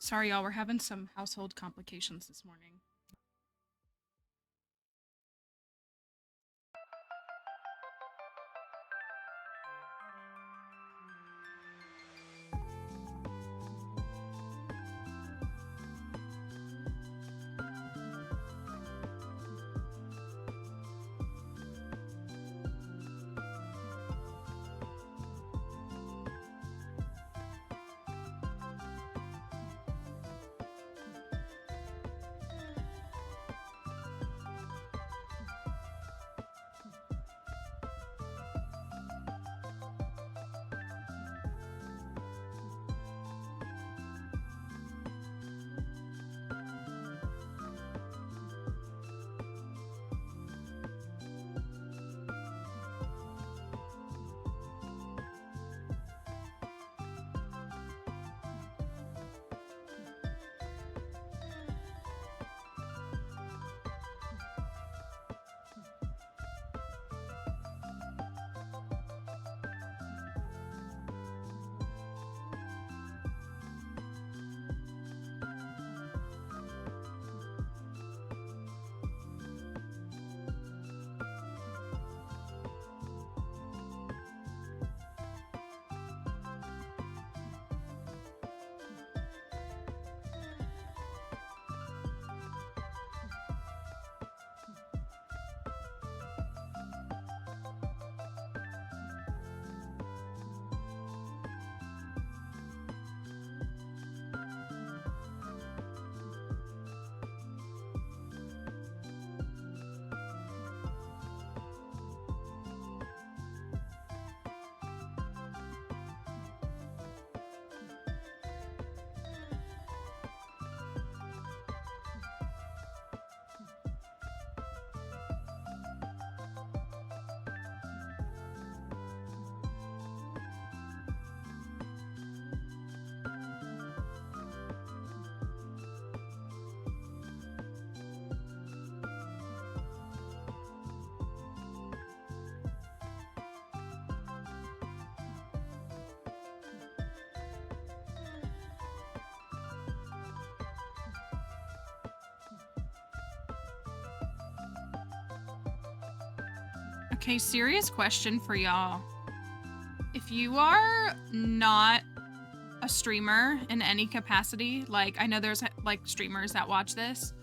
Sorry, y'all, we're having some household complications this morning. Okay, serious question for y'all. If you are not a streamer in any capacity, like I know there's like streamers that watch this.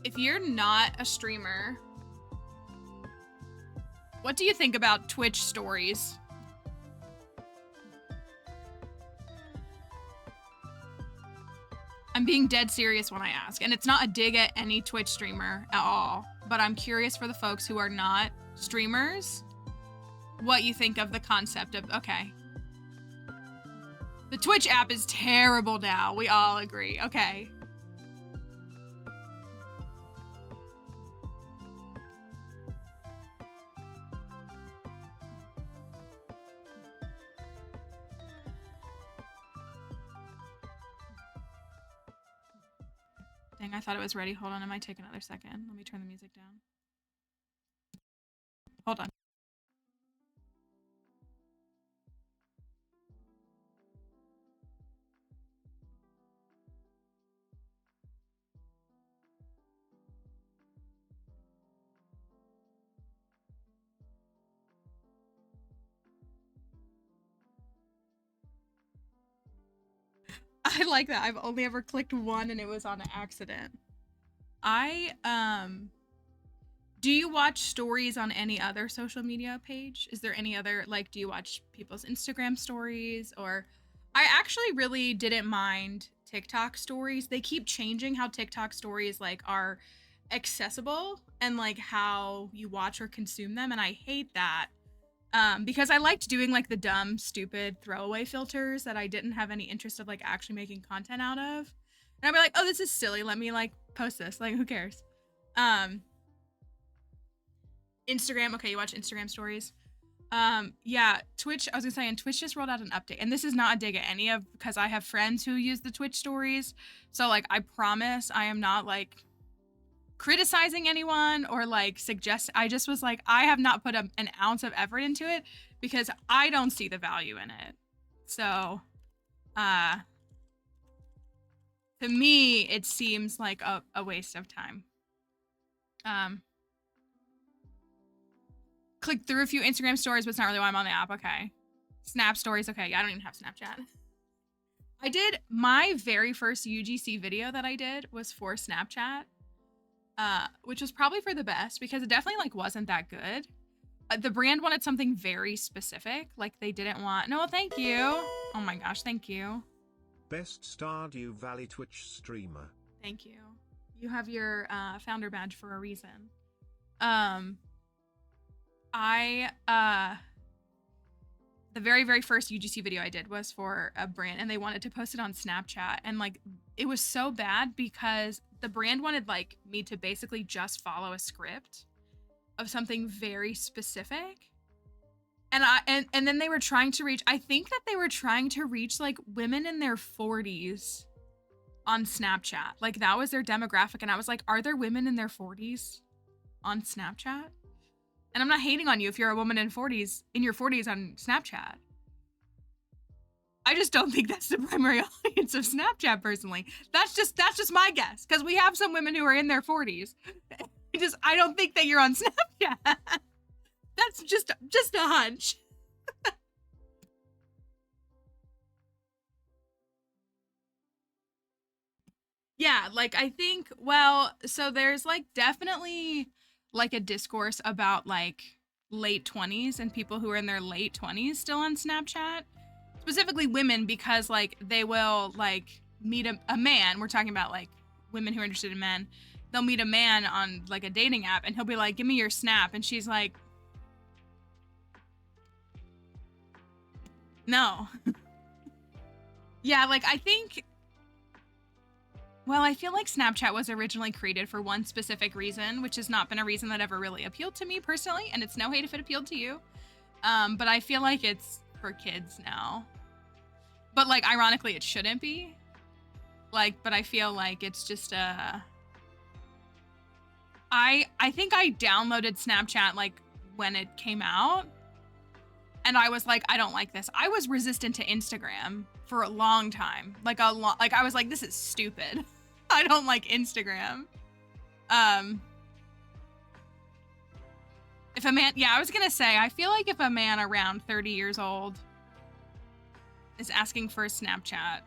If you're not a streamer, what do you think about Twitch stories? I'm being dead serious when I ask, and it's not a dig at any Twitch streamer at all, but I'm curious for the folks who are not streamers, what you think of the concept of, okay. The Twitch app is terrible now, we all agree, okay. Dang, I thought it was ready. Hold on, it might take another second. Let me turn the music down. Hold on. I like that. I've only ever clicked one and it was on accident. Do you watch stories on any other social media page? Is there any other, like, do you watch people's Instagram stories? Or I actually really didn't mind TikTok stories. They keep changing how TikTok stories like are accessible and like how you watch or consume them. And I hate that. Because I liked doing like the dumb, stupid throwaway filters that I didn't have any interest of like actually making content out of. And I'd be like, oh, this is silly. Let me like post this. Like, who cares? Instagram. Okay, you watch Instagram stories. Yeah, Twitch. I was gonna say, and Twitch just rolled out an update. And this is not a dig at any of, because I have friends who use the Twitch stories. So like, I promise I am not like criticizing anyone or like I just was like, I have not put an ounce of effort into it because I don't see the value in it. So, because To me, it seems like a waste of time. Click through a few Instagram stories, but it's not really why I'm on the app. Okay. Snap stories. Okay, yeah, I don't even have Snapchat. I did my very first UGC video that I did was for Snapchat, which was probably for the best because it definitely like wasn't that good. The brand wanted something very specific, like they didn't want. No, thank you. Oh my gosh, thank you. Best Stardew Valley Twitch streamer. Thank you. You have your founder badge for a reason. The very first UGC video I did was for a brand and they wanted to post it on Snapchat, and like it was so bad because the brand wanted like me to basically just follow a script of something very specific. And then they were trying to reach, I think that they were trying to reach like women in their 40s on Snapchat. Like that was their demographic, and I was like, are there women in their 40s on Snapchat? And I'm not hating on you if you're a woman in your 40s on Snapchat. I just don't think that's the primary audience of Snapchat personally. That's just my guess, because we have some women who are in their 40s. I don't think that you're on Snapchat. That's just a hunch. Yeah, like I think, well, so there's like definitely like a discourse about like late 20s and people who are in their late 20s still on Snapchat. Specifically women, because like they will like meet a man. We're talking about like women who are interested in men. They'll meet a man on like a dating app and he'll be like, give me your Snap. And she's like, no. Yeah, like I think, well, I feel like Snapchat was originally created for one specific reason, which has not been a reason that ever really appealed to me personally, and it's no hate if it appealed to you. But I feel like it's for kids now. But like, ironically, it shouldn't be. Like, but I feel like it's just I think I downloaded Snapchat like when it came out, and I was like, I don't like this. I was resistant to Instagram for a long time. Like I was like, this is stupid. I don't like Instagram. If a man, yeah, I was gonna say, I feel like if a man around 30 years old is asking for a Snapchat,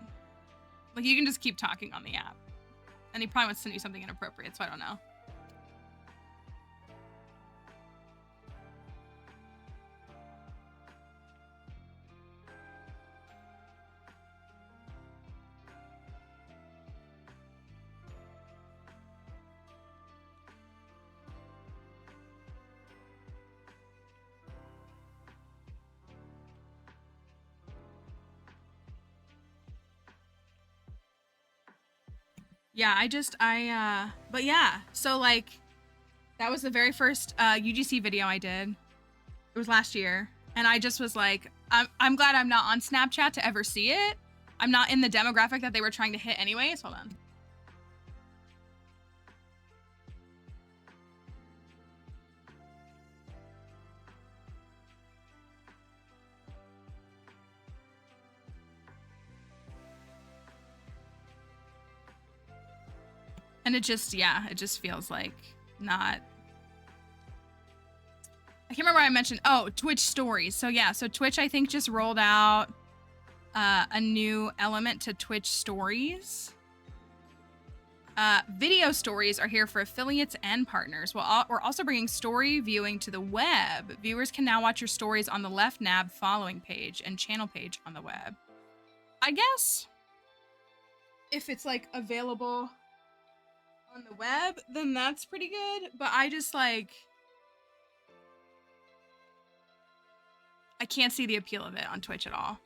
like you can just keep talking on the app. And he probably wants to send you something inappropriate, so I don't know. Yeah, but yeah, so like, that was the very first UGC video I did. It was last year. And I just was like, I'm glad I'm not on Snapchat to ever see it. I'm not in the demographic that they were trying to hit anyways. Hold on. And it just, yeah, it just feels like not. I can't remember what I mentioned. Oh, Twitch stories. So yeah, so Twitch, I think, just rolled out a new element to Twitch stories. Video stories are here for affiliates and partners. We're also bringing story viewing to the web. Viewers can now watch your stories on the left nav following page and channel page on the web. I guess if it's like available on the web, then that's pretty good. But I just like, I can't see the appeal of it on Twitch at all.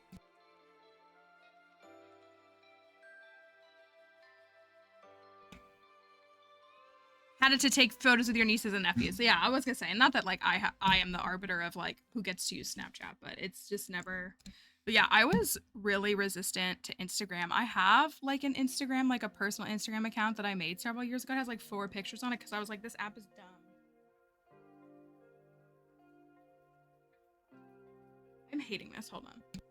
Had it to take photos with your nieces and nephews. So yeah, I was gonna say, not that like I am the arbiter of like who gets to use Snapchat, but it's just never. But yeah, I was really resistant to Instagram. I have like an Instagram, like a personal Instagram account that I made several years ago. It has like 4 pictures on it because I was like, this app is dumb. I'm hating this. Hold on.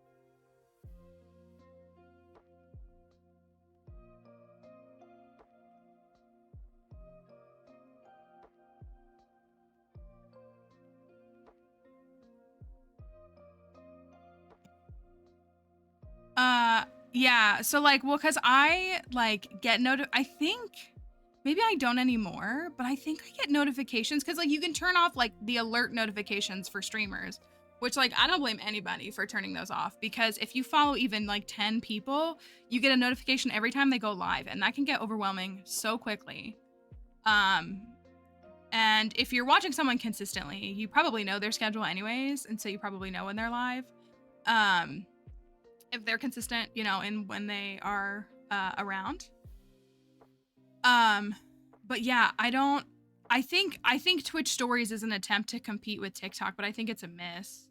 Yeah, so like, well, cause I like get I think maybe I don't anymore, but I think I get notifications because like you can turn off like the alert notifications for streamers, which like I don't blame anybody for turning those off because if you follow even like 10 people, you get a notification every time they go live, and that can get overwhelming so quickly. And if you're watching someone consistently, you probably know their schedule anyways, and so you probably know when they're live. If they're consistent, you know, and when they are around. But yeah, I think Twitch Stories is an attempt to compete with TikTok, but I think it's a miss.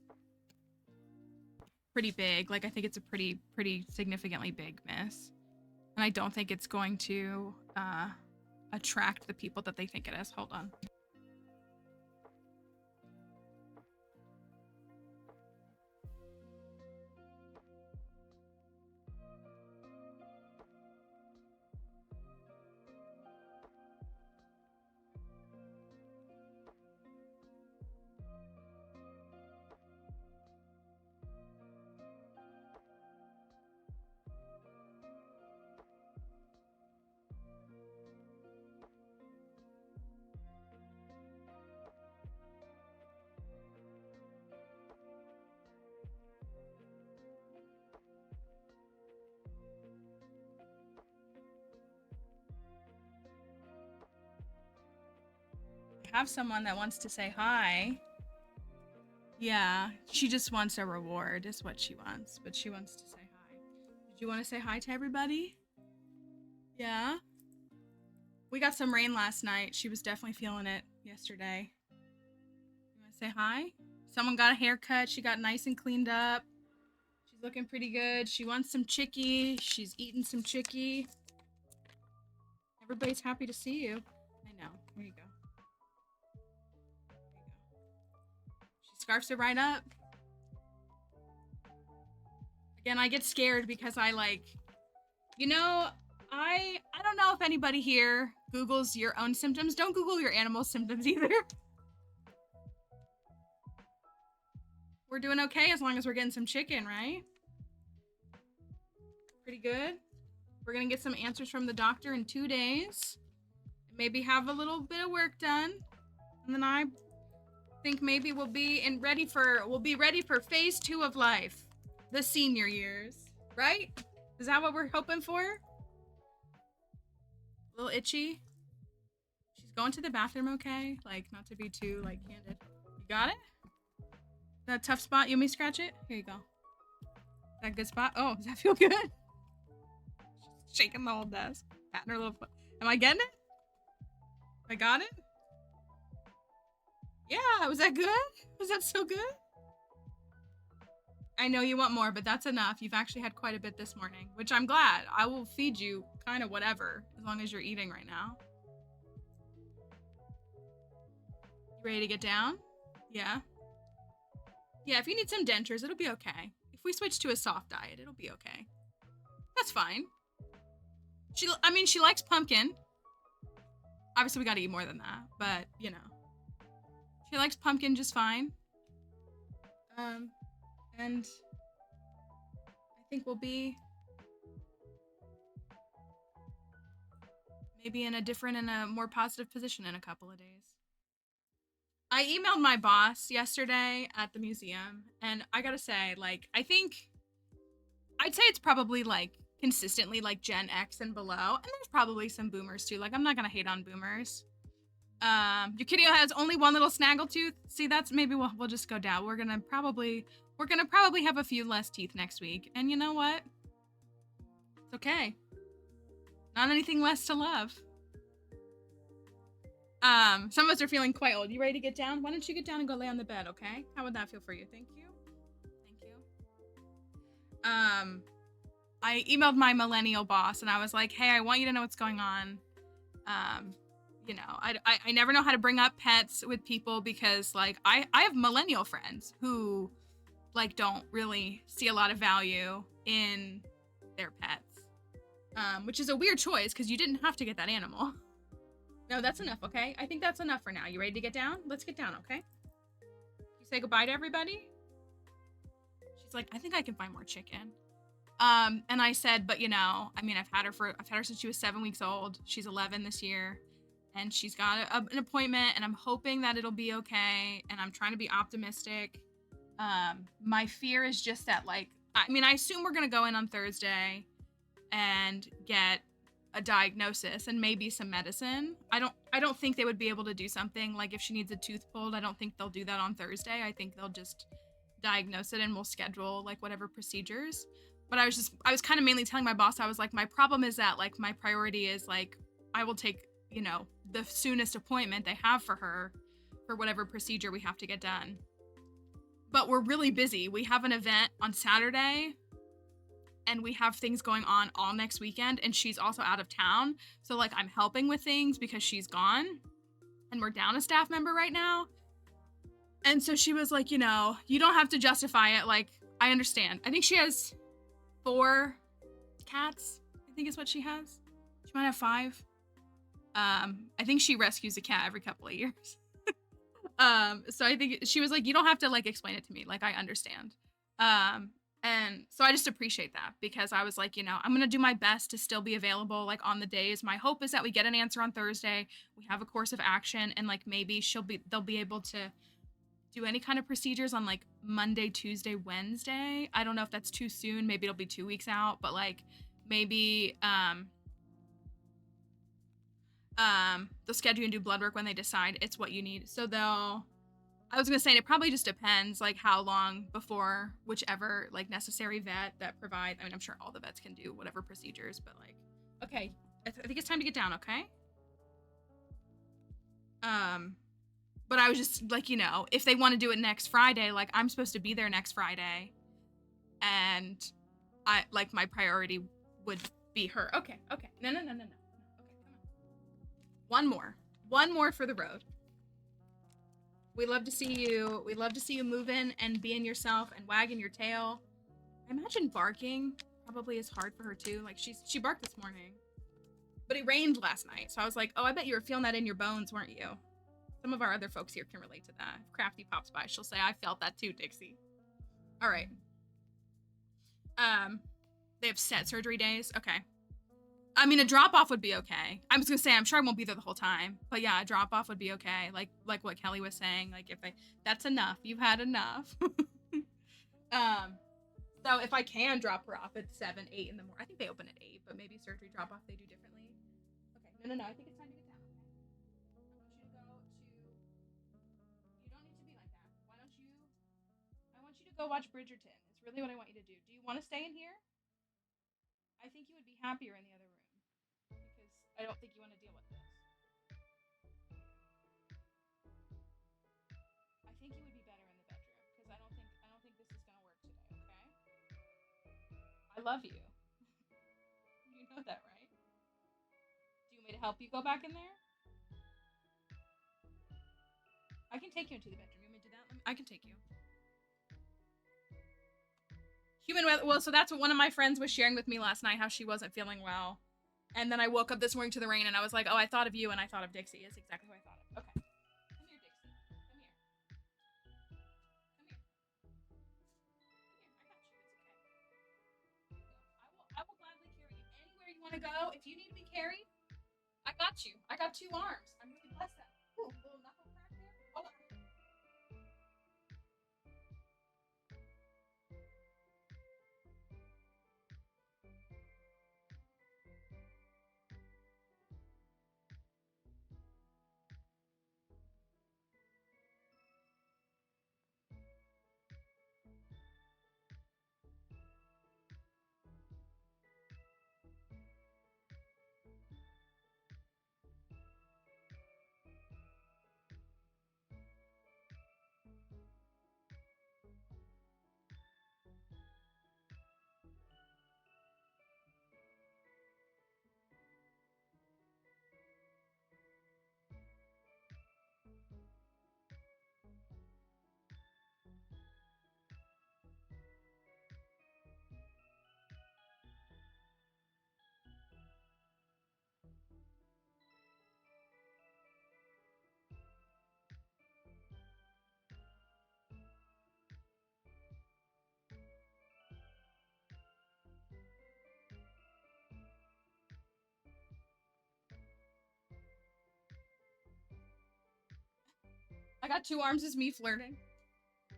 Pretty big. Like I think it's a pretty significantly big miss. And I don't think it's going to attract the people that they think it is. Hold on. Have someone that wants to say hi. Yeah, she just wants a reward is what she wants, but she wants to say hi. Did you want to say hi to everybody? Yeah. We got some rain last night. She was definitely feeling it yesterday. You want to say hi? Someone got a haircut. She got nice and cleaned up. She's looking pretty good. She wants some chicky. She's eating some chicky. Everybody's happy to see you. I know. Here you go. She scarfs it right up. Again, I get scared because I like, you know, I don't know if anybody here Googles your own symptoms. Don't Google your animal symptoms either. We're doing okay as long as we're getting some chicken, right? Pretty good. We're gonna get some answers from the doctor in 2 days. Maybe have a little bit of work done. And then I think maybe we'll be ready for phase 2 of life. The senior years, right? Is that what we're hoping for? A little itchy. She's going to the bathroom, okay? Like, not to be too, like, candid. You got it? That tough spot? You want me to scratch it? Here you go. Is that a good spot? Oh, does that feel good? She's shaking the whole desk. Patting her little foot. Am I getting it? I got it? Yeah, was that good? Was that so good? I know you want more, but that's enough. You've actually had quite a bit this morning, which I'm glad. I will feed you kind of whatever, as long as you're eating right now. You ready to get down? Yeah. Yeah, if you need some dentures, it'll be okay. If we switch to a soft diet, it'll be okay. That's fine. She likes pumpkin. Obviously, we gotta eat more than that, but, you know. She likes pumpkin just fine. And I think we'll be maybe in a more positive position in a couple of days. I emailed my boss yesterday at the museum, and I gotta say, like, I'd say it's probably, like, consistently, like, Gen X and below, and there's probably some boomers, too. Like, I'm not gonna hate on boomers. Your kitty has only one little snaggletooth. See, that's, maybe we'll just go down. We're gonna probably have a few less teeth next week, and you know what? It's okay. Not anything less to love. Some of us are feeling quite old. You ready to get down? Why don't you get down and go lay on the bed, okay? How would that feel for you? Thank you. Thank you. I emailed my millennial boss and I was like, hey, I want you to know what's going on. You know, I never know how to bring up pets with people because, like, I have millennial friends who, like, don't really see a lot of value in their pets. Which is a weird choice because you didn't have to get that animal. No, that's enough, okay? I think that's enough for now. You ready to get down? Let's get down, okay? You say goodbye to everybody? She's like, I think I can find more chicken. And I said, but I mean, I've had her since she was 7 weeks old. She's 11 this year, and she's got an appointment, and I'm hoping that it'll be okay. And I'm trying to be optimistic. My fear is just that, like, I mean, I assume we're gonna go in on Thursday and get a diagnosis and maybe some medicine. I don't think they would be able to do something like if she needs a tooth pulled. I don't think they'll do that on Thursday. I think they'll just diagnose it and we'll schedule like whatever procedures. But I was kind of mainly telling my boss, I was like, my problem is that like my priority is like I will take, the soonest appointment they have for her for whatever procedure we have to get done. But we're really busy. We have an event on Saturday and we have things going on all next weekend, and she's also out of town. So like I'm helping with things because she's gone and we're down a staff member right now. And so she was like, you don't have to justify it. Like, I understand. I think she has 4 cats, I think is what she has. She might have 5. I think she rescues a cat every couple of years. So I think she was like, you don't have to like explain it to me. Like, I understand. And so I just appreciate that because I was like, I'm going to do my best to still be available like on the days. My hope is that we get an answer on Thursday. We have a course of action, and like maybe they'll be able to do any kind of procedures on like Monday, Tuesday, Wednesday. I don't know if that's too soon. Maybe it'll be 2 weeks out, but like maybe they'll schedule and do blood work when they decide it's what you need. So I was gonna say it probably just depends like how long before whichever like necessary vet that provides. I mean, I'm sure all the vets can do whatever procedures, but like, okay, I think it's time to get down, okay? But I was just like, if they want to do it next Friday, like I'm supposed to be there next Friday, and I like my priority would be her. Okay. No. Okay, come on. One more for the road. We love to see you. We love to see you moving and being yourself and wagging your tail. I imagine barking probably is hard for her too. Like she barked this morning, but it rained last night, so I was like, oh, I bet you were feeling that in your bones, weren't you? Some of our other folks here can relate to that. If Crafty pops by, she'll say, I felt that too, Dixie. All right. They have set surgery days. Okay. I mean, a drop off would be okay. I was gonna say, I'm sure I won't be there the whole time, but yeah, a drop off would be okay. Like what Kelly was saying, like that's enough. You've had enough. So if I can drop her off at 7, 8 in the morning, I think they open at 8, but maybe surgery drop off they do differently. Okay. No. I think it's time to get down. You don't need to be like that. I want you to go watch Bridgerton. It's really what I want you to do. Do you want to stay in here? I think you would be happier in the other room because I don't think you want to deal with this. I think you would be better in the bedroom because I don't think this is gonna work today. Okay? I love you. You know that, right? Do you want me to help you go back in there? I can take you into the bedroom. You want me to do that? I can take you. Human weather. Well, so that's what one of my friends was sharing with me last night, how she wasn't feeling well. And then I woke up this morning to the rain and I was like, oh, I thought of you and I thought of Dixie. It's exactly what I thought of. Okay. Come here, Dixie. Come here. Come here. I will gladly carry you anywhere you want to go. If you need to be carried, I got you. I got 2 arms. I'm really blessed. Ooh, little knuckle crack there. Hold on. got 2 arms is me flirting.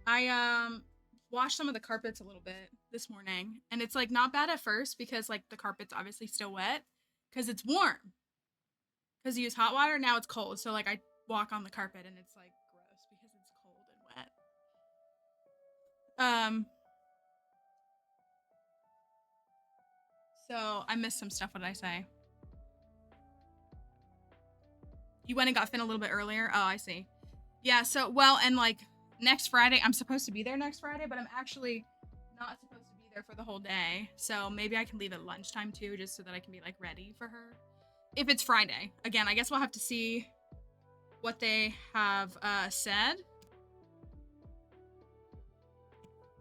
I washed some of the carpets a little bit this morning, and it's like not bad at first because like the carpet's obviously still wet because it's warm. Because you use hot water, now it's cold. So like I walk on the carpet and it's like gross because it's cold and wet. So I missed some stuff. What did I say? You went and got Finn a little bit earlier. Oh, I see. Yeah. So well, and like next Friday, I'm supposed to be there next Friday, but I'm actually not supposed to be there for the whole day. So maybe I can leave at lunchtime too, just so that I can be like ready for her. If it's Friday, again, I guess we'll have to see what they have said.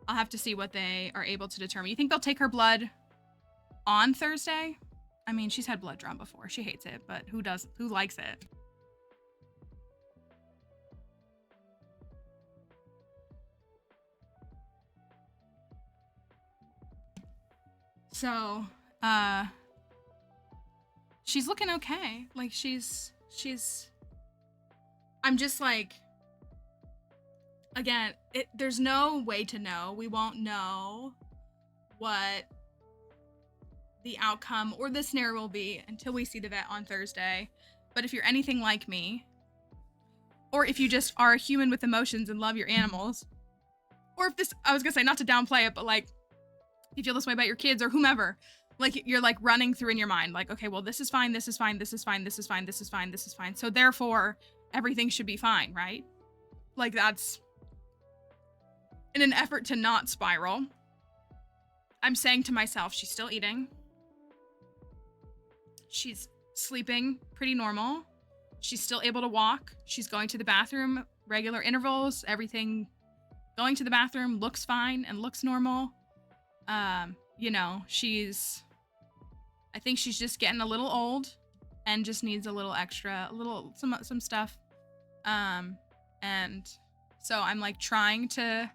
I'll have to see what they are able to determine. You think they'll take her blood on Thursday? I mean, she's had blood drawn before. She hates it, but who likes it? So, she's looking okay. Like I'm just like, again, there's no way to know. We won't know what the outcome or the scenario will be until we see the vet on Thursday. But if you're anything like me, or if you just are a human with emotions and love your animals, or if this, I was gonna say, not to downplay it, but like, you feel this way about your kids or whomever, like you're like running through in your mind, like, okay, well, this is fine, this is fine, this is fine, this is fine, this is fine, this is fine. So therefore, everything should be fine, right? Like that's in an effort to not spiral. I'm saying to myself, she's still eating. She's sleeping pretty normal. She's still able to walk. She's going to the bathroom, regular intervals, everything. Going to the bathroom looks fine and looks normal. You know, I think she's just getting a little old and just needs a little extra, some stuff. And so I'm like trying to,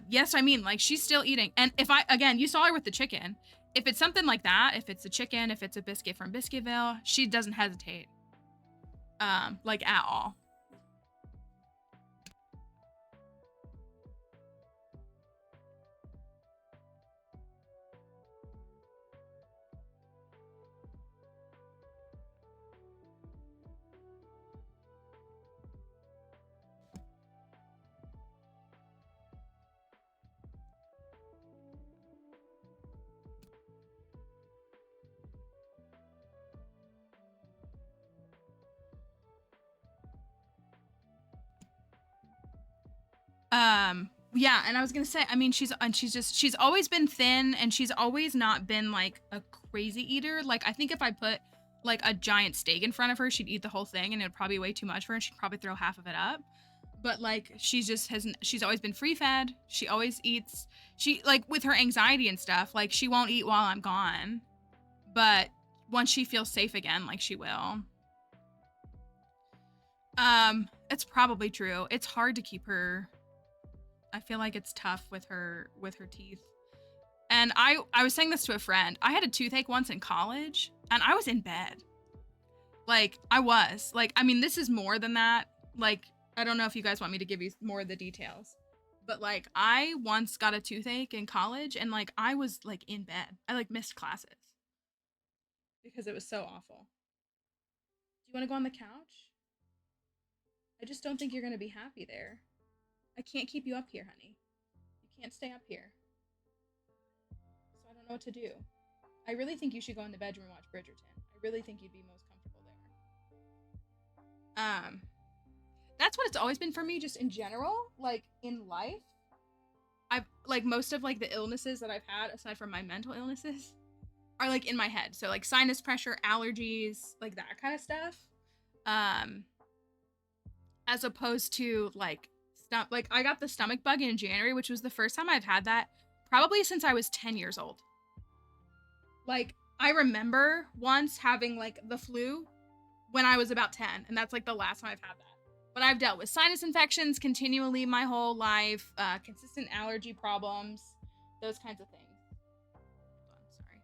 yes, I mean, like she's still eating. And again, you saw her with the chicken. If it's something like that, if it's a chicken, if it's a biscuit from Biscuitville, she doesn't hesitate, like at all. Yeah, and I was gonna say, I mean, she's always been thin and she's always not been like a crazy eater. Like, I think if I put like a giant steak in front of her, she'd eat the whole thing and it'd probably be way too much for her and she'd probably throw half of it up. But like, she's always been free fed. She always eats, like with her anxiety and stuff, like she won't eat while I'm gone. But once she feels safe again, like she will. It's probably true. It's hard to keep her. I feel like it's tough with her teeth. And I was saying this to a friend. I had a toothache once in college and I was in bed. Like I was like, I mean, this is more than that. Like, I don't know if you guys want me to give you more of the details, but like I once got a toothache in college and like I was like in bed. I like missed classes because it was so awful. Do you want to go on the couch? I just don't think you're going to be happy there. I can't keep you up here, honey. You can't stay up here. So I don't know what to do. I really think you should go in the bedroom and watch Bridgerton. I really think you'd be most comfortable there. That's what it's always been for me, just in general, like in life. I've like most of like the illnesses that I've had, aside from my mental illnesses, are like in my head. So like sinus pressure, allergies, like that kind of stuff. As opposed to like I got the stomach bug in January, which was the first time I've had that probably since I was 10 years old. Like I remember once having like the flu when I was about 10, and that's like the last time I've had that. But I've dealt with sinus infections continually my whole life, consistent allergy problems, those kinds of things. Hold on, sorry.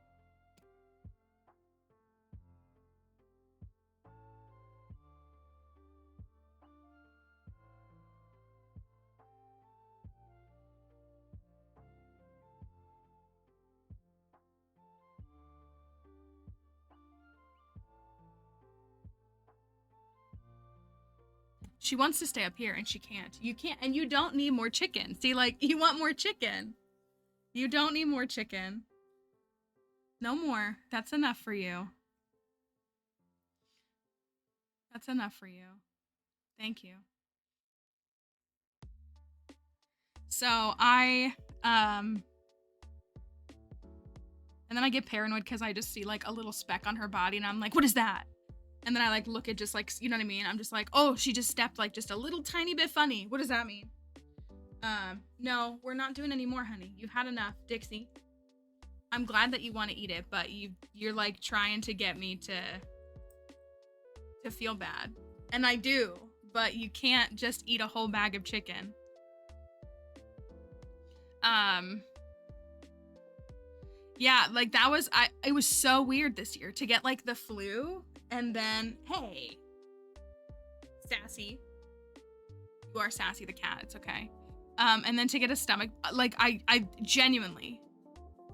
She wants to stay up here and she can't. You can't, and you don't need more chicken. See, like, you want more chicken. You don't need more chicken. No more. That's enough for you. That's enough for you. Thank you. So and then I get paranoid because I just see like a little speck on her body and I'm like, what is that? And then I like look at just like, you know what I mean? I'm just like, oh, she just stepped like just a little tiny bit funny. What does that mean? No, we're not doing any more, honey. You've had enough, Dixie. I'm glad that you want to eat it, but you're like trying to get me to feel bad. And I do, but you can't just eat a whole bag of chicken. Yeah, like that was, it was so weird this year to get like the flu and then, hey, Sassy. You are Sassy the cat, it's okay. And then to get a stomach, like I genuinely,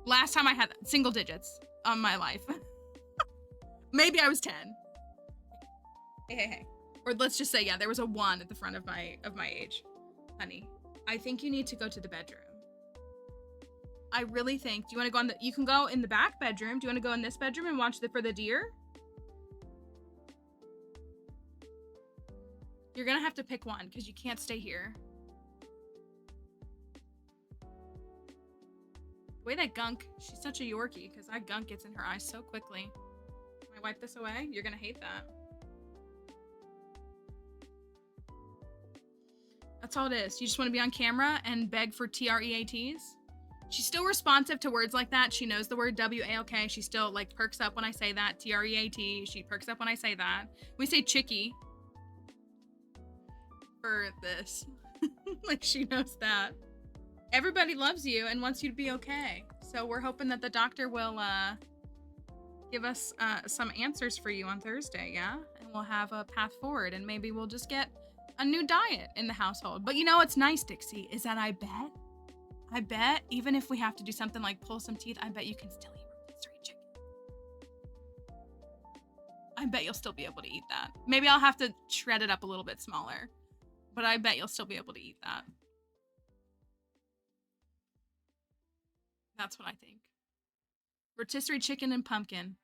last time I had single digits on my life. Maybe I was 10. Hey. Or let's just say, yeah, there was a 1 at the front of my age. Honey, I think you need to go to the bedroom. I really think, do you want to go you can go in the back bedroom. Do you want to go in this bedroom and watch for the deer? You're gonna have to pick one because you can't stay here. The way that gunk, she's such a Yorkie because that gunk gets in her eyes so quickly. Can I wipe this away? You're gonna hate that. That's all it is. You just want to be on camera and beg for TREATs? She's still responsive to words like that. She knows the word WALK. She still like perks up when I say that. TREAT. She perks up when I say that. We say chickie for this. Like she knows that. Everybody loves you and wants you to be okay. So we're hoping that the doctor will give us some answers for you on Thursday, yeah? And we'll have a path forward and maybe we'll just get a new diet in the household. But you know what's nice, Dixie, is that I bet even if we have to do something like pull some teeth, I bet you can still eat rotisserie chicken. I bet you'll still be able to eat that. Maybe I'll have to shred it up a little bit smaller, but I bet you'll still be able to eat that. That's what I think. Rotisserie chicken and pumpkin.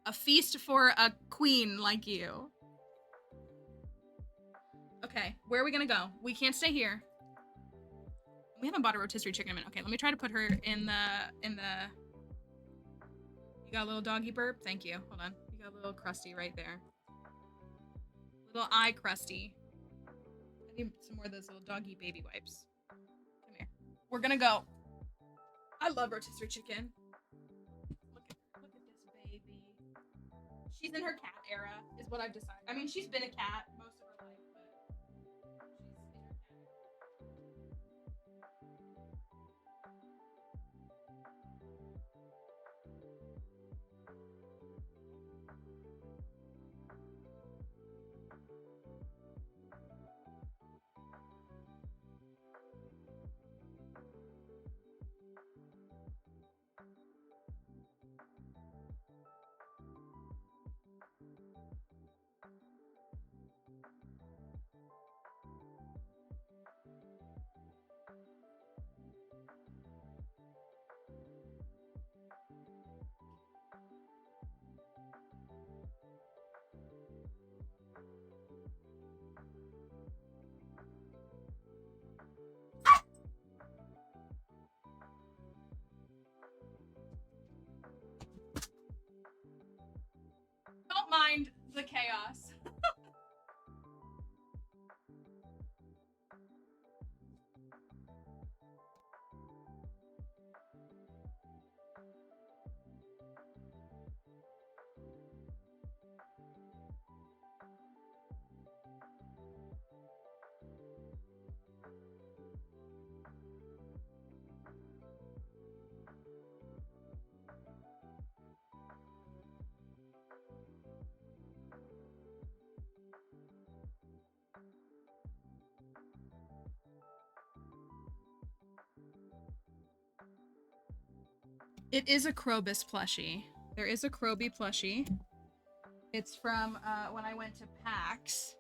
A feast for a queen like you. Okay, where are we gonna go? We can't stay here. We haven't bought a rotisserie chicken in a minute. Okay, let me try to put her in the... You got a little doggy burp? Thank you. Hold on. You got a little crusty right there. Little eye crusty. I need some more of those little doggy baby wipes. Come here. We're gonna go. I love rotisserie chicken. Look at this baby. She's in her cat era, is what I've decided. I mean, she's been a cat most of her life, but she's in her cat era. Don't mind the chaos. It is a Krobus plushie. There is a Kroby plushie. It's from when I went to PAX.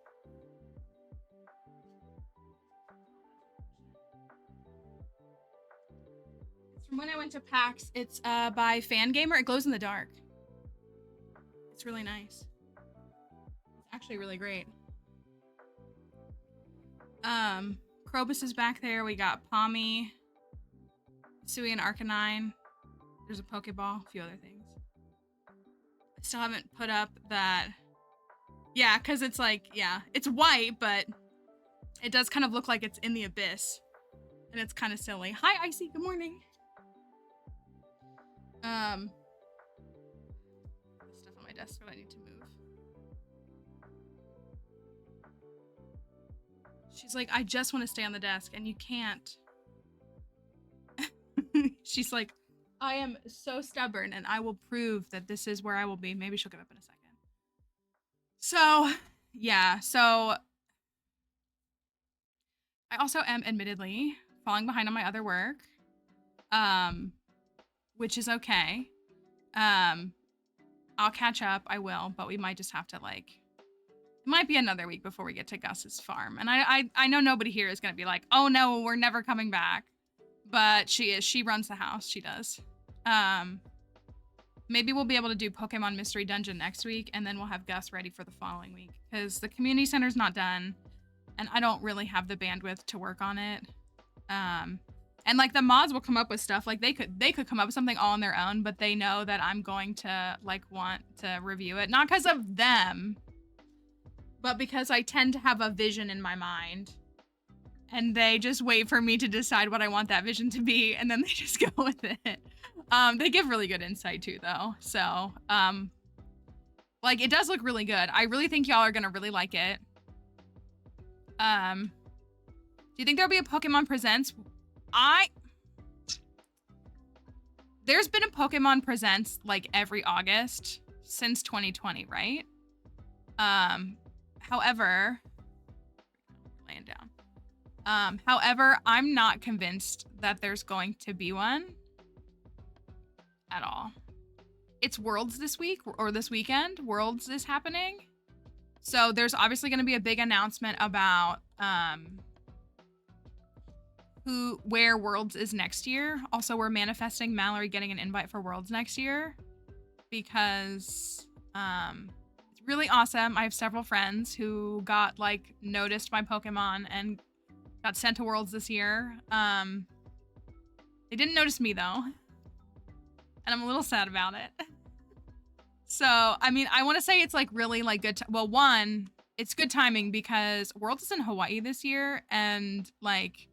It's from when I went to PAX. It's by Fangamer. It glows in the dark. It's really nice. It's actually really great. Krobus is back there. We got Pommy, Sui and Arcanine. There's a Pokeball, a few other things. I still haven't put up that. Yeah, because it's like, yeah, it's white, but it does kind of look like it's in the abyss. And it's kind of silly. Hi, Icy. Good morning. There's stuff on my desk that I need to move. She's like, I just want to stay on the desk, and you can't. She's like, I am so stubborn, and I will prove that this is where I will be. Maybe she'll give up in a second. So, yeah. So, I also am admittedly falling behind on my other work, which is okay. I'll catch up. I will, but we might just have to like. It might be another week before we get to Gus's farm, and I know nobody here is gonna be like, oh no, we're never coming back. But she is. She runs the house. She does. Maybe we'll be able to do Pokemon Mystery Dungeon next week, and then we'll have Gus ready for the following week. Because the community center's not done, and I don't really have the bandwidth to work on it. And like the mods will come up with stuff. Like they could come up with something all on their own, but they know that I'm going to like want to review it. Not because of them, but because I tend to have a vision in my mind. And they just wait for me to decide what I want that vision to be, and then they just go with it. They give really good insight too, though. So, like, it does look really good. I really think y'all are gonna really like it. Do you think there'll be a Pokemon Presents? There's been a Pokemon Presents, like, every August since 2020, right? However, laying down. However, I'm not convinced that there's going to be one at all. It's Worlds this week, or this weekend. Worlds is happening. So there's obviously going to be a big announcement about where Worlds is next year. Also, we're manifesting Mallory getting an invite for Worlds next year because it's really awesome. I have several friends who got like noticed by Pokemon and got sent to Worlds this year. They didn't notice me though. And I'm a little sad about it. So, I mean, I want to say it's like really like good. Well, one, it's good timing because Worlds is in Hawaii this year. And like,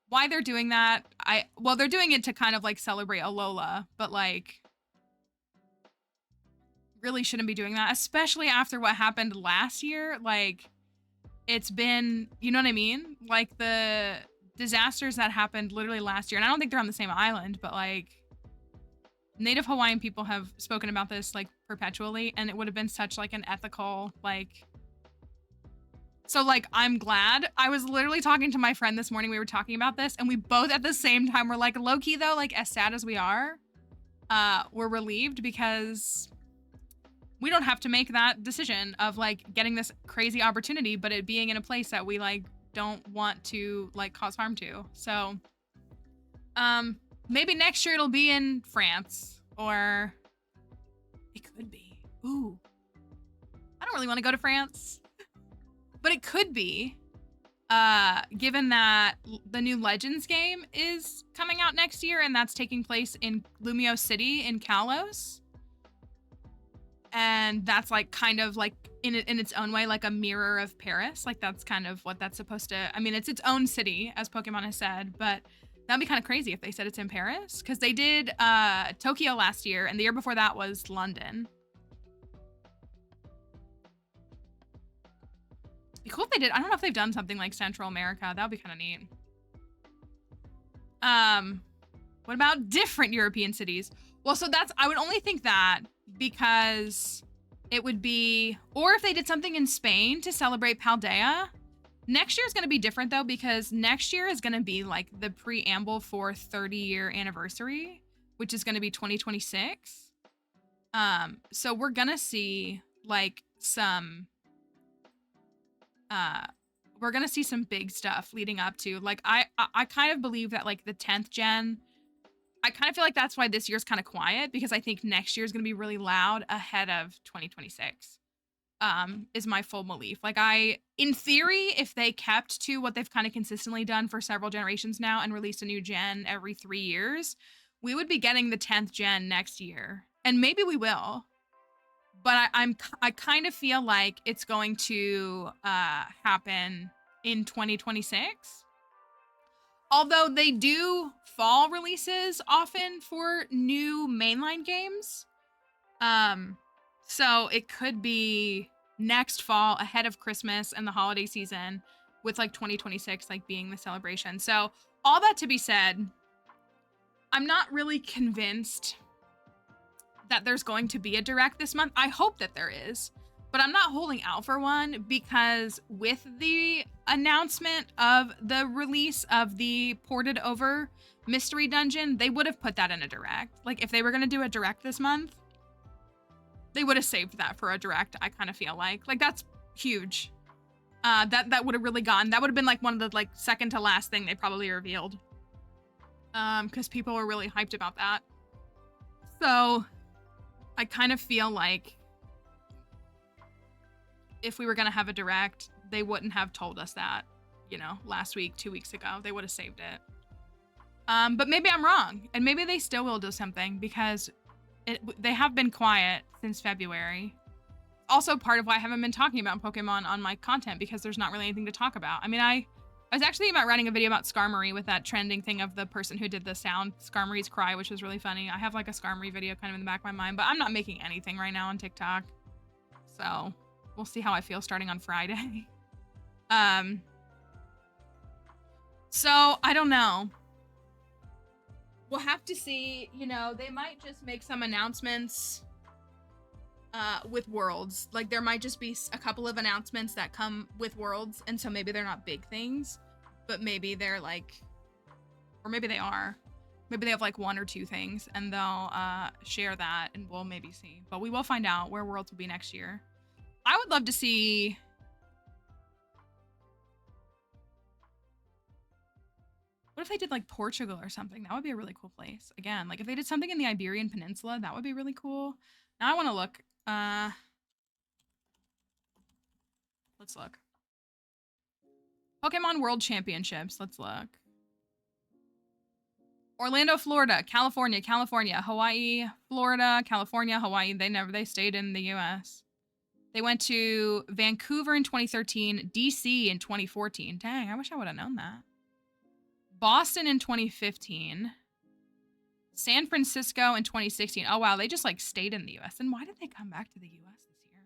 why they're doing that, well, they're doing it to kind of like celebrate Alola, but like, really shouldn't be doing that, especially after what happened last year. Like, it's been, you know what I mean? Like the disasters that happened literally last year. And I don't think they're on the same island, but like Native Hawaiian people have spoken about this like perpetually. And it would have been such like an ethical, like, so like, I'm glad. I was literally talking to my friend this morning. We were talking about this and we both at the same time were like, low key though, like as sad as we are, we're relieved because we don't have to make that decision of like getting this crazy opportunity, but it being in a place that we like don't want to like cause harm to. So, maybe next year it'll be in France, or it could be. Ooh, I don't really want to go to France, but it could be, given that the new Legends game is coming out next year and that's taking place in Lumio City in Kalos. And that's like kind of like in its own way, like a mirror of Paris. Like that's kind of what that's supposed to, I mean, it's its own city as Pokemon has said, but that'd be kind of crazy if they said it's in Paris. Cause they did Tokyo last year and the year before that was London. It'd be cool if they did. I don't know if they've done something like Central America. That would be kind of neat. What about different European cities? Well, so that's, I would only think that because it would be, or if they did something in Spain to celebrate Paldea. Next year is going to be different though, because next year is going to be like the preamble for 30-year anniversary, which is going to be 2026. So we're gonna see like some we're gonna see some big stuff leading up to like I kind of believe that like the 10th gen, I kind of feel like that's why this year's kind of quiet, because I think next year's gonna be really loud ahead of 2026. Is my full belief. Like in theory, if they kept to what they've kind of consistently done for several generations now and released a new gen every 3 years, we would be getting the 10th gen next year. And maybe we will. But I kind of feel like it's going to happen in 2026. Although they do fall releases often for new mainline games. So it could be next fall ahead of Christmas and the holiday season, with like 2026 like being the celebration. So all that to be said, I'm not really convinced that there's going to be a direct this month. I hope that there is, but I'm not holding out for one, because with the announcement of the release of the ported over mystery dungeon, they would have put that in a direct. Like if they were going to do a direct this month, they would have saved that for a direct. I kind of feel like that's huge. That would have really gone. That would have been like one of the like second to last thing they probably revealed. Because people were really hyped about that. So I kind of feel like if we were gonna have a direct, they wouldn't have told us that, you know, last week, 2 weeks ago. They would have saved it. But maybe I'm wrong, and maybe they still will do something, because they have been quiet since February. Also part of why I haven't been talking about Pokemon on my content, because there's not really anything to talk about. I mean, I was actually thinking about writing a video about Skarmory with that trending thing of the person who did the sound Skarmory's cry, which was really funny. I have like a Skarmory video kind of in the back of my mind, but I'm not making anything right now on TikTok. So we'll see how I feel starting on Friday. So I don't know. We'll have to see, you know, they might just make some announcements with Worlds. Like there might just be a couple of announcements that come with Worlds, and so maybe they're not big things, but maybe they're like, or maybe they are. Maybe they have like 1 or 2 things, and they'll share that, and we'll maybe see. But we will find out where Worlds will be next year. I would love to see... What if they did like Portugal or something? That would be a really cool place. Again, like if they did something in the Iberian Peninsula, that would be really cool. Now I want to look. Let's look. Pokemon World Championships. Let's look. Orlando, Florida, California, Hawaii, Florida, California, Hawaii. They stayed in the US. They went to Vancouver in 2013, DC in 2014. Dang, I wish I would have known that. Boston in 2015. San Francisco in 2016. Oh, wow. They just like stayed in the US. And why did they come back to the US this year?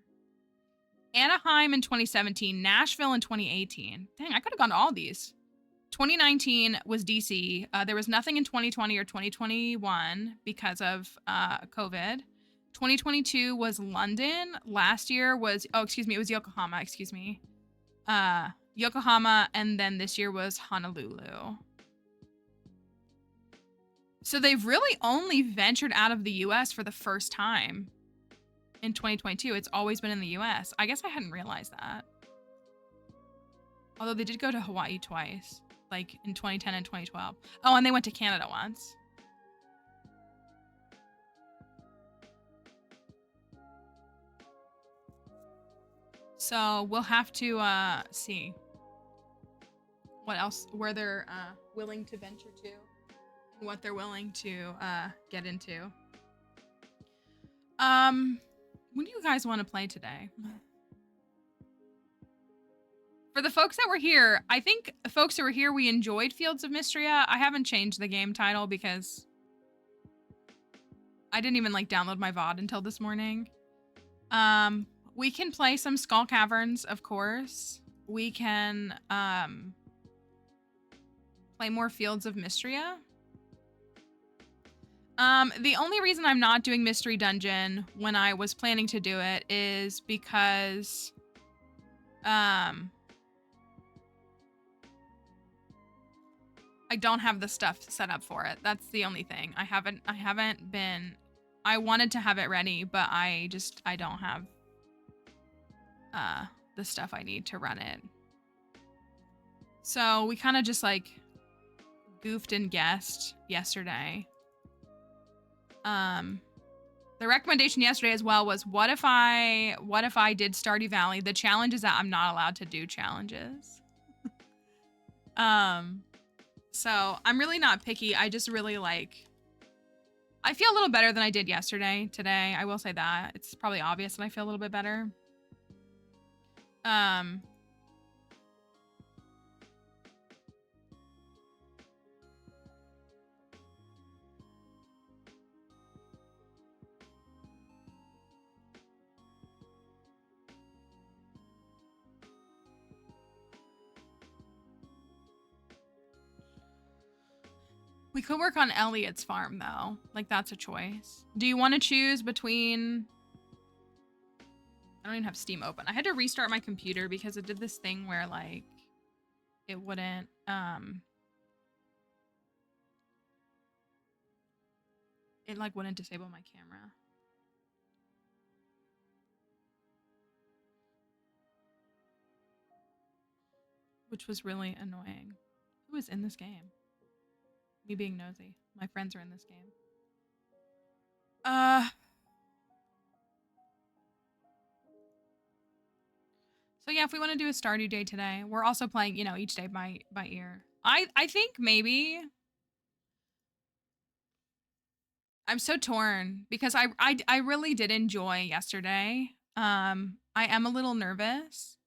Anaheim in 2017. Nashville in 2018. Dang, I could have gone to all these. 2019 was DC. There was nothing in 2020 or 2021 because of COVID. 2022 was London. Last year was, it was Yokohama, Yokohama, and then this year was Honolulu. So they've really only ventured out of the US for the first time in 2022. It's always been in the US. I guess I hadn't realized that. Although they did go to Hawaii twice, like in 2010 and 2012. Oh, and they went to Canada once. So we'll have to see what else, where they're willing to venture to, and what they're willing to get into. What do you guys want to play today? For the folks that were here, I think folks who were here, we enjoyed Fields of Mystria. I haven't changed the game title because I didn't even like download my VOD until this morning. We can play some Skull Caverns, of course. We can play more Fields of Mystria. The only reason I'm not doing Mystery Dungeon when I was planning to do it is because I don't have the stuff set up for it. That's the only thing. I haven't been I wanted to have it ready, but I don't have the stuff I need to run it. So we kind of just like goofed and guessed yesterday. The recommendation yesterday as well was what if I did Stardew Valley? The challenge is that I'm not allowed to do challenges. So I'm really not picky. I just really like, I feel a little better than I did today. I will say that. It's probably obvious that I feel a little bit better. We could work on Elliot's farm though. Like that's a choice. Do you want to choose between, I don't even have Steam open. I had to restart my computer because it did this thing where like it wouldn't it like wouldn't disable my camera. Which was really annoying. Who is in this game? Me being nosy. My friends are in this game. So yeah, if we want to do a Stardew Day today, we're also playing, you know, each day by ear. I think maybe I'm so torn because I really did enjoy yesterday. I am a little nervous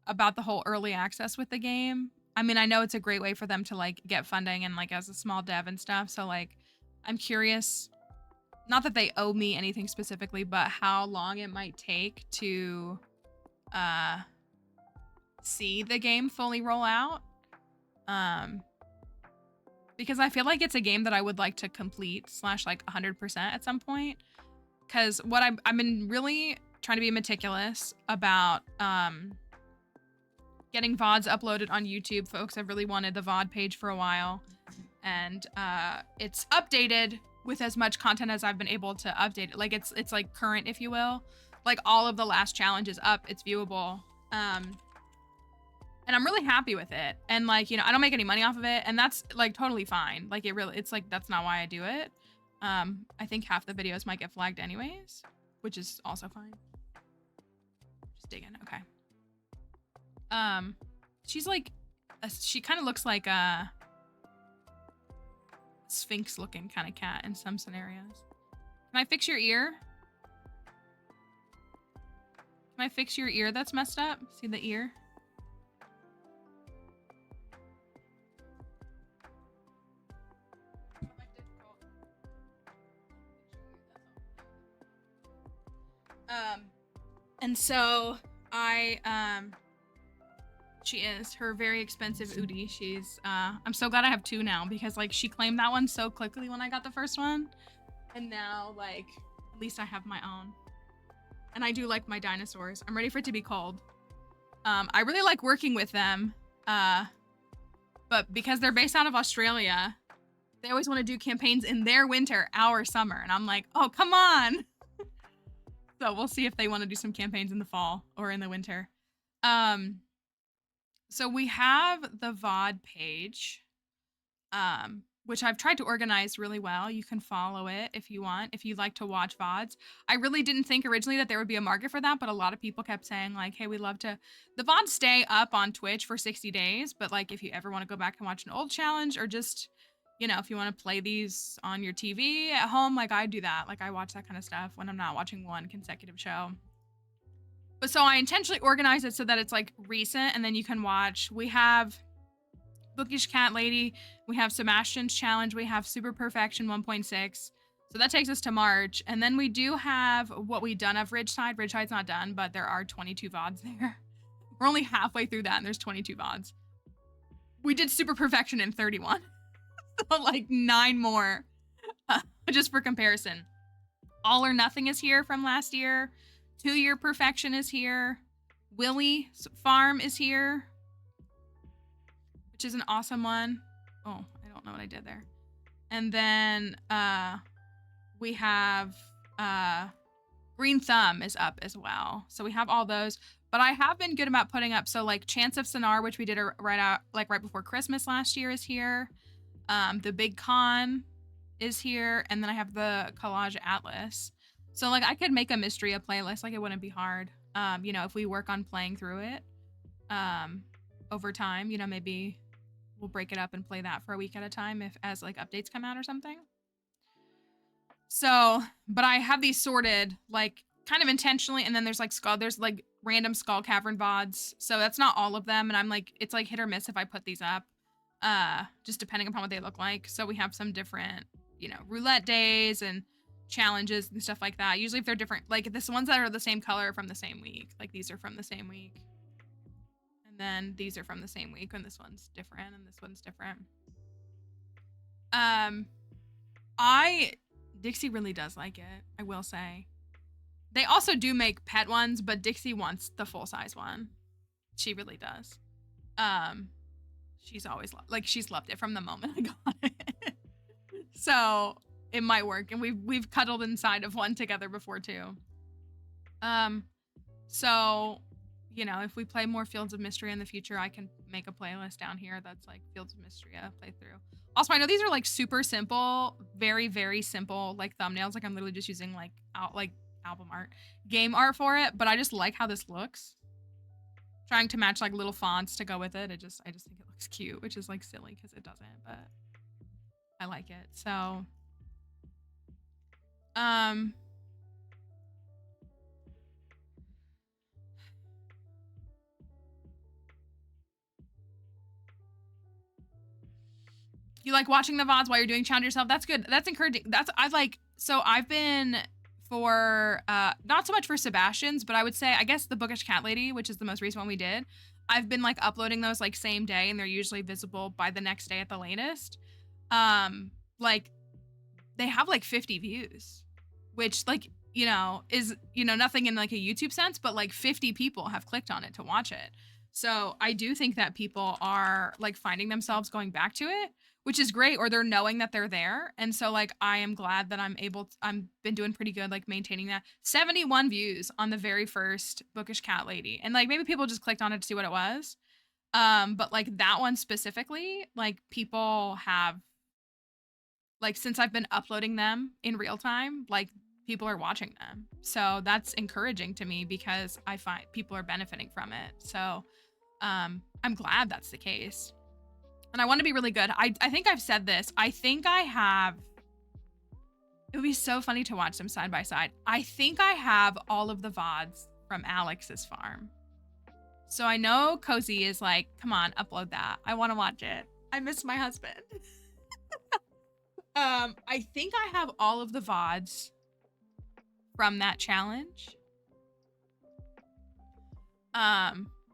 about the whole early access with the game. I mean, I know it's a great way for them to like get funding and like as a small dev and stuff. So like, I'm curious, not that they owe me anything specifically, but how long it might take to see the game fully roll out. Because I feel like it's a game that I would like to complete / like 100% at some point. Because what I've been really trying to be meticulous about getting VODs uploaded on YouTube. Folks have really wanted the VOD page for a while. And it's updated with as much content as I've been able to update it. Like it's like current, if you will. Like all of the last challenge is up, it's viewable. And I'm really happy with it. And like, you know, I don't make any money off of it. And that's like totally fine. Like it's like, that's not why I do it. I think half the videos might get flagged anyways, which is also fine. Just dig in, okay. She's like, she kind of looks like a Sphinx looking kind of cat in some scenarios. Can I fix your ear? Can I fix your ear that's messed up? See the ear? And so she is her very expensive Udi. She's, I'm so glad I have 2 now because like she claimed that one so quickly when I got the first one. And now like, at least I have my own. And I do like my dinosaurs. I'm ready for it to be cold. I really like working with them. But because they're based out of Australia, they always want to do campaigns in their winter, our summer. And I'm like, oh, come on. So we'll see if they want to do some campaigns in the fall or in the winter. So we have the VOD page, which I've tried to organize really well. You can follow it if you want, if you'd like to watch VODs. I really didn't think originally that there would be a market for that, but a lot of people kept saying like, hey, we'd love to. The VODs stay up on Twitch for 60 days, but like if you ever want to go back and watch an old challenge or just, you know, if you want to play these on your TV at home, like I do that. Like I watch that kind of stuff when I'm not watching one consecutive show. But so I intentionally organize it so that it's like recent and then you can watch. We have Bookish Cat Lady. We have Sebastian's Challenge. We have Super Perfection 1.6. So that takes us to March. And then we do have what we done of Ridgeside. Ridgeside's not done, but there are 22 VODs there. We're only halfway through that and there's 22 VODs. We did Super Perfection in 31. So like 9 more, just for comparison. All or Nothing is here from last year. 2-Year Perfection is here. Willy Farm is here, which is an awesome one. Oh, I don't know what I did there. And then we have Green Thumb is up as well. So we have all those. But I have been good about putting up. So like Chance of Sonar, which we did right before Christmas last year, is here. The Big Con is here, and then I have the Collage Atlas. So like I could make a Mysteria playlist. Like it wouldn't be hard. You know, if we work on playing through it, over time, you know, maybe we'll break it up and play that for a week at a time as like updates come out or something. So, but I have these sorted like kind of intentionally, and then there's like random Skull Cavern VODs. So that's not all of them, and I'm like, it's like hit or miss if I put these up, just depending upon what they look like. So we have some different, you know, roulette days and challenges and stuff like that. Usually if they're different, like the ones that are the same color are from the same week. Like these are from the same week. And then these are from the same week, and this one's different, and this one's different. Dixie really does like it, I will say. They also do make pet ones, but Dixie wants the full-size one. She really does. She's always she's loved it from the moment I got it. So it might work, and we've cuddled inside of one together before too. So, you know, if we play more Fields of Mystery in the future, I can make a playlist down here that's like Fields of Mystery playthrough. Also, I know these are like super simple, very, very simple like thumbnails. Like I'm literally just using like album art, game art for it, but I just like how this looks. Trying to match like little fonts to go with it. I just think it looks cute, which is like silly because it doesn't, but I like it. So, you like watching the VODs while you're doing challenge yourself? That's good. That's encouraging. So I've been for, not so much for Sebastian's, but I would say, I guess the Bookish Cat Lady, which is the most recent one we did, I've been like uploading those like same day, and they're usually visible by the next day at the latest. Like they have like 50 views, which like, you know, is, you know, nothing in like a YouTube sense, but like 50 people have clicked on it to watch it. So I do think that people are like finding themselves going back to it, which is great, or they're knowing that they're there. And so like I am glad that I'm been doing pretty good like maintaining that. 71 views on the very first Bookish Cat Lady. And like maybe people just clicked on it to see what it was. But like that one specifically, like people have, like since I've been uploading them in real time, like people are watching them. So that's encouraging to me because I find people are benefiting from it. So I'm glad that's the case. And I want to be really good. I think I've said this. I think I have, it would be so funny to watch them side by side. I think I have all of the VODs from Alex's farm. So I know Cozy is like, come on, upload that. I want to watch it. I miss my husband. I think I have all of the VODs from that challenge.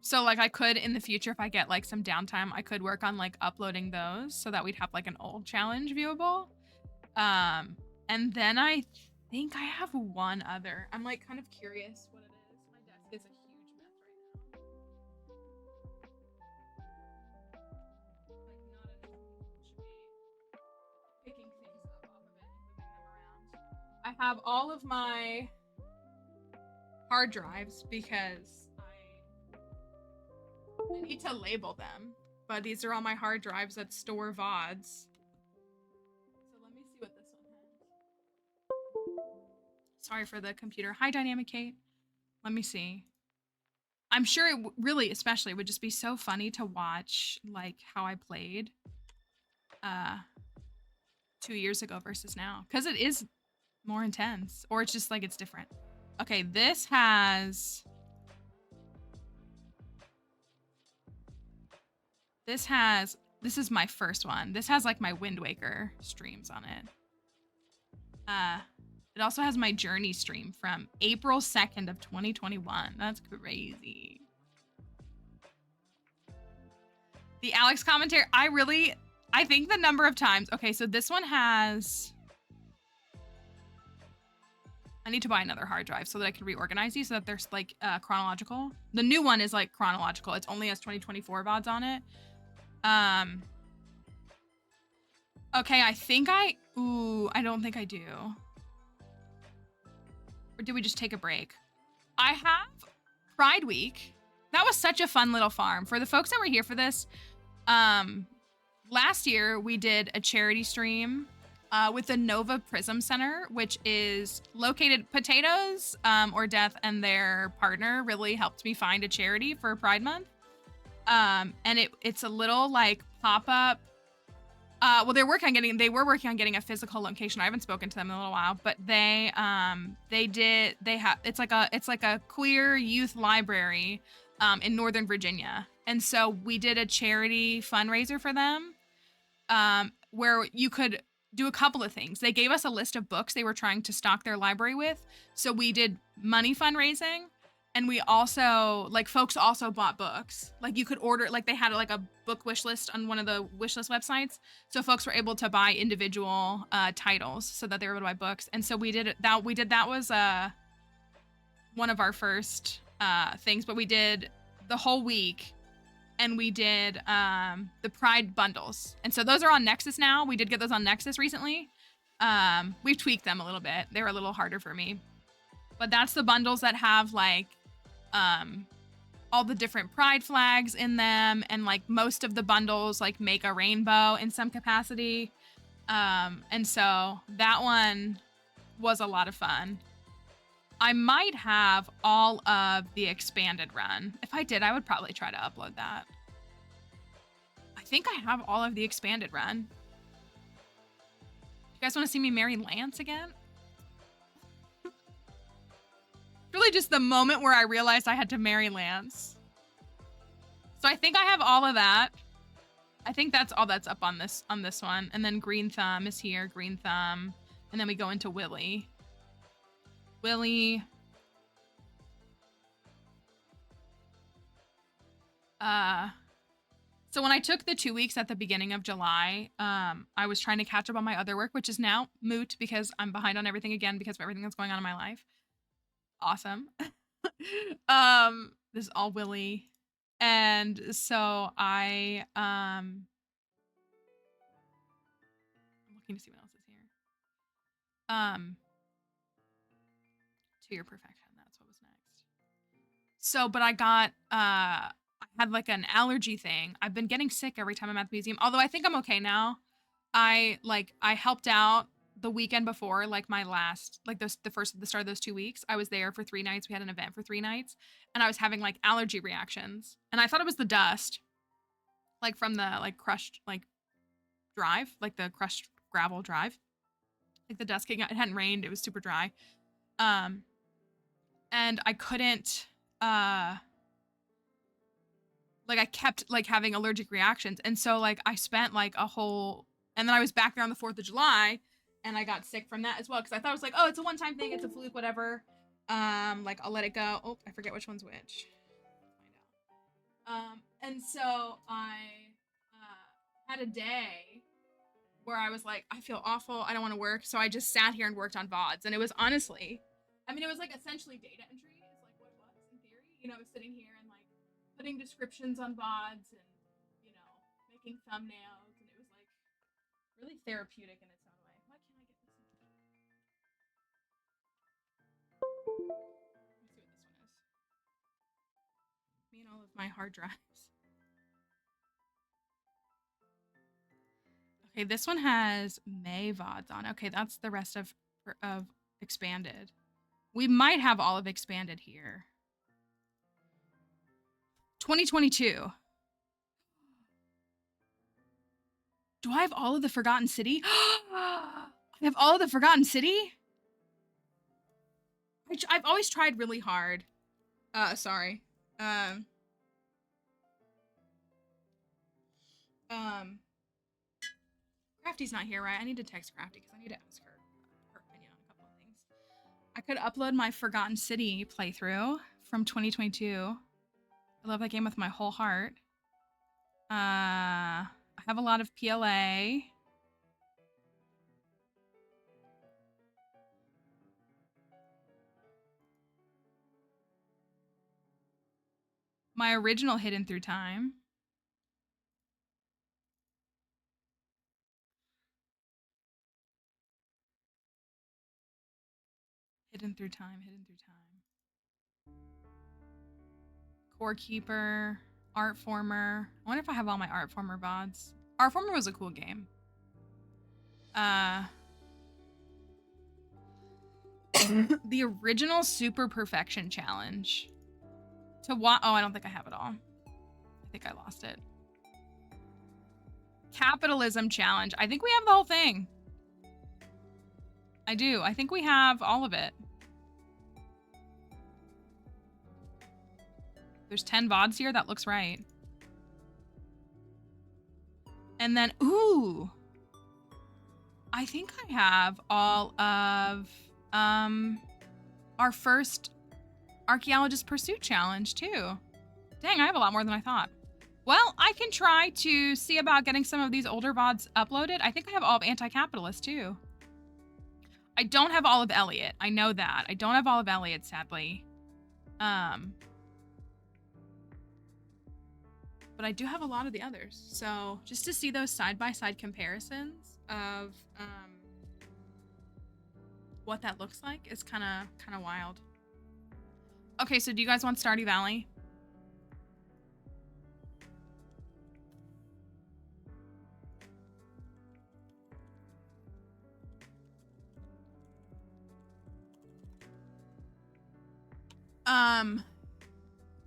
So like I could in the future, if I get like some downtime, I could work on like uploading those so that we'd have like an old challenge viewable. And then I think I have one other. I'm like kind of curious what it is. My desk is a huge mess right now. Like not enough should be picking things up off of it and moving them around. I have all of my hard drives because I need to label them, but these are all my hard drives that store VODs. So let me see what this one has. Sorry for the computer. Hi, Dynamic Kate. Let me see. I'm sure it really, especially, would just be so funny to watch, like, how I played 2 years ago versus now. Because it is more intense. Or it's just, like, it's different. Okay, this has... This is my first one. This has like my Wind Waker streams on it. It also has my Journey stream from April 2nd of 2021. That's crazy. The Alex commentary, I think the number of times, okay, so this one has, I need to buy another hard drive so that I can reorganize these so that they're like chronological. The new one is like chronological. It's only has 2024 VODs on it. Okay, I don't think I do. Or did we just take a break? I have Pride Week. That was such a fun little farm. For the folks that were here for this, last year we did a charity stream with the Nova Prism Center, which is located. Potatoes or Death and their partner really helped me find a charity for Pride Month. And it's a little like pop-up. Well, they were working on getting a physical location. I haven't spoken to them in a little while, but it's like a queer youth library in Northern Virginia. And so we did a charity fundraiser for them where you could do a couple of things. They gave us a list of books they were trying to stock their library with. So we did money fundraising. And we also, like, folks also bought books. Like, you could order, like, they had, like, a book wish list on one of the wish list websites. So folks were able to buy individual titles so that they were able to buy books. And so we did that. That was one of our first things. But we did the whole week. And we did the Pride bundles. And so those are on Nexus now. We did get those on Nexus recently. We've tweaked them a little bit. They were a little harder for me. But that's the bundles that have, like, all the different pride flags in them, and like most of the bundles like make a rainbow in some capacity. And so that one was a lot of fun. I might have all of the expanded run. If I did, I would probably try to upload that. I think I have all of the expanded run. You guys want to see me marry Lance again? Really just the moment where I realized I had to marry Lance. So I think I have all of that. I think that's all that's up on this one. And then Green Thumb is here, Green Thumb. And then we go into Willie. Willie. So when I took the 2 weeks at the beginning of July, I was trying to catch up on my other work, which is now moot because I'm behind on everything again because of everything that's going on in my life. Awesome. This is all Willie. And so I'm looking to see what else is here. To Your Perfection, that's what was next. So, but I had like an allergy thing. I've been getting sick every time I'm at the museum, although I think I'm okay now. I helped out the weekend before, like my last, like the start of those 2 weeks. I was there for 3 nights. We had an event for 3 nights, and I was having like allergy reactions, and I thought it was the dust, like from the like crushed like drive, like the crushed gravel drive, like the dust came out. It hadn't rained. It was super dry, and I couldn't like I kept like having allergic reactions, and so like I spent like a whole, and then I was back there on the 4th of July. And I got sick from that as well, because I thought it was like, oh, it's a one-time thing, it's a fluke, whatever. Like I'll let it go. Oh, I forget which one's which. Find out. And so I had a day where I was like, I feel awful, I don't want to work, so I just sat here and worked on VODs, and it was honestly, I mean, it was like essentially data entry, is like what it was in theory. You know, I was sitting here and like putting descriptions on VODs and, you know, making thumbnails, and it was like really therapeutic in its own way. Why can't I get this into? Let me see what this one is. Me and all of my hard drives. Okay, this one has May VODs on. Okay, that's the rest of expanded. We might have all of expanded here. 2022. Do I have all of the Forgotten City? I have all of the Forgotten City? I've always tried really hard. Sorry. Crafty's not here, right? I need to text Crafty because I need to ask her opinion on a couple of things. I could upload my Forgotten City playthrough from 2022. I love that game with my whole heart. I have a lot of PLA. My original Hidden Through Time. Hidden through time, hidden through time. Core Keeper, Art Former. I wonder if I have all my Art Former VODs. Art Former was a cool game. The original Super Perfection Challenge. To what? Oh, I don't think I have it all. I think I lost it. Capitalism Challenge. I think we have the whole thing. I do. I think we have all of it. There's 10 VODs here. That looks right. And then, ooh. I think I have all of our first Archaeologist Pursuit Challenge, too. Dang, I have a lot more than I thought. Well, I can try to see about getting some of these older VODs uploaded. I think I have all of Anti-Capitalist, too. I don't have all of Elliot. I know that. I don't have all of Elliot, sadly. But I do have a lot of the others. So just to see those side-by-side comparisons of what that looks like is kind of wild. Okay, so do you guys want Stardew Valley?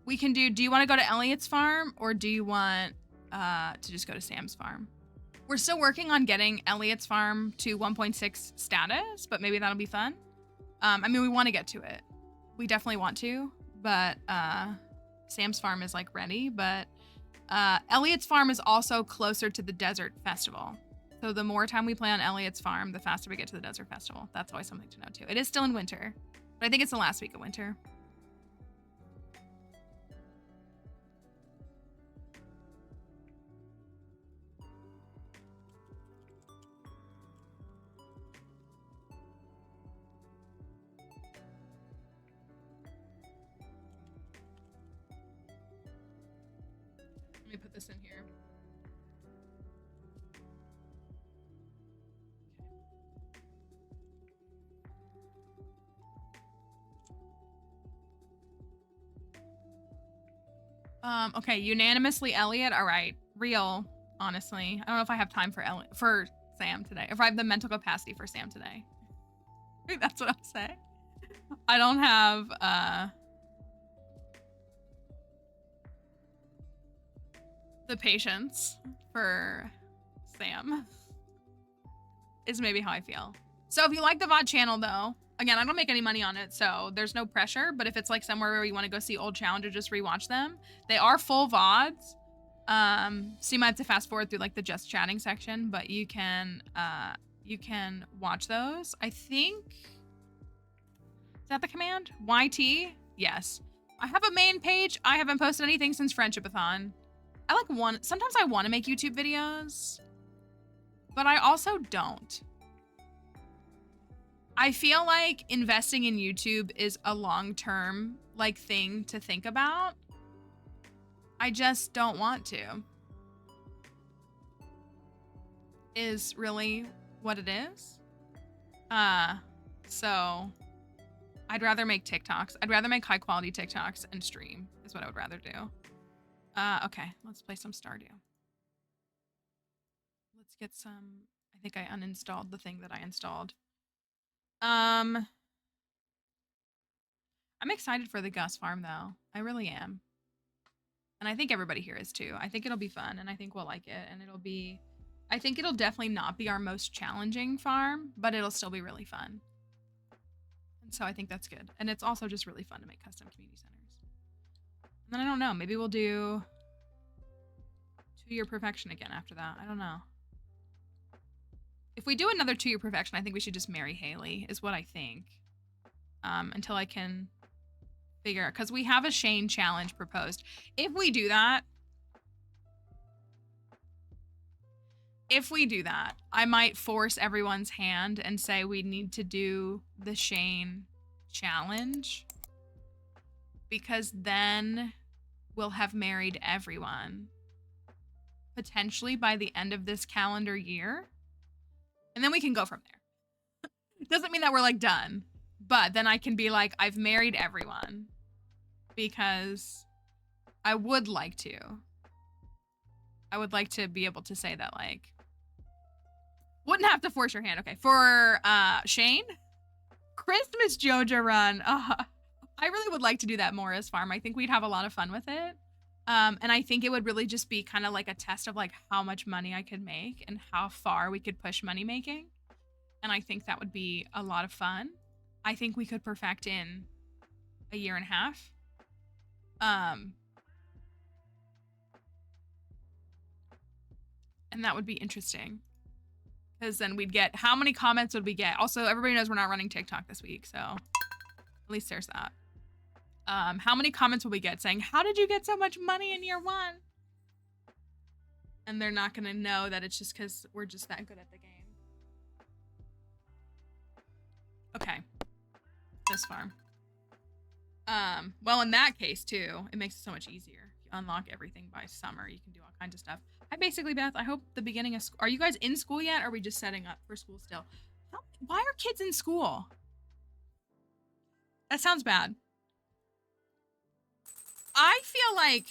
We can do you want to go to Elliot's farm or do you want to just go to Sam's farm? We're still working on getting Elliot's farm to 1.6 status, but maybe that'll be fun. I mean, we want to get to it. We definitely want to, but Sam's farm is like ready, but Elliot's farm is also closer to the Desert Festival. So the more time we play on Elliot's farm, the faster we get to the Desert Festival. That's always something to know too. It is still in winter, but I think it's the last week of winter. Let me put this in here. Okay, unanimously Elliot. All right, real. Honestly, I don't know if I have time for Sam today. If I have the mental capacity for Sam today, that's what I'll say. I don't have the patience for Sam. Is maybe how I feel. So if you like the VOD channel though, again, I don't make any money on it, so there's no pressure, but if it's like somewhere where you want to go see old challenges, just rewatch them. They are full VODs. So you might have to fast forward through like the just chatting section, but you can watch those. I think, is that the command? YT? Yes. I have a main page. I haven't posted anything since Friendship-a-thon. Sometimes I want to make YouTube videos, but I also don't. I feel like investing in YouTube is a long-term like thing to think about. I just don't want to. Is really what it is. So I'd rather make TikToks. I'd rather make high quality TikToks and stream is what I would rather do. Okay, let's play some Stardew. Let's get some, I think I uninstalled the thing that I installed. I'm excited for the Gus farm though. I really am. And I think everybody here is too. I think it'll be fun and I think we'll like it and I think it'll definitely not be our most challenging farm, but it'll still be really fun. And so I think that's good. And it's also just really fun to make custom community centers. And then I don't know, maybe we'll do 2-year perfection again after that. I don't know. If we do another 2-year perfection, I think we should just marry Haley, is what I think. Until I can figure out, because we have a Shane challenge proposed. If we do that, I might force everyone's hand and say we need to do the Shane challenge. Because then we'll have married everyone. Potentially by the end of this calendar year. And then we can go from there. Doesn't mean that we're like done. But then I can be like, I've married everyone because I would like to. I would like to be able to say that, like, wouldn't have to force your hand. Okay, for Shane, Christmas Joja run. I really would like to do that Morris Farm. I think we'd have a lot of fun with it. And I think it would really just be kind of like a test of like how much money I could make and how far we could push money making. And I think that would be a lot of fun. I think we could perfect in a year and a half. And that would be interesting. Because then we'd get, how many comments would we get? Also, everybody knows we're not running TikTok this week, so at least there's that. How many comments will we get saying, how did you get so much money in year one? And they're not gonna know that it's just because we're just that good at the game. Okay. This farm. Well, in that case too, it makes it so much easier. If you unlock everything by summer, you can do all kinds of stuff. Hi, basically, Beth. I hope the beginning of school. Are you guys in school yet? Or are we just setting up for school still? Why are kids in school? That sounds bad. I feel like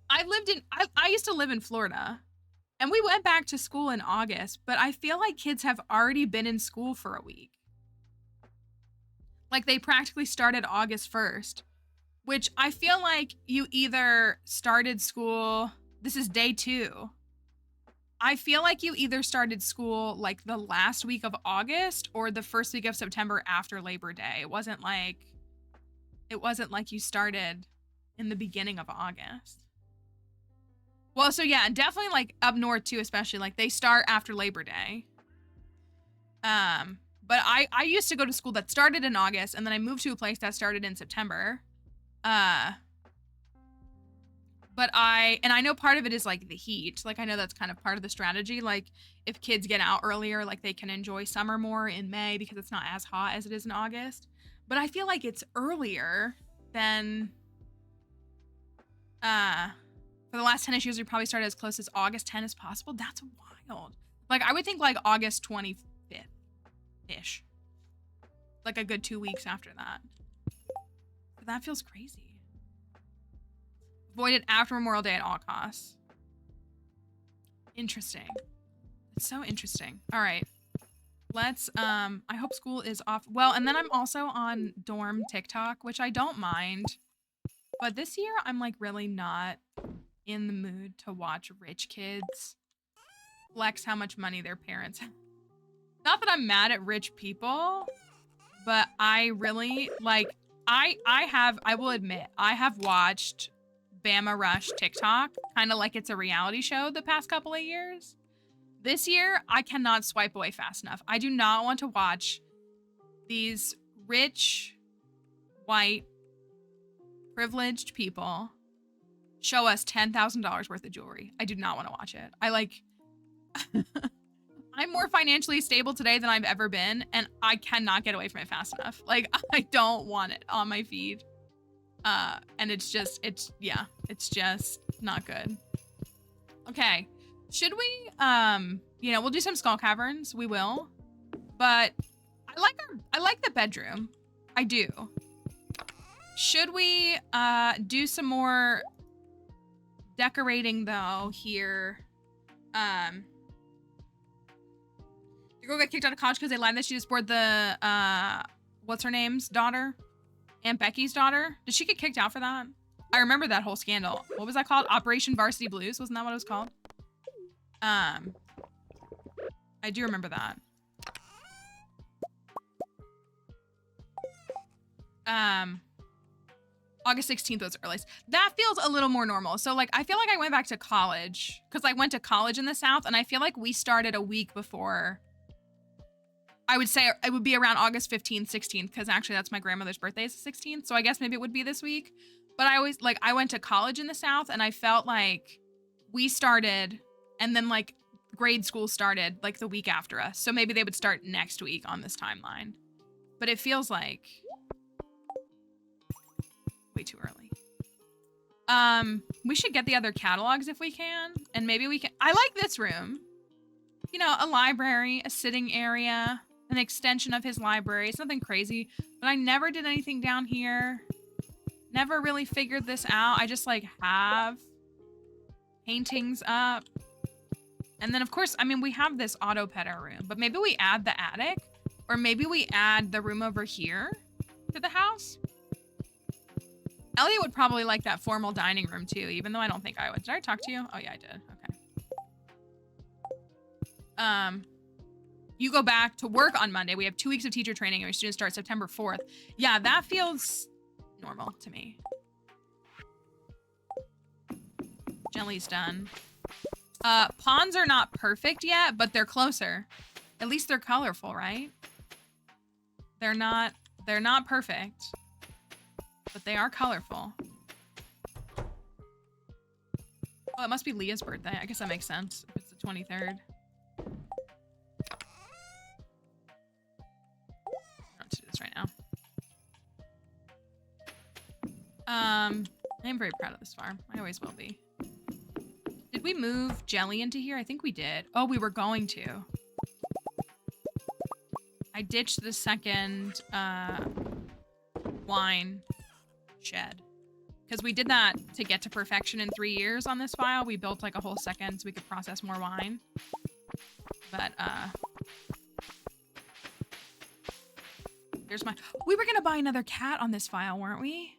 I used to live in Florida and we went back to school in August, but I feel like kids have already been in school for a week. Like they practically started August 1st, which I feel like you either started school, this is day 2. I feel like you either started school like the last week of August or the first week of September after Labor Day. It wasn't like you started in the beginning of August. Well, so yeah, definitely like up north too, especially like they start after Labor Day. But I used to go to school that started in August and then I moved to a place that started in September. But I know part of it is like the heat. Like I know that's kind of part of the strategy. Like if kids get out earlier, like they can enjoy summer more in May because it's not as hot as it is in August. But I feel like it's earlier than, for the last 10-ish years, we probably started as close as August 10 as possible. That's wild. Like I would think like August 25th-ish. Like a good 2 weeks after that. But that feels crazy. Avoid it after Memorial Day at all costs. Interesting. It's so interesting. All right. Let's, I hope school is off. Well, and then I'm also on dorm TikTok, which I don't mind. But this year, I'm like really not in the mood to watch rich kids flex how much money their parents have. Not that I'm mad at rich people, but I really, like, I will admit, I have watched Bama Rush TikTok, kind of like it's a reality show the past couple of years. This year, I cannot swipe away fast enough. I do not want to watch these rich, white, privileged people show us $10,000 worth of jewelry. I do not want to watch it. I like, I'm more financially stable today than I've ever been, and I cannot get away from it fast enough. Like, I don't want it on my feed. And it's just not good. Okay. Should we, we'll do some Skull Caverns. We will. But I like the bedroom. I do. Should we, do some more decorating though here? The girl got kicked out of college because they lied that she just bored the, what's her name's daughter? Aunt Becky's daughter. Did she get kicked out for that? I remember that whole scandal. What was that called? Operation Varsity Blues? Wasn't that what it was called? I do remember that. August 16th was earliest. That feels a little more normal. So like, I feel like I went back to college because I went to college in the South and I feel like we started a week before. I would say it would be around August 15th, 16th, because actually that's my grandmother's birthday is the 16th. So I guess maybe it would be this week. But I went to college in the South and I felt like we started and then like grade school started like the week after us. So maybe they would start next week on this timeline. But it feels like way too early. We should get the other catalogs if we can. And maybe we can, I like this room. You know, a library, a sitting area, an extension of his library. It's nothing crazy, but I never did anything down here. Never really figured this out. I just like have paintings up. And then of course, I mean, we have this auto petter room, but maybe we add the attic, or maybe we add the room over here to the house. Elliot would probably like that formal dining room too, even though I don't think I would. Did I talk to you? Oh yeah, I did. Okay. You go back to work on Monday. We have 2 weeks of teacher training and our students start September 4th. Yeah, that feels normal to me. Jelly's done. Ponds are not perfect yet, but they're closer. At least they're colorful, right? They're not perfect, but they are colorful. Oh, it must be Leah's birthday. I guess that makes sense if it's the 23rd. To do this right now. I am very proud of this farm. I always will be. Did we move Jelly into here? I think we did. Oh, we were going to. I ditched the second wine shed because we did that to get to perfection in 3 years on this file. We built like a whole second so we could process more wine. But here's my... We were gonna buy another cat on this file, weren't we?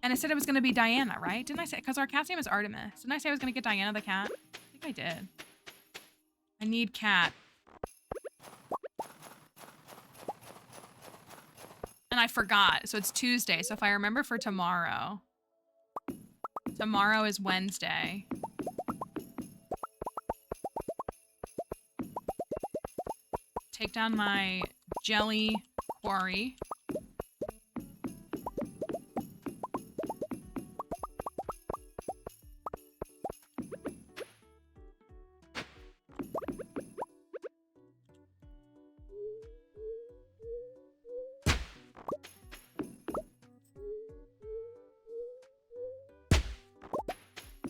And I said it was gonna be Diana, right? Didn't I say? Because our cat's name is Artemis. Didn't I say I was gonna get Diana the cat? I think I did. I need cat. And I forgot. So it's Tuesday. So if I remember for tomorrow. Tomorrow is Wednesday. Take down my jelly quarry.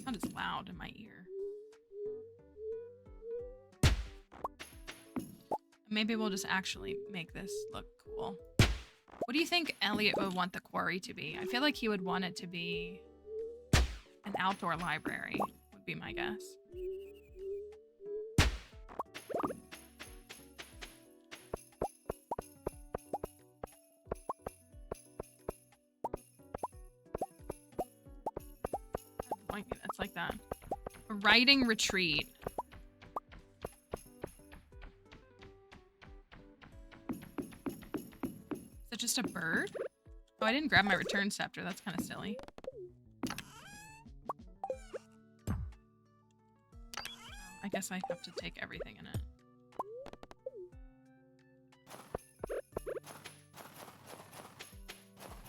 Sound is loud in my ear. Maybe we'll just actually make this look cool. What do you think Elliot would want the quarry to be? I feel like he would want it to be an outdoor library, would be my guess. It's like that. A writing retreat. Is that just a bird? Oh, I didn't grab my return scepter. That's kind of silly. I guess I have to take everything in it.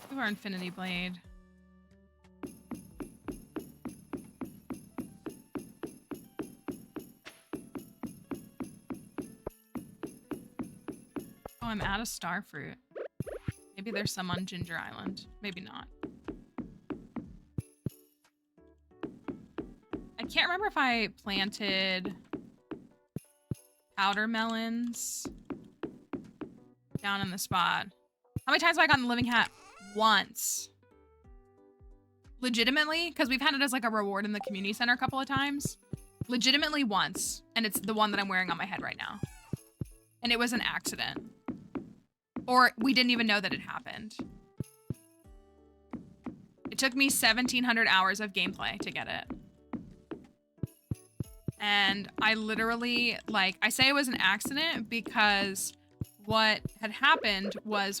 Do our infinity blade. Oh, I'm out of starfruit. Maybe there's some on Ginger Island. Maybe not. I can't remember if I planted powder melons down in the spot. How many times have I gotten the living hat? Once. Legitimately, because we've had it as like a reward in the community center a couple of times. Legitimately once. And it's the one that I'm wearing on my head right now. And it was an accident. Or we didn't even know that it happened. It took me 1,700 hours of gameplay to get it. And I literally, like, I say it was an accident because what had happened was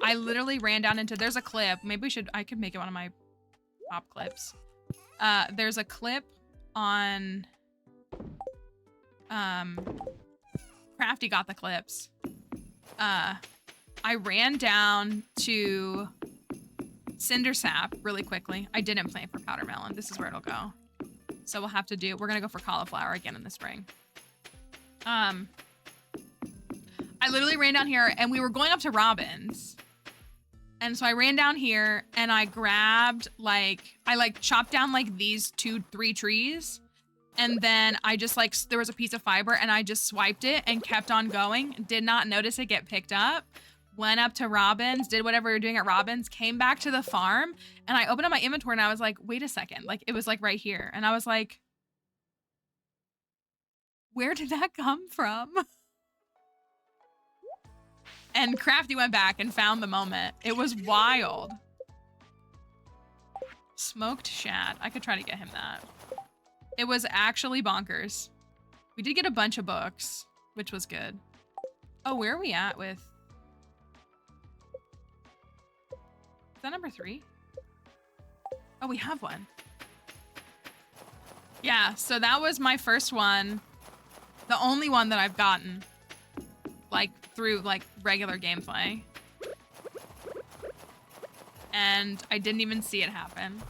I literally ran down into, there's a clip. Maybe I could make it one of my top clips. There's a clip on, Crafty got the clips. I ran down to Cindersap really quickly. I didn't plan for powder melon. This is where it'll go. So we're gonna go for cauliflower again in the spring. I literally ran down here and we were going up to Robin's. And so I ran down here and I grabbed I chopped down like these 2-3 trees And then I just like, there was a piece of fiber and I just swiped it and kept on going. Did not notice it get picked up. Went up to Robin's, did whatever you're doing at Robin's, came back to the farm, and I opened up my inventory and I was like, wait a second. Like, it was like right here. And I was like, where did that come from? And Crafty went back and found the moment. It was wild. Smoked shad. I could try to get him that. It was actually bonkers. We did get a bunch of books, which was good. Oh, where are we at with... Is that number 3? Oh, we have one. Yeah, so that was my first one. The only one that I've gotten. Like, through, like, regular gameplay. And I didn't even see it happen.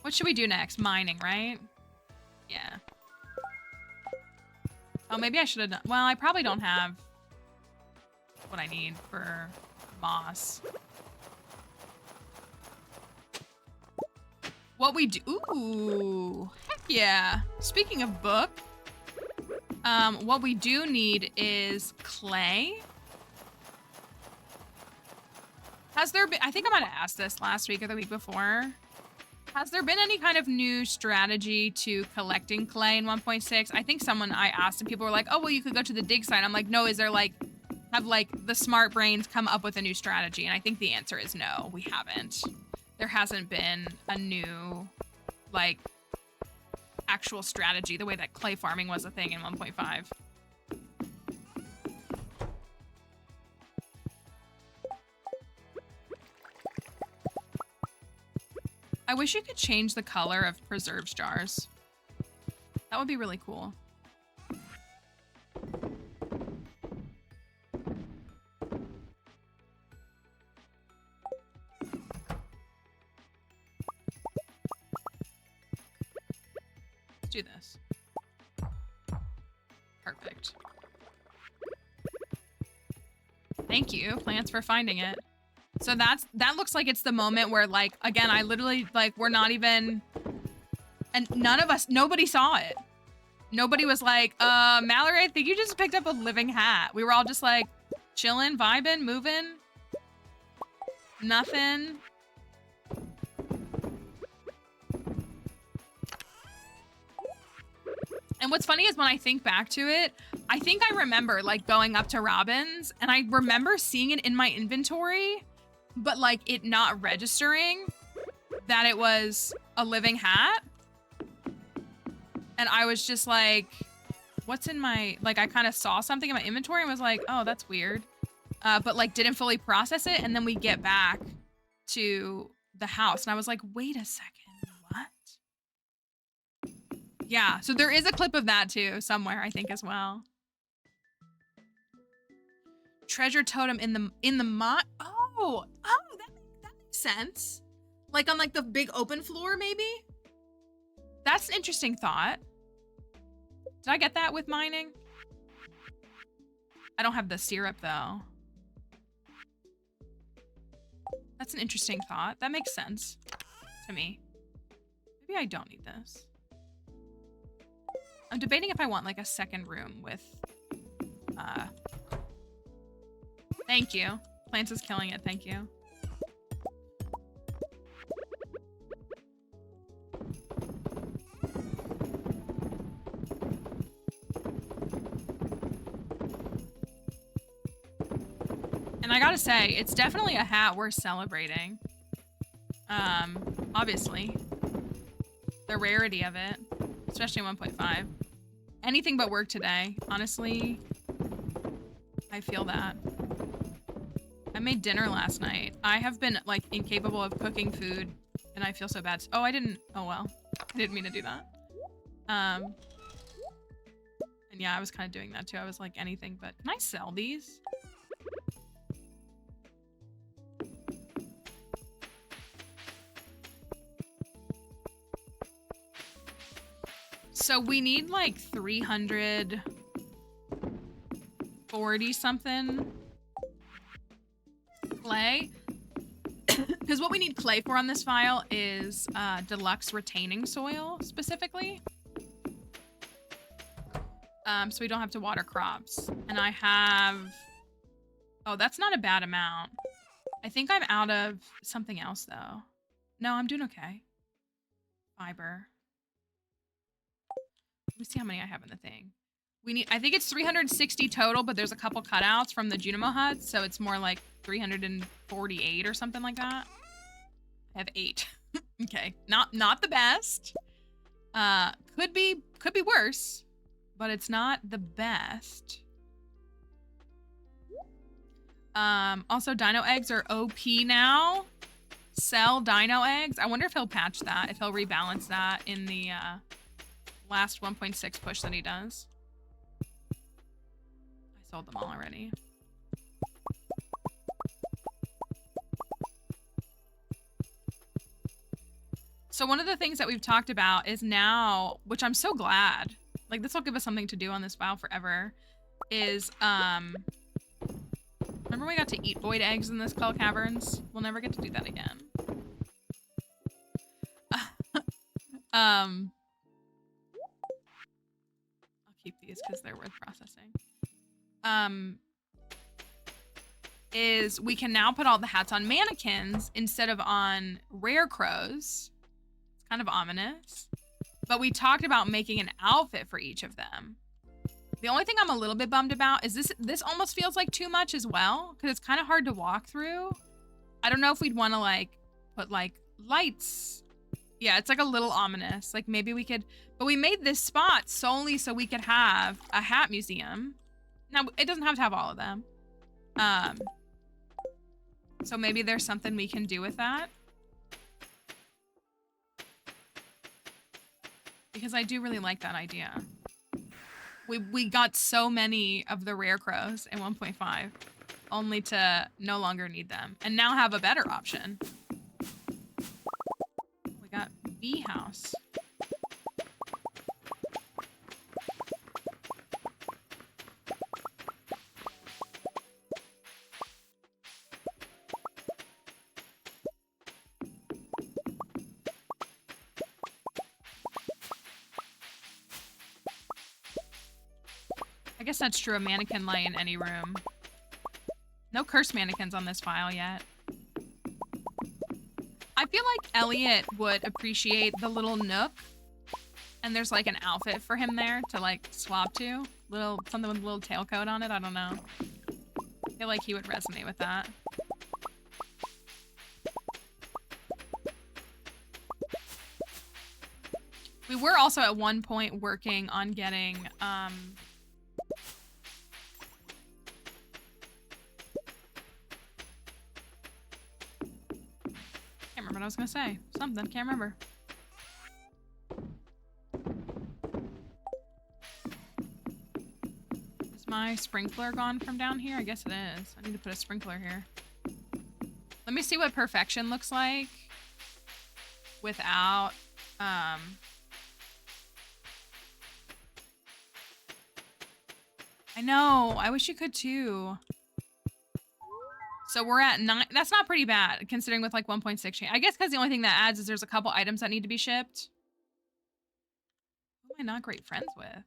What should we do next? Mining, right? Yeah. Oh, maybe I should have done... Well, I probably don't have what I need for moss. What we do... Ooh. Heck yeah. Speaking of book, what we do need is clay. Has there been... I think I might have asked this last week or the week before. Has there been any kind of new strategy to collecting clay in 1.6? I think I asked and people were like, oh, well, you could go to the dig site. I'm like, no, is there like, have like the smart brains come up with a new strategy? And I think the answer is no, we haven't. There hasn't been a new, like, actual strategy the way that clay farming was a thing in 1.5. I wish you could change the color of preserves jars. That would be really cool. Let's do this. Perfect. Thank you, plants, for finding it. So that looks like it's the moment where, like, again, I literally, like, we're not even, and nobody saw it. Nobody was like, Mallory, I think you just picked up a living hat. We were all just like chilling, vibing, moving. Nothing. And what's funny is when I think back to it, I think I remember like going up to Robin's and I remember seeing it in my inventory, but like it not registering that it was a living hat. And I was just like, what's in my, like I kind of saw something in my inventory and was like, oh, that's weird. But like didn't fully process it. And then we get back to the house and I was like, wait a second, what? Yeah, so there is a clip of that too, somewhere, I think, as well. Treasure totem in the mine. Oh, that makes sense. Like on like the big open floor, maybe? That's an interesting thought. Did I get that with mining? I don't have the syrup though. That's an interesting thought. That makes sense to me. Maybe I don't need this. I'm debating if I want like a second room with, thank you. Plants is killing it, thank you. And I gotta say, it's definitely a hat worth celebrating. Obviously. The rarity of it, especially 1.5. Anything but work today, honestly. I feel that. I made dinner last night. I have been like incapable of cooking food and I feel so bad. Oh, I didn't, oh well. I didn't mean to do that. And yeah, I was kind of doing that too. I was like anything but, can I sell these? So we need like 340 something clay. Because what we need clay for on this file is deluxe retaining soil specifically. So we don't have to water crops. And I have, oh, that's not a bad amount. I think I'm out of something else though. No, I'm doing okay. Fiber. Let me see how many I have in the thing. We need, I think it's 360 total, but there's a couple cutouts from the Junimo HUD, so it's more like 348 or something like that. I have 8. Okay, not the best. Could be worse, but it's not the best. Also dino eggs are OP now. Sell dino eggs. I wonder if he'll patch that, if he'll rebalance that in the last 1.6 push that he does. I sold them all already. So one of the things that we've talked about is now, which I'm so glad, like this will give us something to do on this file forever, is remember we got to eat void eggs in the Skull Caverns? We'll never get to do that again. I'll keep these because they're worth processing. Is we can now put all the hats on mannequins instead of on rare crows. It's kind of ominous. But we talked about making an outfit for each of them. The only thing I'm a little bit bummed about is this almost feels like too much as well, because it's kind of hard to walk through. I don't know if we'd want to like put like lights. Yeah, it's like a little ominous. Like maybe we could, but we made this spot solely so we could have a hat museum. Now it doesn't have to have all of them. So maybe there's something we can do with that. Because I do really like that idea. We got so many of the rare crows in 1.5, only to no longer need them, and now have a better option. We got bee house. I guess that's true. A mannequin lie in any room. No cursed mannequins on this file yet. I feel like Elliot would appreciate the little nook. And there's like an outfit for him there to like swap to. Something with a little tailcoat on it. I don't know. I feel like he would resonate with that. We were also at one point working on getting, can't remember what I was gonna say. Something, can't remember. Is my sprinkler gone from down here? I guess it is. I need to put a sprinkler here. Let me see what perfection looks like without, I know, I wish you could too. So we're at 9. That's not pretty bad, considering with like 1.6 change. I guess because the only thing that adds is there's a couple items that need to be shipped. Who am I not great friends with?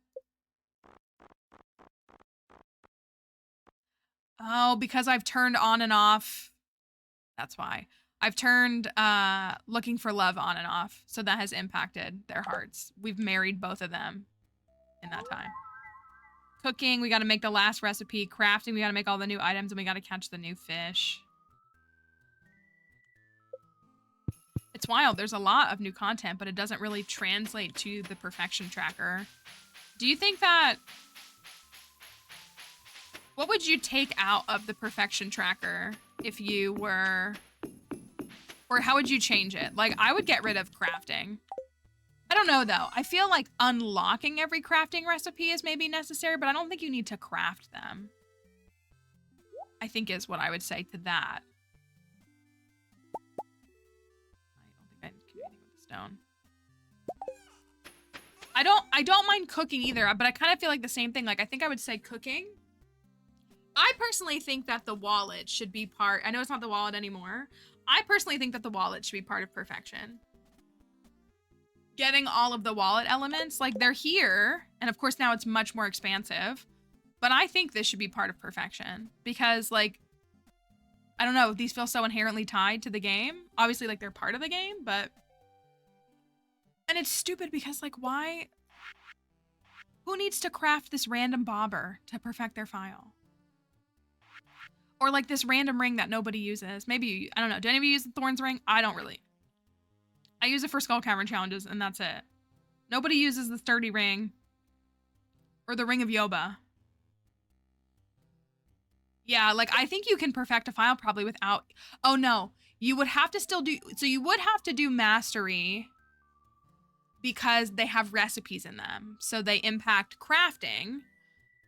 Oh, because I've turned on and off. That's why. I've turned looking for love on and off. So that has impacted their hearts. We've married both of them in that time. Cooking, we got to make the last recipe. Crafting, we got to make all the new items, and we got to catch the new fish. It's wild. There's a lot of new content, but it doesn't really translate to the perfection tracker. Do you think that... What would you take out of the perfection tracker if you were... Or how would you change it? Like, I would get rid of crafting. I don't know, though. I feel like unlocking every crafting recipe is maybe necessary, but I don't think you need to craft them. I think is what I would say to that. I don't think I can do anything with the stone. I don't mind cooking either, but I kind of feel like the same thing. Like, I think I would say cooking. I personally think that the wallet should be part... I know it's not the wallet anymore. I personally think that the wallet should be part of perfection. Getting all of the wallet elements, like they're here, and of course now it's much more expansive, but I think this should be part of perfection because like, I don't know, these feel so inherently tied to the game. Obviously like they're part of the game, but, and it's stupid because like why, who needs to craft this random bobber to perfect their file? Or like this random ring that nobody uses. Maybe, I don't know, do any of you use the Thorns ring? I don't really. I use it for Skull Cavern challenges, and that's it. Nobody uses the Sturdy ring. Or the Ring of Yoba. Yeah, like, I think you can perfect a file probably without... Oh, no. You would have to still do... So you would have to do Mastery because they have recipes in them. So they impact crafting,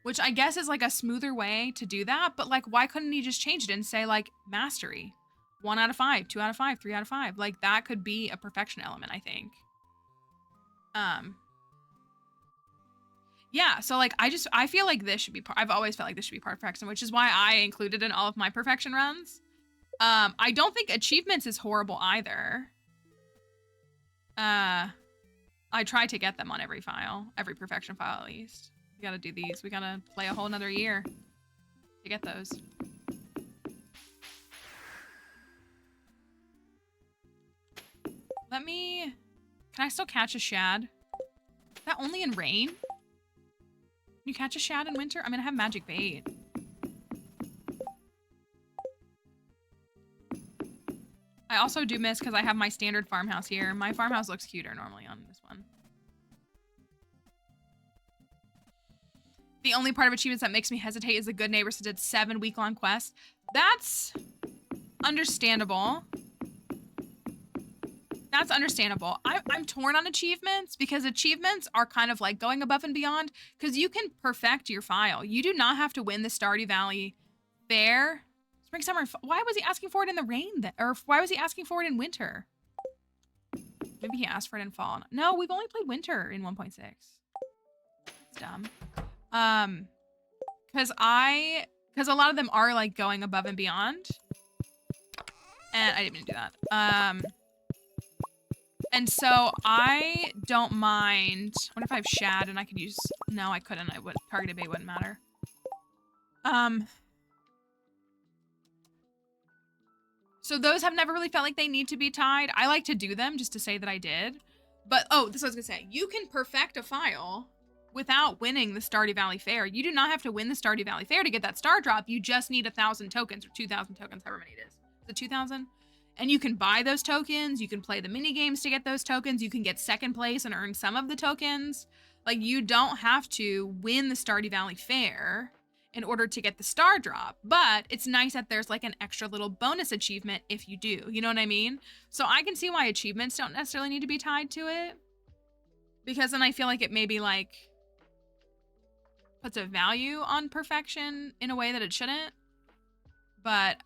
which I guess is, like, a smoother way to do that. But, like, why couldn't he just change it and say, like, Mastery? 1 out of 5, 2 out of 5, 3 out of 5. Like, that could be a perfection element, I think. Yeah, so, like, I feel like this should be part... I've always felt like this should be part of perfection, which is why I included in all of my perfection runs. I don't think achievements is horrible either. I try to get them on every file. Every perfection file, at least. We gotta do these. We gotta play a whole nother year to get those. Let me... Can I still catch a shad? Is that only in rain? Can you catch a shad in winter? I mean, I have magic bait. I also do miss because I have my standard farmhouse here. My farmhouse looks cuter normally on this one. The only part of achievements that makes me hesitate is the good neighbors that did 7 week-long quests. That's understandable. That's understandable. I'm torn on achievements because achievements are kind of like going above and beyond because you can perfect your file. You do not have to win the Stardew Valley Fair. Spring, summer, why was he asking for it in the rain? Or why was he asking for it in winter? Maybe he asked for it in fall. No, we've only played winter in 1.6. It's dumb. Because a lot of them are like going above and beyond. And I didn't mean to do that. And so I don't mind. What if I have shad and I could use... No, I couldn't. I would. Targeted bait wouldn't matter. So those have never really felt like they need to be tied. I like to do them just to say that I did. But, oh, this is what I was gonna say. You can perfect a file without winning the Stardew Valley Fair. You do not have to win the Stardew Valley Fair to get that star drop. You just need 1,000 tokens or 2,000 tokens, however many it is. Is it 2,000? And you can buy those tokens. You can play the mini games to get those tokens. You can get second place and earn some of the tokens. Like, you don't have to win the Stardew Valley Fair in order to get the star drop, but it's nice that there's like an extra little bonus achievement if you do, you know what I mean? So I can see why achievements don't necessarily need to be tied to it, because then I feel like it maybe like puts a value on perfection in a way that it shouldn't. But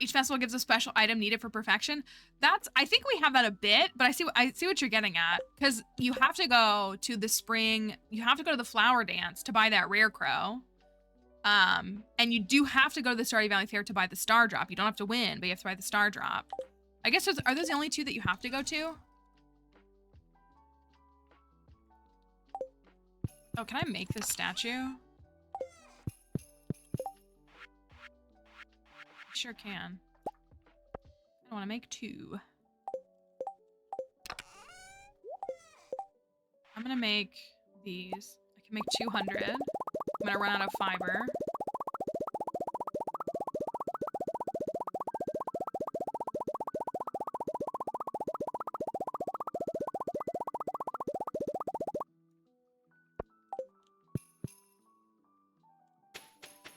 each festival gives a special item needed for perfection. I think we have that a bit, but I see what you're getting at, because you have to go to the spring, you have to go to the flower dance to buy that rare crow. And you do have to go to the Stardew Valley Fair to buy the star drop. You don't have to win, but you have to buy the star drop. I guess are those the only 2 that you have to go to? Oh, can I make this statue? I sure can. I want to make 2. I'm gonna make these. I can make 200. I'm gonna run out of fiber.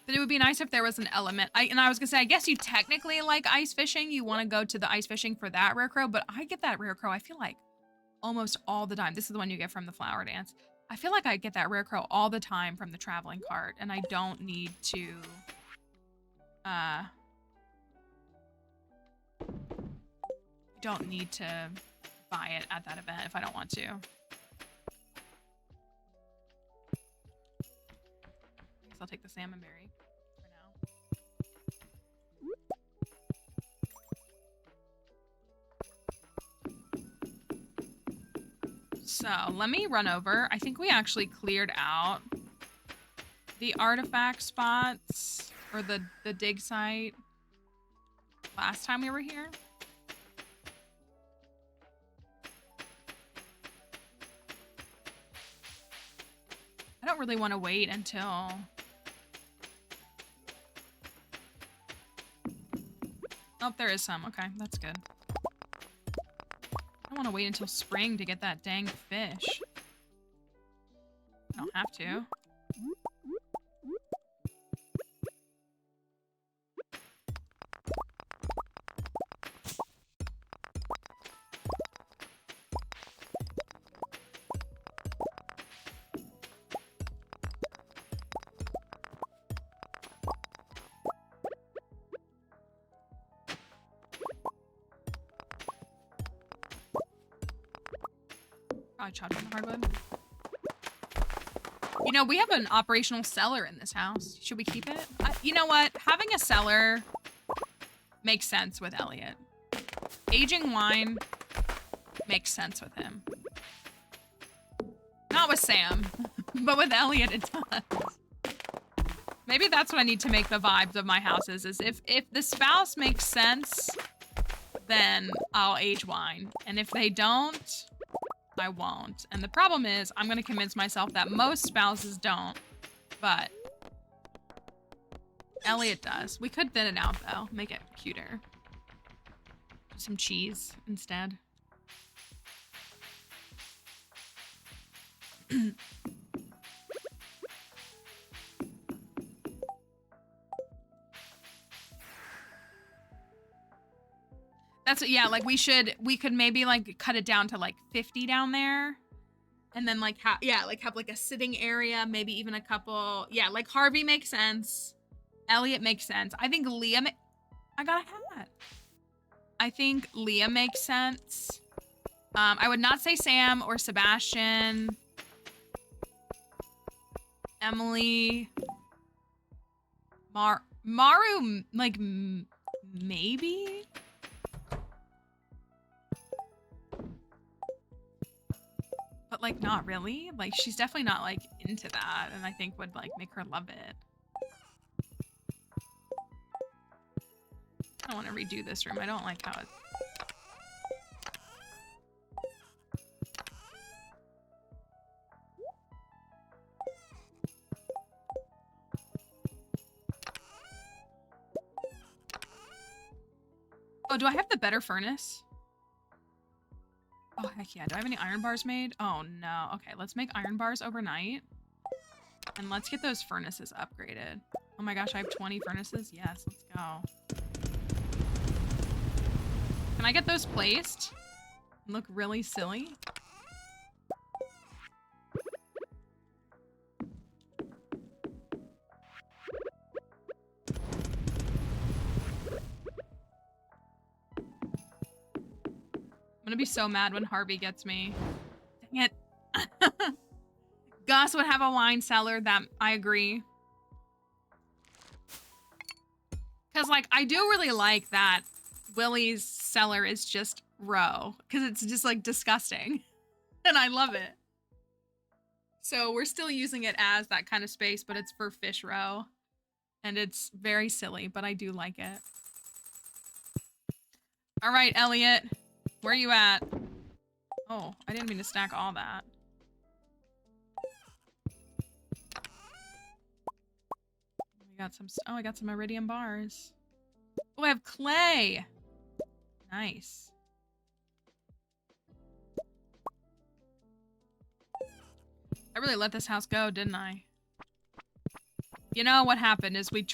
But it would be nice if there was an element. And I was gonna say, I guess you technically like ice fishing. You want to go to the ice fishing for that rare crow, but I get that rare crow, I feel like, almost all the time. This is the one you get from the flower dance. I feel like I get that rare crow all the time from the traveling cart, and I don't need to, buy it at that event if I don't want to. I guess I'll take the salmon berry for now. So let me run over. I think we actually cleared out the artifact spots or the dig site last time we were here. I don't really want to wait until... Oh, there is some. Okay, that's good. I don't want to wait until spring to get that dang fish. I don't have to. Probably chopped on the hardwood. You know, we have an operational cellar in this house. Should we keep it? You know what? Having a cellar makes sense with Elliot. Aging wine makes sense with him. Not with Sam, but with Elliot it does. Maybe that's what I need to make the vibes of my houses, is if the spouse makes sense, then I'll age wine. And if they don't, I won't. And the problem is, I'm gonna convince myself that most spouses don't, but Elliot does. We could thin it out though, make it cuter. Some cheese instead. That's what, yeah, like we could maybe like cut it down to like 50 down there. And then like, have like a sitting area, maybe even a couple. Yeah, like Harvey makes sense. Elliot makes sense. I think Leah, I got a hat. I think Leah makes sense. I would not say Sam or Sebastian. Emily. Maru, like, maybe? But like, not really. Like, she's definitely not like into that, and I think would like make her love it. I don't want to redo this room. I don't like how it... Oh, do I have the better furnace? Oh, heck yeah. Do I have any iron bars made? Oh, no. Okay, let's make iron bars overnight. And let's get those furnaces upgraded. Oh my gosh, I have 20 furnaces? Yes, let's go. Can I get those placed? Look really silly. I'm gonna be so mad when Harvey gets me. Dang it. Gus would have a wine cellar, that I agree. Because like, I do really like that Willie's cellar is just row, because it's just like disgusting and I love it. So we're still using it as that kind of space, but it's for fish row and it's very silly, but I do like it. All right, Elliot, where are you at? Oh, I didn't mean to stack all that. We got some, oh, I got some iridium bars. Oh, I have clay. Nice. I really let this house go, didn't I? You know what happened is we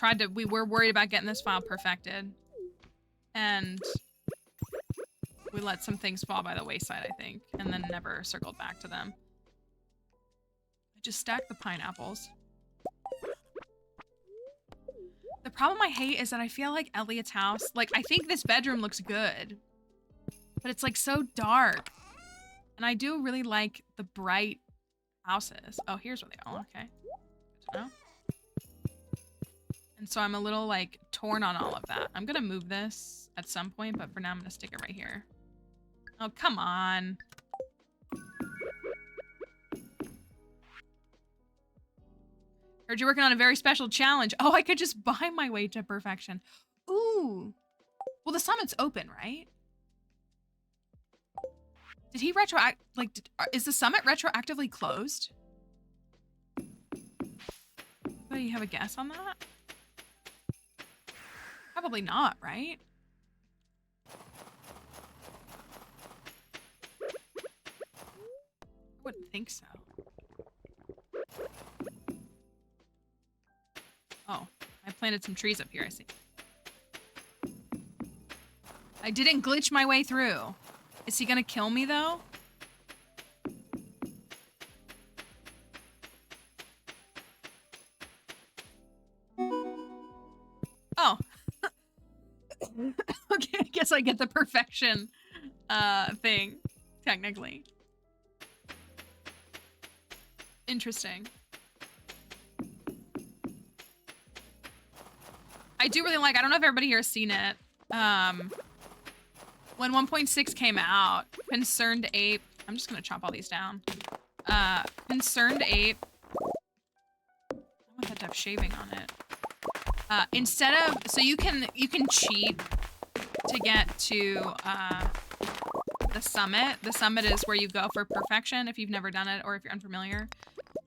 were worried about getting this file perfected. And we let some things fall by the wayside, I think, and then never circled back to them. I just stacked the pineapples. The problem I hate is that I feel like Elliot's house, like, I think this bedroom looks good, but it's like so dark. And I do really like the bright houses. Oh, here's where they all, okay. Good to know. And so I'm a little like torn on all of that. I'm gonna move this at some point, but for now I'm gonna stick it right here. Oh, come on. Heard you're working on a very special challenge. Oh, I could just buy my way to perfection. Ooh. Well, the summit's open, right? Did he is the summit retroactively closed? Do you have a guess on that? Probably not, right? I wouldn't think so. Oh, I planted some trees up here, I see. I didn't glitch my way through. Is he gonna kill me, though? Oh. Okay, I guess I get the perfection thing, technically. Interesting. I do really like, I don't know if everybody here has seen it. When 1.6 came out, Concerned Ape, I'm just gonna chop all these down. Concerned Ape, I want that to have shaving on it. Instead of, so you can cheat to get to the summit. The summit is where you go for perfection if you've never done it or if you're unfamiliar.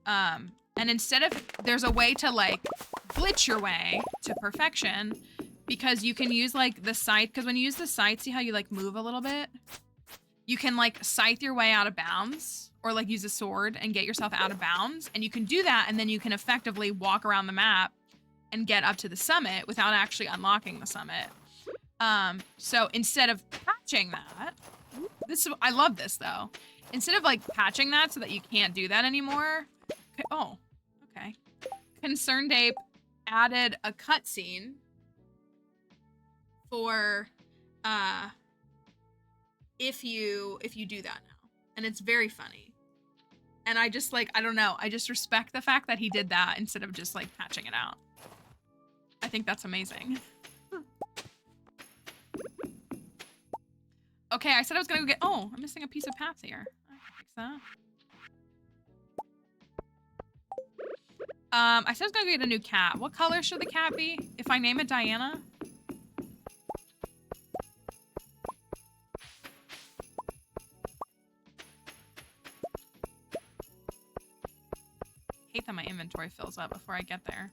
And instead of, there's a way to like glitch your way to perfection because you can use like the scythe, because when you use the scythe, see how you like move a little bit? You can like scythe your way out of bounds or like use a sword and get yourself out of bounds. And you can do that and then you can effectively walk around the map and get up to the summit without actually unlocking the summit. So instead of patching that, I love this though. Instead of like patching that so that you can't do that anymore. Oh, okay. Concerned Ape added a cutscene for if you do that now. And it's very funny. And I just like, I don't know, I just respect the fact that he did that instead of just like patching it out. I think that's amazing. Okay, I said I was gonna go get, oh, I'm missing a piece of path here. I can fix that. I said I was gonna go get a new cat. What color should the cat be? If I name it Diana? I hate that my inventory fills up before I get there.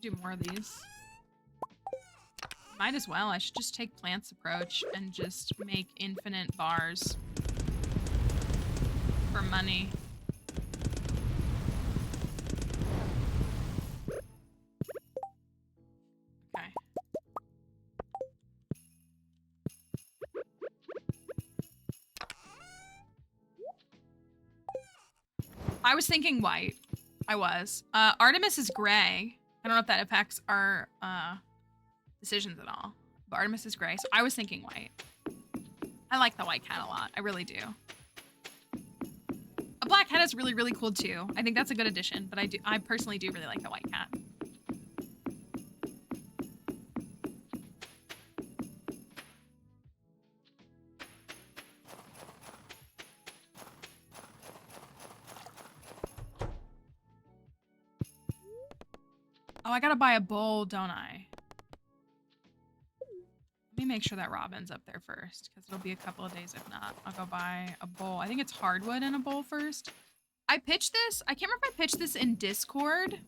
Do more of these. Might as well. I should just take Plant's approach and just make infinite bars for money. Okay. I was thinking white. I was. Artemis is gray. I don't know if that affects our decisions at all. But Artemis is gray, so I was thinking white. I like the white cat a lot. I really do. A black cat is really, really cool too. I think that's a good addition, but I personally do really like the white cat. Oh, I gotta buy a bowl, don't I? Let me make sure that Robin's up there first, because it'll be a couple of days if not. I'll go buy a bowl. I think it's hardwood in a bowl first. I pitched this. I can't remember if I pitched this in Discord.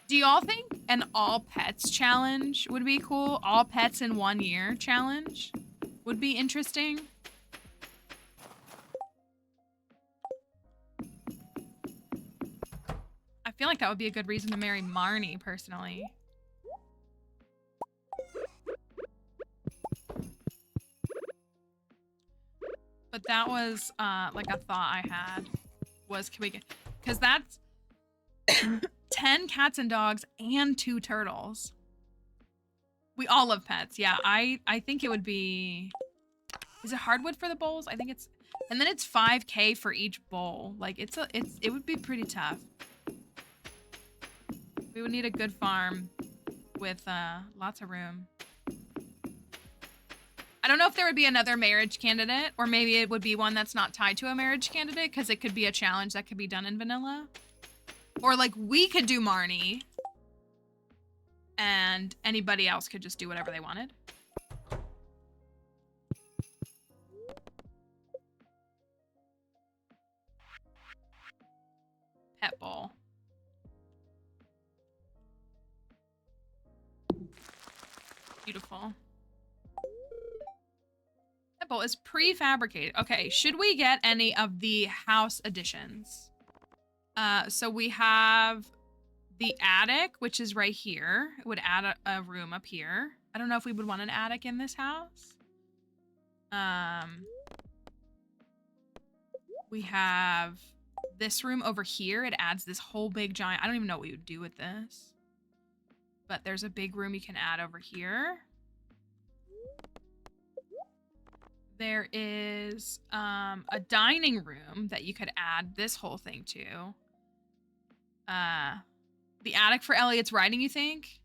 Do y'all think an all pets challenge would be cool? All pets in 1 year challenge would be interesting. I feel like that would be a good reason to marry Marnie, personally. But that was, like, a thought I had. Was, can we get... Because that's 10 cats and dogs and 2 turtles. We all love pets. Yeah, I think it would be... Is it hardwood for the bowls? I think it's... And then it's 5K for each bowl. Like, it would be pretty tough. We would need a good farm with lots of room. I don't know if there would be another marriage candidate, or maybe it would be one that's not tied to a marriage candidate, because it could be a challenge that could be done in vanilla. Or like we could do Marnie, and anybody else could just do whatever they wanted. Pet bowl. Beautiful. Pet bowl is prefabricated. Okay, should we get any of the house additions? So we have the attic, which is right here. It would add a room up here. I don't know if we would want an attic in this house. We have this room over here. It adds this whole big giant, I don't even know what we would do with this. But there's a big room you can add over here. There is a dining room that you could add this whole thing to. The attic for Elliot's writing, you think?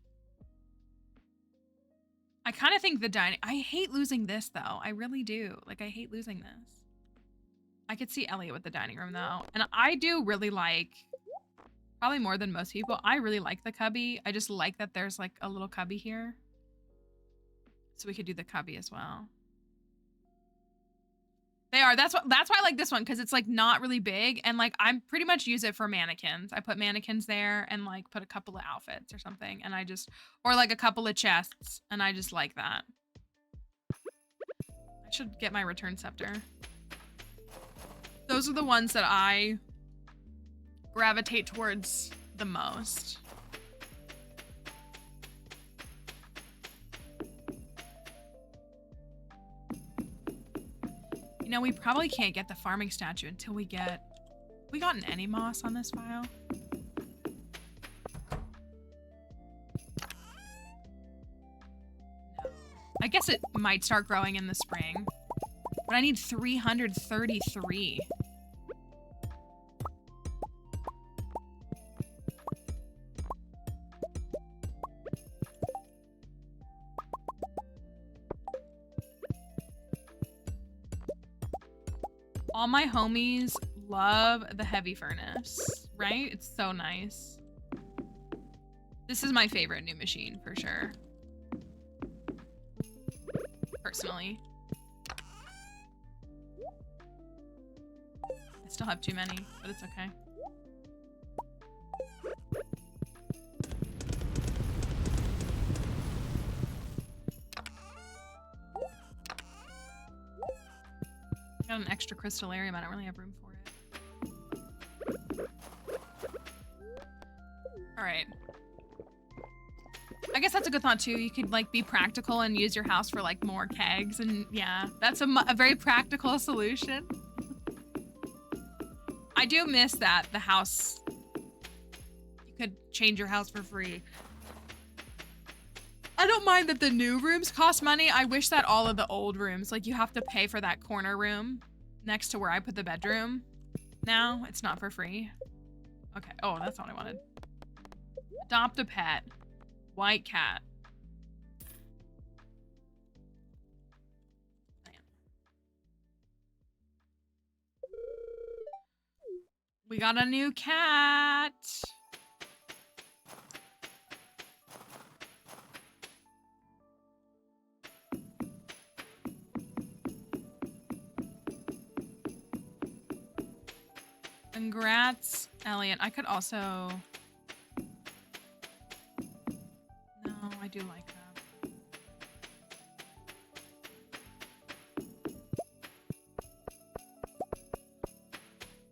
I kind of think the dining... I hate losing this, though. I really do. Like, I hate losing this. I could see Elliot with the dining room, though. And I do really like... Probably more than most people. I really like the cubby. I just like that there's, like, a little cubby here. So we could do the cubby as well. They are. That's why I like this one, because it's like not really big, and like I pretty much use it for mannequins. I put mannequins there and like put a couple of outfits or something, and or like a couple of chests, and I just like that. I should get my return scepter. Those are the ones that I gravitate towards the most. You know, we probably can't get the farming statue until we get... We gotten any moss on this file? No. I guess it might start growing in the spring. But I need 333. All my homies love the heavy furnace, right? It's so nice. This is my favorite new machine for sure. Personally. I still have too many, but it's okay. Got an extra crystallarium. I don't really have room for it. All right. I guess that's a good thought too. You could like be practical and use your house for like more kegs, and yeah, that's a very practical solution. I do miss that the house, you could change your house for free. I don't mind that the new rooms cost money. I wish that all of the old rooms, like you have to pay for that corner room next to where I put the bedroom. Now it's not for free. Okay. Oh, that's not what I wanted. Adopt a pet. White cat. We got a new cat. Congrats, Elliot. I could also... No, I do like that.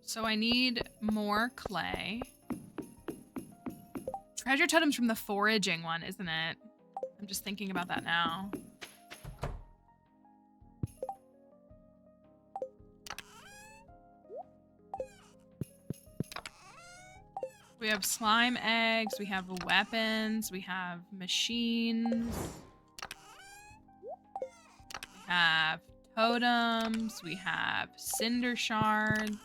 So I need more clay. Treasure totem's from the foraging one, isn't it? I'm just thinking about that now. We have slime eggs, we have weapons, we have machines. We have totems, we have cinder shards.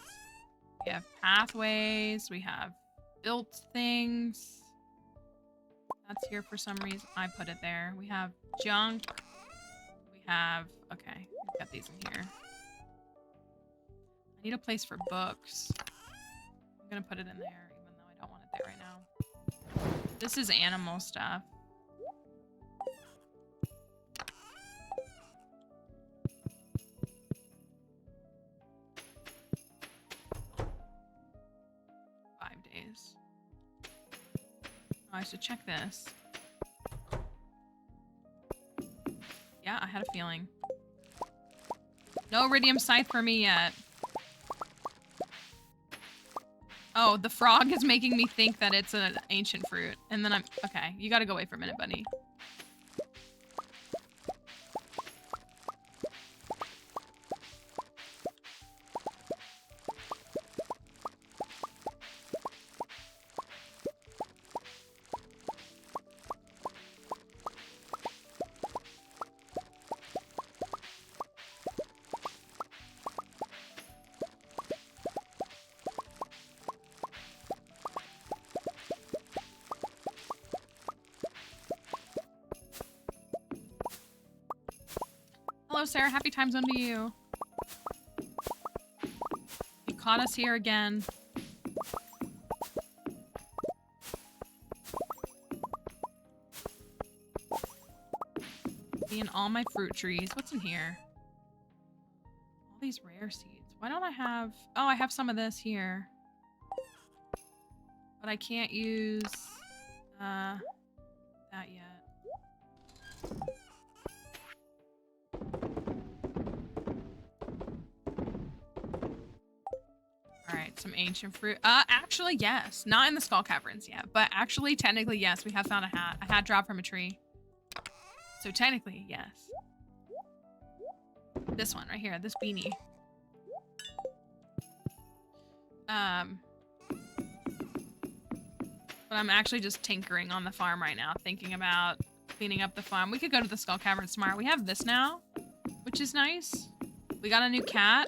We have pathways, we have built things. That's here for some reason. I put it there. We have junk. We have... Okay, we've got these in here. I need a place for books. I'm gonna put it in there, even though I don't want it there right now. This is animal stuff. I should check this. Yeah, I had a feeling. No iridium scythe for me yet. Oh, the frog is making me think that it's an ancient fruit. And then I'm... Okay, you gotta go away for a minute, buddy. Hello, Sarah. Happy time zone to you. You caught us here again. Seeing all my fruit trees. What's in here? All these rare seeds. Why don't I have... Oh, I have some of this here. But I can't use that yet. Alright, some ancient fruit. Actually, yes. Not in the Skull Caverns yet, but actually, technically, yes. We have found a hat. A hat dropped from a tree. So technically, yes. This one right here, this beanie. But I'm actually just tinkering on the farm right now, thinking about cleaning up the farm. We could go to the Skull Caverns tomorrow. We have this now, which is nice. We got a new cat.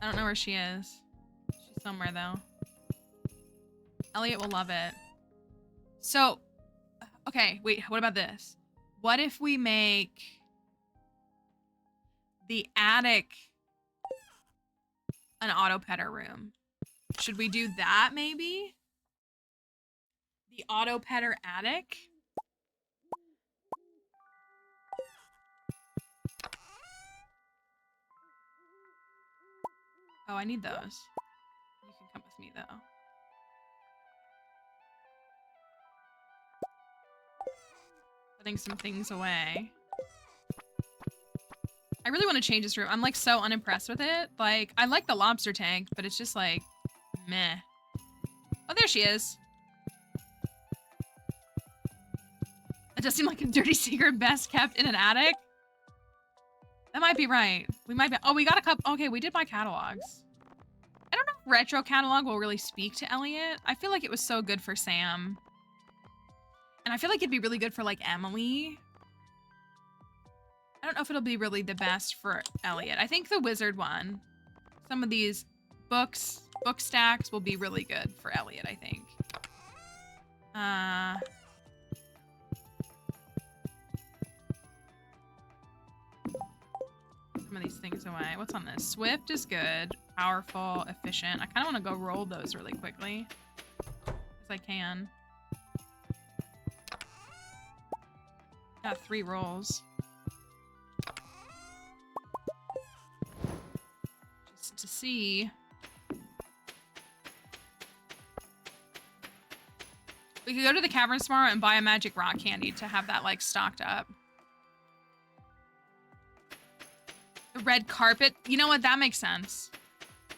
I don't know where she is. She's somewhere, though. Elliot will love it. So, okay, wait, what about this? What if we make the attic an auto-petter room? Should we do that, maybe? The auto-petter attic? Oh, I need those. You can come with me, though. Putting some things away. I really want to change this room. I'm, like, so unimpressed with it. Like, I like the lobster tank, but it's just, like, meh. Oh, there she is. It does seem like a dirty secret best kept in an attic. That might be right. We might be... Oh, we got a couple... Okay, we did buy catalogs. I don't know if retro catalog will really speak to Elliot. I feel like it was so good for Sam. And I feel like it'd be really good for, like, Emily. I don't know if it'll be really the best for Elliot. I think the wizard one, some of these book stacks will be really good for Elliot, I think. Some of these things away. What's on this? Swift is good. Powerful, efficient. I kind of want to go roll those really quickly. As I can. Got 3 rolls. Just to see. We could go to the Caverns tomorrow and buy a magic rock candy to have that, like, stocked up. The red carpet. You know what? That makes sense.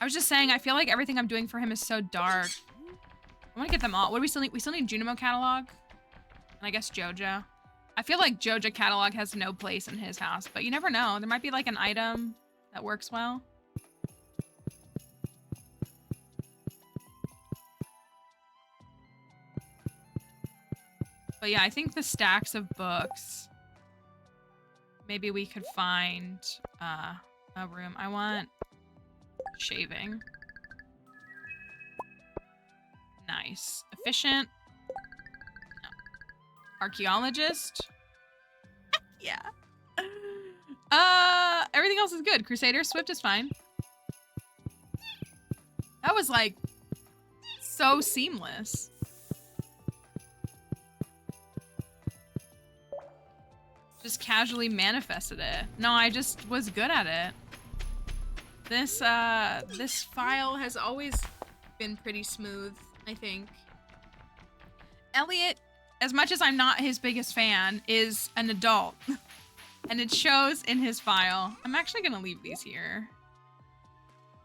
I was just saying, I feel like everything I'm doing for him is so dark. I want to get them all. What do we still need? We still need Junimo catalog. And I guess Joja. I feel like Joja catalog has no place in his house, but you never know. There might be like an item that works well. But yeah, I think the stacks of books, maybe we could find a room. I want shaving. Nice. Efficient. Archaeologist. Yeah. Everything else is good. Crusader, Swift is fine. That was like so seamless. Just casually manifested it. No, I just was good at it. This file has always been pretty smooth, I think. Elliot, as much as I'm not his biggest fan, is an adult. And it shows in his file. I'm actually gonna leave these here.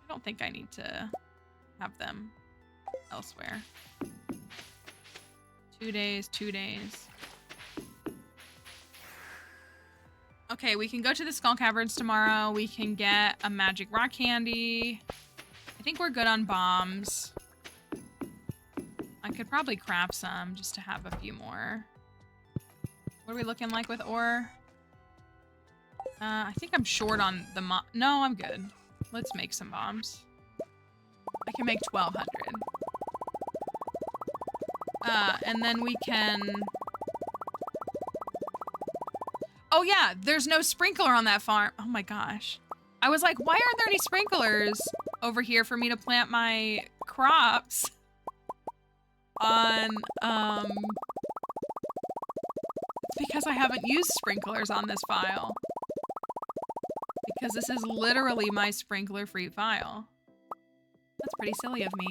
I don't think I need to have them elsewhere. 2 days, 2 days. Okay, we can go to the Skull Caverns tomorrow. We can get a magic rock candy. I think we're good on bombs. I could probably craft some just to have a few more. What are we looking like with ore? I think I'm short on the no, I'm good. Let's make some bombs. I can make 1,200. And then we can... Oh yeah, there's no sprinkler on that farm. Oh my gosh. I was like, why aren't there any sprinklers over here for me to plant my crops on, because I haven't used sprinklers on this file. Because this is literally my sprinkler-free file. That's pretty silly of me.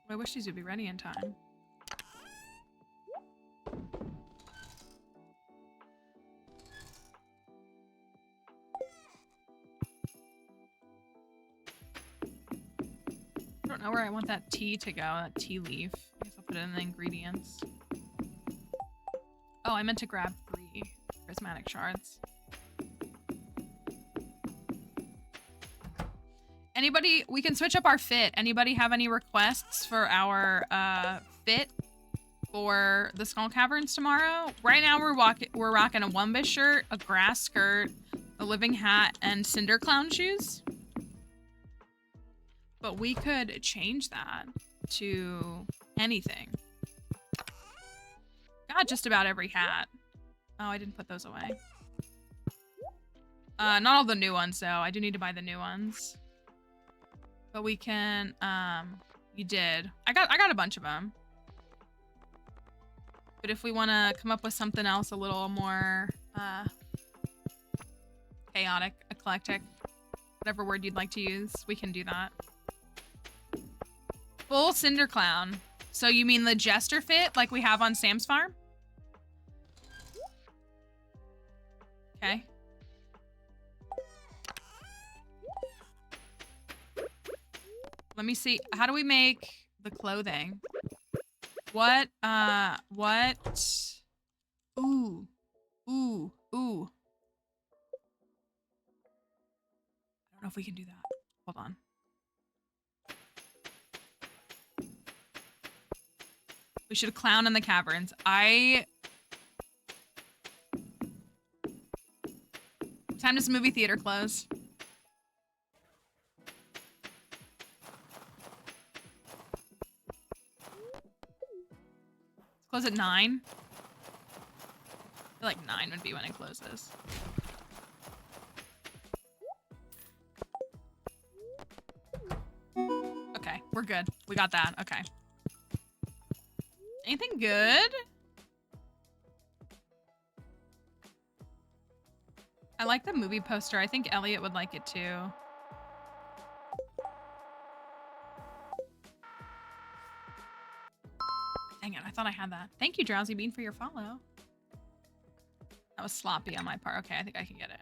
I wish these would be ready in time. I don't know where I want that tea to go, that tea leaf. I guess I'll put it in the ingredients. Oh, I meant to grab 3 prismatic shards. Anybody, we can switch up our fit. Anybody have any requests for our fit for the Skull Caverns tomorrow? Right now we're rocking a Wumbus shirt, a grass skirt, a living hat, and cinder clown shoes. But we could change that to anything. Got just about every hat. Oh, I didn't put those away. Not all the new ones though. I do need to buy the new ones. But we can, you did. I got a bunch of them. But if we want to come up with something else a little more, chaotic, eclectic, whatever word you'd like to use, we can do that. Full cinder clown. So you mean the jester fit like we have on Sam's farm? Okay. Let me see. How do we make the clothing? What? Ooh. Ooh. Ooh. I don't know if we can do that. Hold on. We should clown in the caverns. What time does the movie theater close? Close at 9? I feel like 9 would be when it closes. Okay, we're good. We got that. Okay. Anything good? I like the movie poster. I think Elliot would like it too. Dang it, I thought I had that. Thank you, Drowsy Bean, for your follow. That was sloppy on my part. Okay, I think I can get it.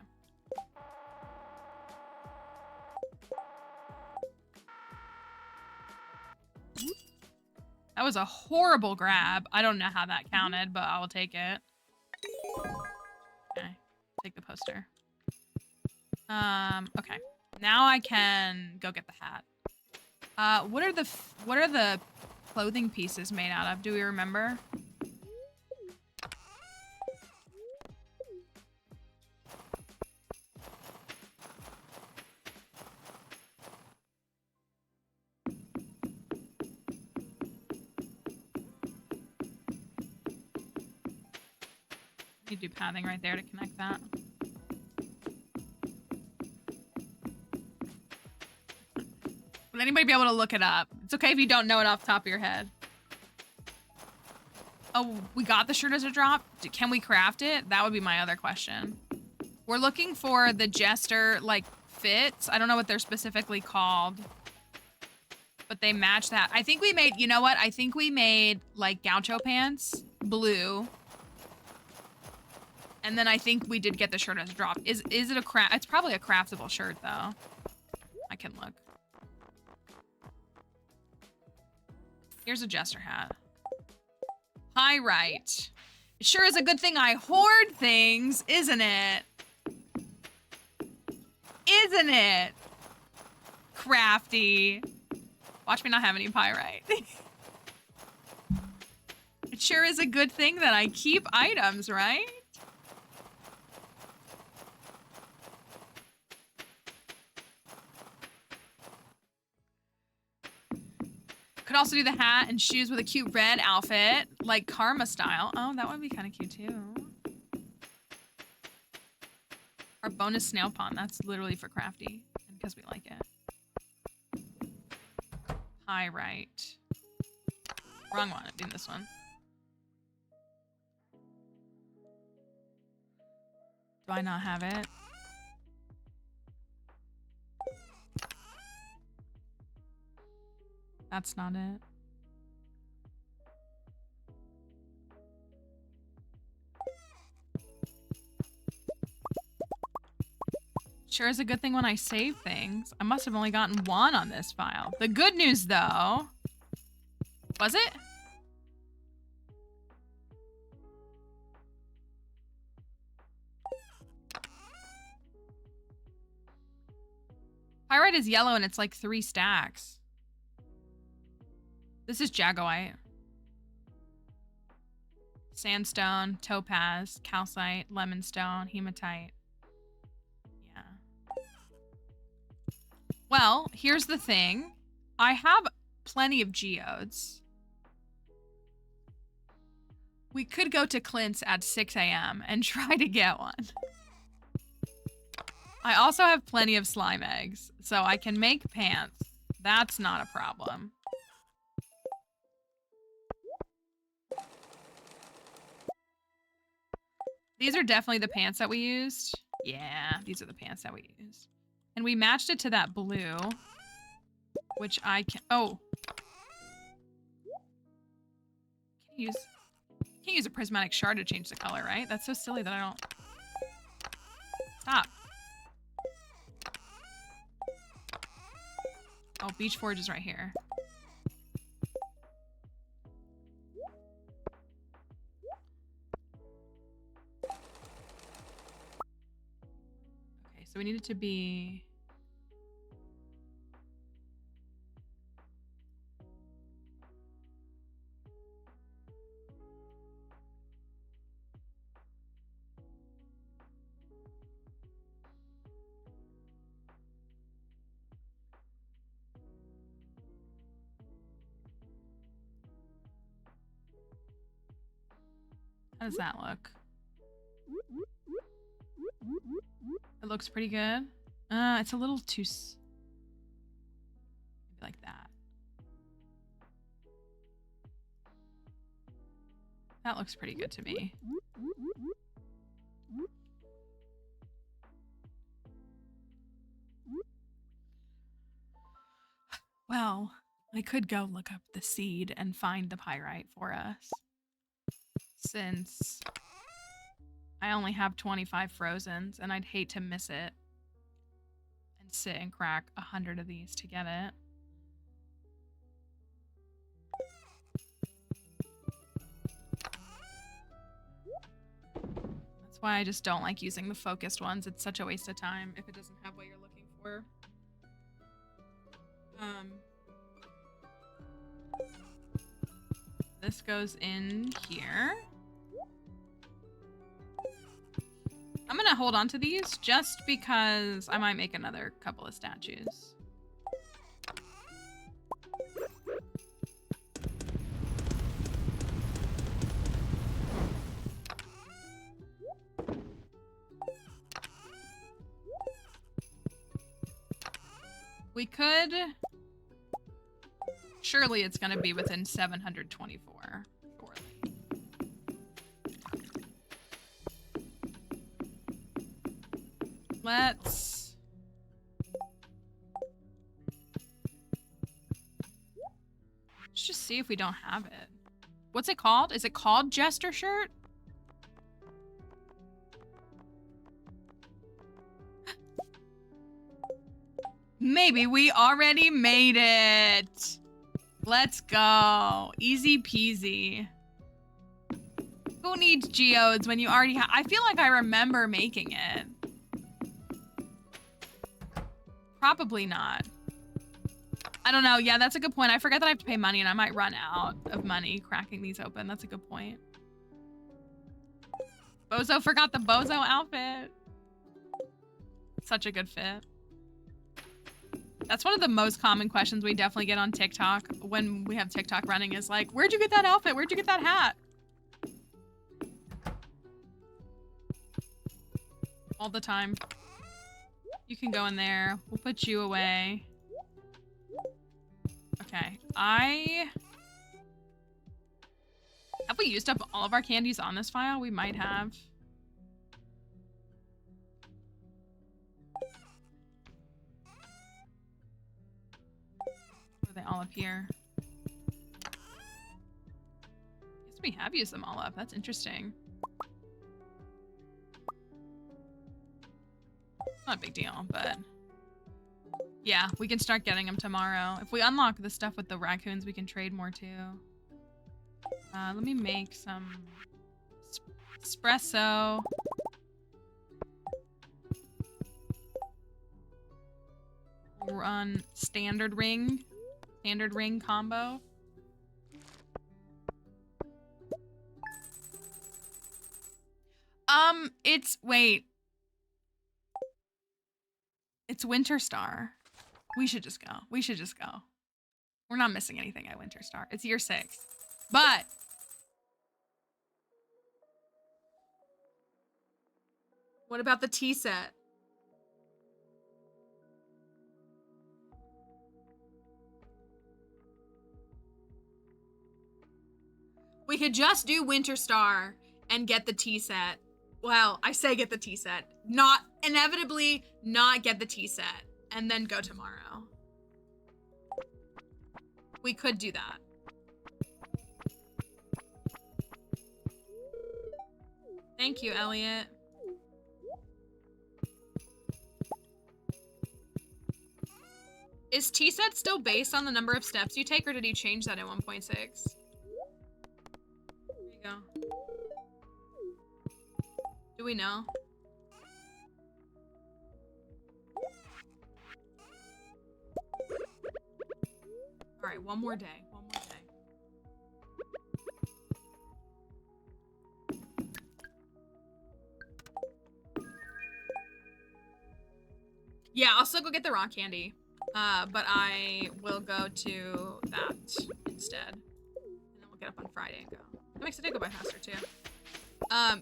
That was a horrible grab. I don't know how that counted, but I will take it. Okay, take the poster. Okay. Now I can go get the hat. What are the clothing pieces made out of? Do we remember? You do pathing right there to connect that. Would anybody be able to look it up? It's okay if you don't know it off the top of your head. Oh, we got the shirt as a drop? Can we craft it? That would be my other question. We're looking for the Jester, like, fits. I don't know what they're specifically called. But they match that. I think we made, you know what? I think we made, like, gaucho pants, blue. And then I think we did get the shirt as a drop. Is it a craft? It's probably a craftable shirt, though. I can look. Here's a Jester hat. Pyrite. It sure is a good thing I hoard things, isn't it? Isn't it? Crafty. Watch me not have any pyrite. It sure is a good thing that I keep items, right? Could also do the hat and shoes with a cute red outfit, like Karma style. Oh, that would be kind of cute too. Our bonus snail pond, that's literally for crafty, because we like it. Pyrite. Wrong one, I'm doing this one. Do I not have it? That's not it. Sure is a good thing when I save things. I must have only gotten one on this file. The good news, though... Was it? Pyrite is yellow and it's like 3 stacks. This is jagoite. Sandstone, topaz, calcite, lemonstone, hematite. Yeah. Well, here's the thing. I have plenty of geodes. We could go to Clint's at 6 a.m. and try to get one. I also have plenty of slime eggs, so I can make pants. That's not a problem. These are definitely the pants that we used. Yeah, these are the pants that we used. And we matched it to that blue, which I can... Oh. Can't use a prismatic shard to change the color, right? That's so silly that I don't... Stop. Oh, Beach Forge is right here. Okay, so we need it to be... How does that look? It looks pretty good. It's a little too... Maybe like that. That looks pretty good to me. Well, I could go look up the seed and find the pyrite for us. Since I only have 25 frozens and I'd hate to miss it and sit and crack 100 of these to get it. That's why I just don't like using the focused ones. It's such a waste of time if it doesn't have what you're looking for. This goes in here. I'm gonna hold on to these just because I might make another couple of statues. We could... Surely it's going to be within 724. Surely. Let's just see if we don't have it. What's it called? Is it called Jester Shirt? Maybe we already made it. Let's go. Easy peasy. Who needs geodes when you already have... I feel like I remember making it. Probably not. I don't know. Yeah, that's a good point. I forget that I have to pay money and I might run out of money cracking these open. That's a good point. Bozo forgot the Bozo outfit. Such a good fit. That's one of the most common questions we definitely get on TikTok when we have TikTok running is like, where'd you get that outfit? Where'd you get that hat? All the time. You can go in there. We'll put you away. Okay. Have we used up all of our candies on this file? We might have. Are they all up here? Guess we have used them all up. That's interesting. Not a big deal, but yeah, we can start getting them tomorrow. If we unlock the stuff with the raccoons, we can trade more too. Let me make some espresso. Run standard ring combo. Wait. It's Winter Star. We should just go. We should just go. We're not missing anything at Winter Star. It's year 6. But what about the tea set? We could just do Winter Star and get the tea set. Well, I say get the tea set. Not inevitably not get the tea set and then go tomorrow. We could do that. Thank you, Elliot. Is tea set still based on the number of steps you take, or did he change that in 1.6? There you go. Do we know? All right, one more day. One more day. Yeah, I'll still go get the rock candy. But I will go to that instead. And then we'll get up on Friday and go. That makes the day go by faster too.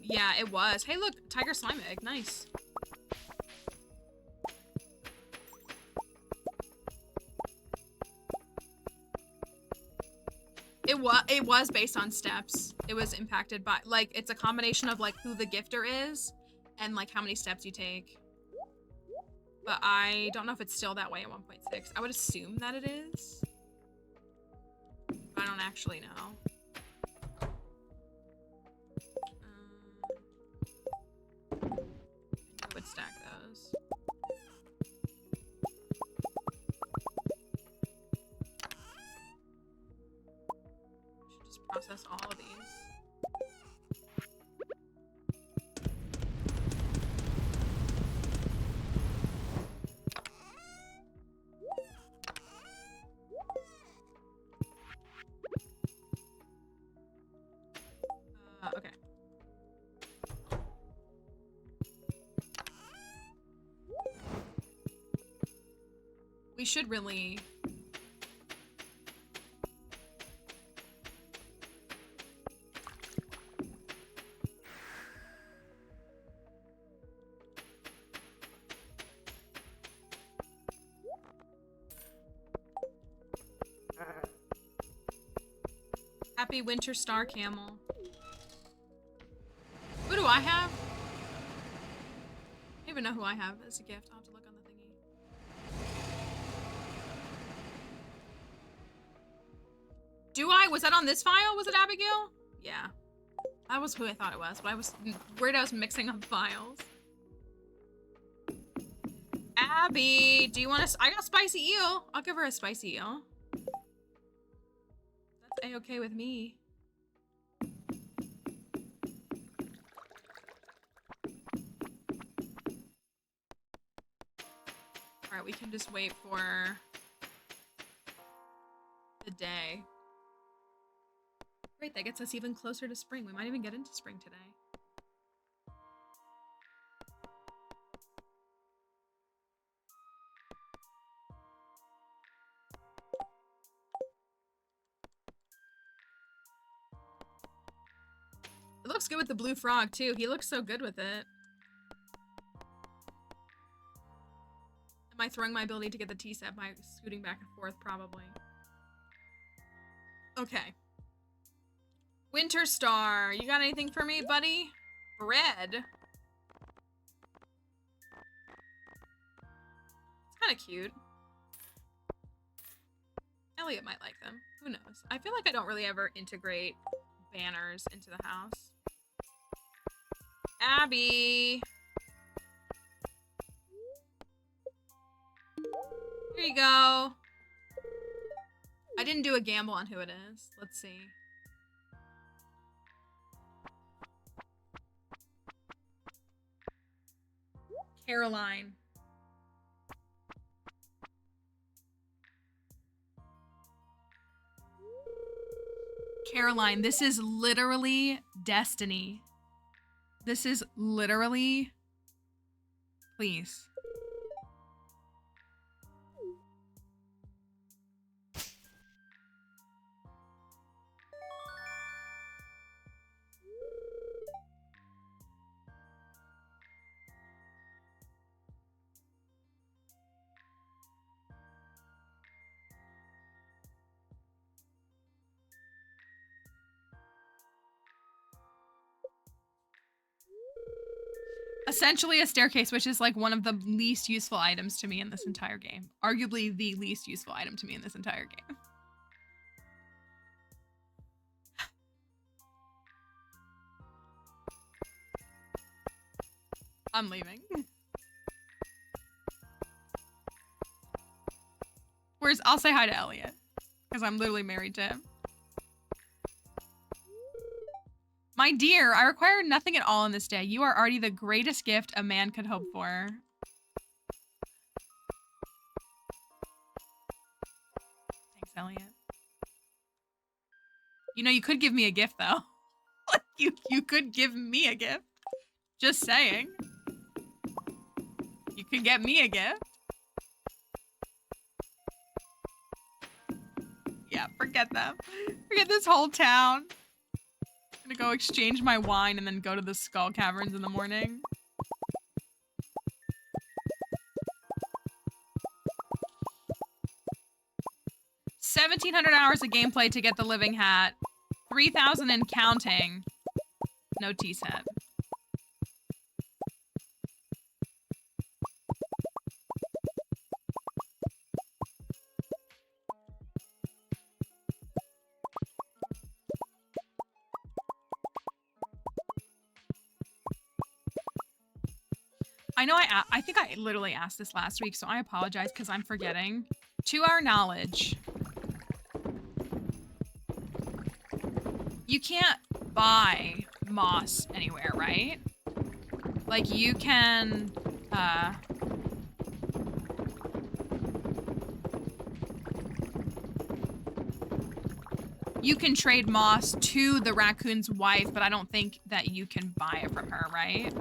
Yeah, it was. Hey, look, tiger slime egg. Nice. It was based on steps. It was impacted by, like, it's a combination of, like, who the gifter is and, like, how many steps you take. But I don't know if it's still that way in 1.6. I would assume that it is. I don't actually know. I would stack those. Should just process all of these. Okay. We should really... Happy Winter Star Camel. Who do I have? I don't even know who I have as a gift. I'll have to look on the thingy. Do I? Was that on this file? Was it Abigail? Yeah. That was who I thought it was, but I was worried I was mixing up files. Abby, do you want to? I got spicy eel. I'll give her a spicy eel. That's a-okay with me. All right, we can just wait for the day. Great, that gets us even closer to spring. We might even get into spring today. It looks good with the blue frog, too. He looks so good with it. Am I throwing my ability to get the tea set by scooting back and forth? Probably. Okay. Winter Star, you got anything for me, buddy? Bread. It's kind of cute. Elliot might like them. Who knows? I feel like I don't really ever integrate banners into the house. Abby! Here you go. I didn't do a gamble on who it is. Let's see. Caroline. Caroline, this is literally destiny. This is literally... Please. Essentially a staircase, which is like one of the least useful items to me in this entire game. Arguably the least useful item to me in this entire game. I'm leaving. Whereas I'll say hi to Elliot, because I'm literally married to him. My dear, I require nothing at all in this day. You are already the greatest gift a man could hope for. Thanks, Elliot. You know, you could give me a gift, though. you could give me a gift. Just saying. You could get me a gift. Yeah, forget them. Forget this whole town. I'm gonna go exchange my wine and then go to the Skull Caverns in the morning. $1,700 hours of gameplay to get the living hat. 3,000 and counting. No tea set. I know I think I literally asked this last week, so I apologize because I'm forgetting. To our knowledge, you can't buy moss anywhere, right? Like you can, you can trade moss to the raccoon's wife, but I don't think that you can buy it from her, right?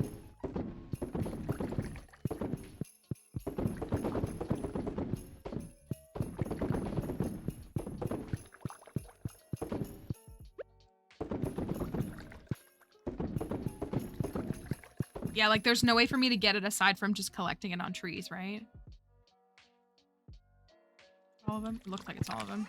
Yeah, like there's no way for me to get it aside from just collecting it on trees, right? All of them? It looks like it's all of them.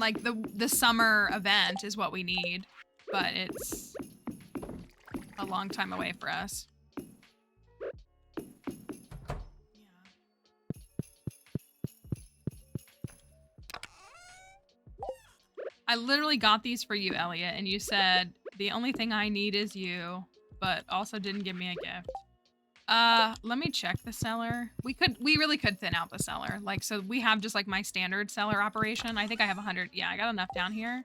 like the summer event is what we need, but it's a long time away for us. I literally got these for you, Elliot, and you said, the only thing I need is you, but also didn't give me a gift. Let me check the cellar. We really could thin out the cellar. Like, so we have just like my standard cellar operation. I think I have 100. Yeah, I got enough down here.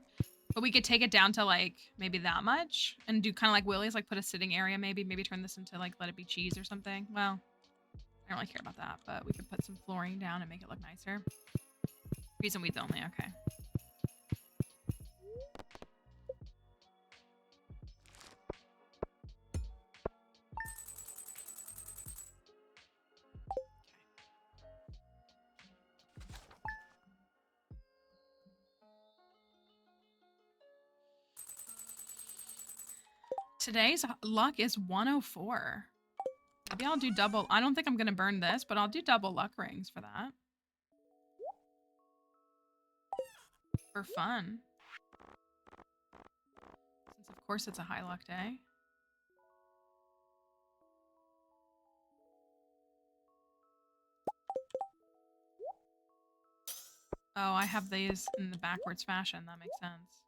But we could take it down to like maybe that much and do kind of like Willie's, like put a sitting area, maybe turn this into like let it be cheese or something. Well, I don't really care about that, but we could put some flooring down and make it look nicer. Reason weeds only, okay. Today's luck is 104. Maybe I'll do double. I don't think I'm going to burn this, but I'll do double luck rings for that. For fun. Since, of course, it's a high luck day. Oh, I have these in the backwards fashion. That makes sense.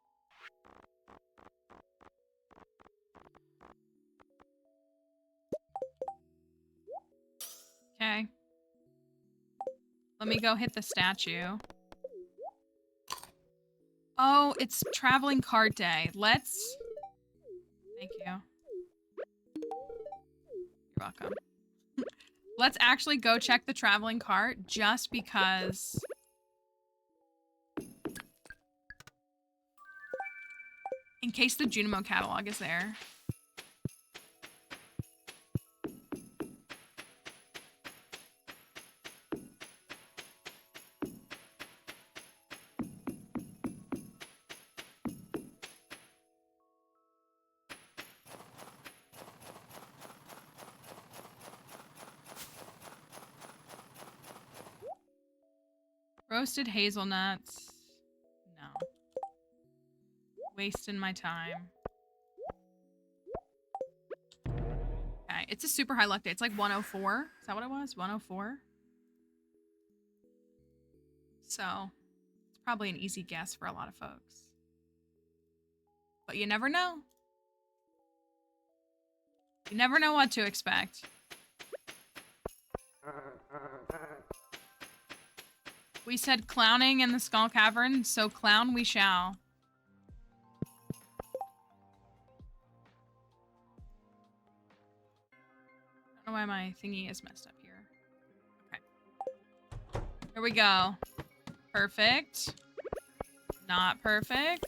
Okay. Let me go hit the statue. Oh, it's traveling cart day. Let's... Thank you. You're welcome. Let's actually go check the traveling cart just because... In case the Junimo catalog is there. Roasted hazelnuts. No. Wasting my time. Okay, it's a super high luck day. It's like 104. Is that what it was? 104? So, it's probably an easy guess for a lot of folks. But you never know. You never know what to expect. We said clowning in the Skull Cavern, so clown we shall. I don't know why my thingy is messed up here. Okay. Here we go. Perfect. Not perfect.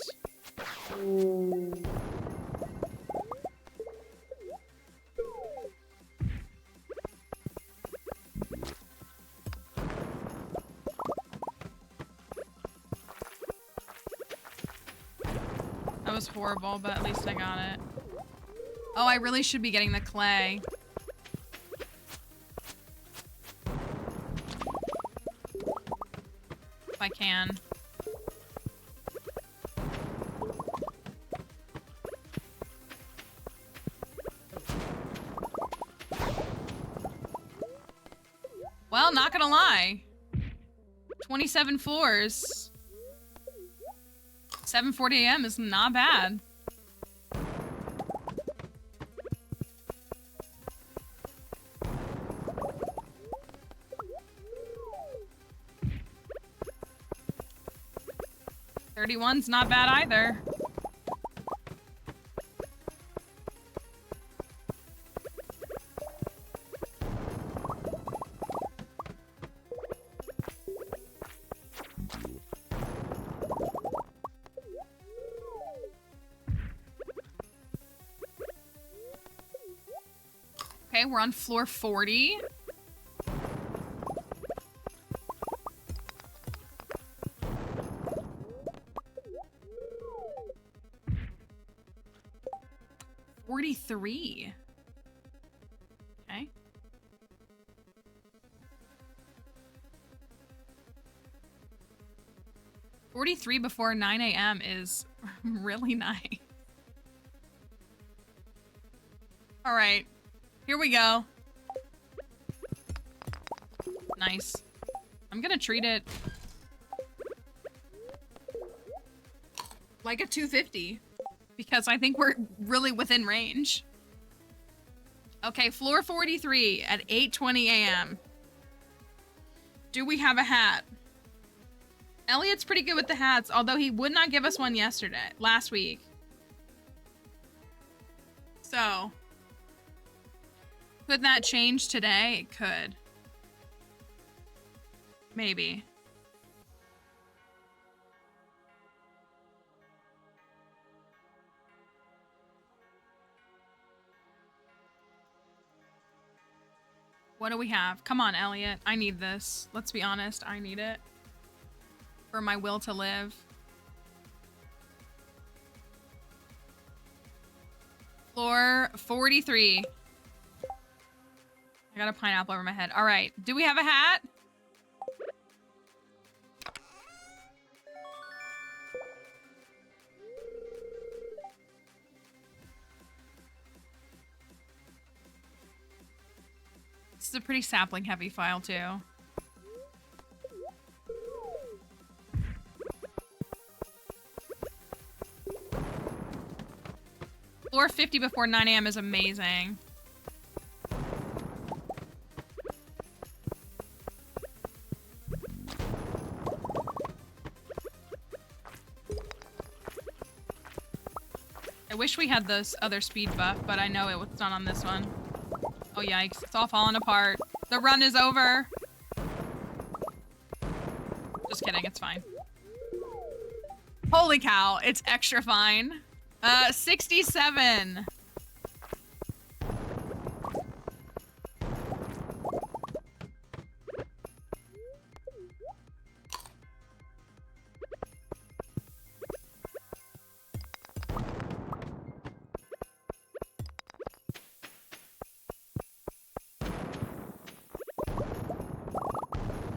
That was horrible, but at least I got it. Oh, I really should be getting the clay. If I can. Well, not gonna lie. 27 floors. 7:40 a.m. is not bad. $31's not bad either. Okay, we're on floor 40. $43. Okay. 43 before 9 a.m. is really nice. All right, here we go. Nice. I'm gonna treat it like a 250 because I think we're really within range. Okay, floor 43 at 8:20 a.m. Do we have a hat? Elliot's pretty good with the hats, although he would not give us one last week. So, could that change today? It could. Maybe. What do we have? Come on, Elliot. I need this. Let's be honest. I need it. For my will to live. Floor 43. I got a pineapple over my head. All right. Do we have a hat? This is a pretty sapling heavy file too. Floor 50 before 9 a.m. is amazing. I wish we had this other speed buff, but I know it's not on this one. Oh yikes, it's all falling apart. The run is over. Just kidding, it's fine. Holy cow, it's extra fine. 67.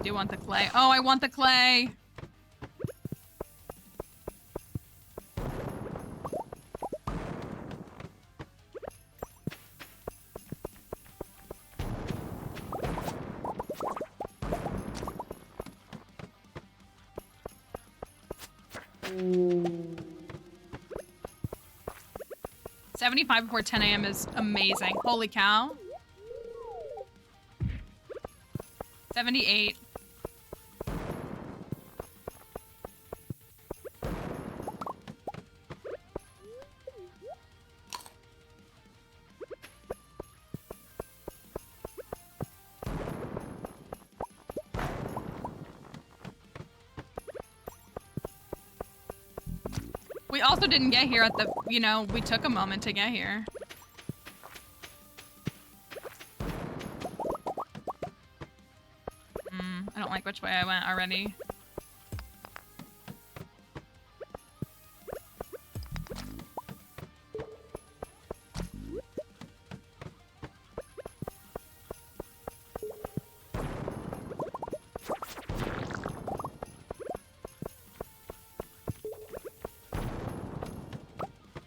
Do you want the clay? Oh, I want the clay. Ooh. 75 before 10 a.m. is amazing. Holy cow. 78. We also didn't get here at the, you know, we took a moment to get here. I don't like which way I went already.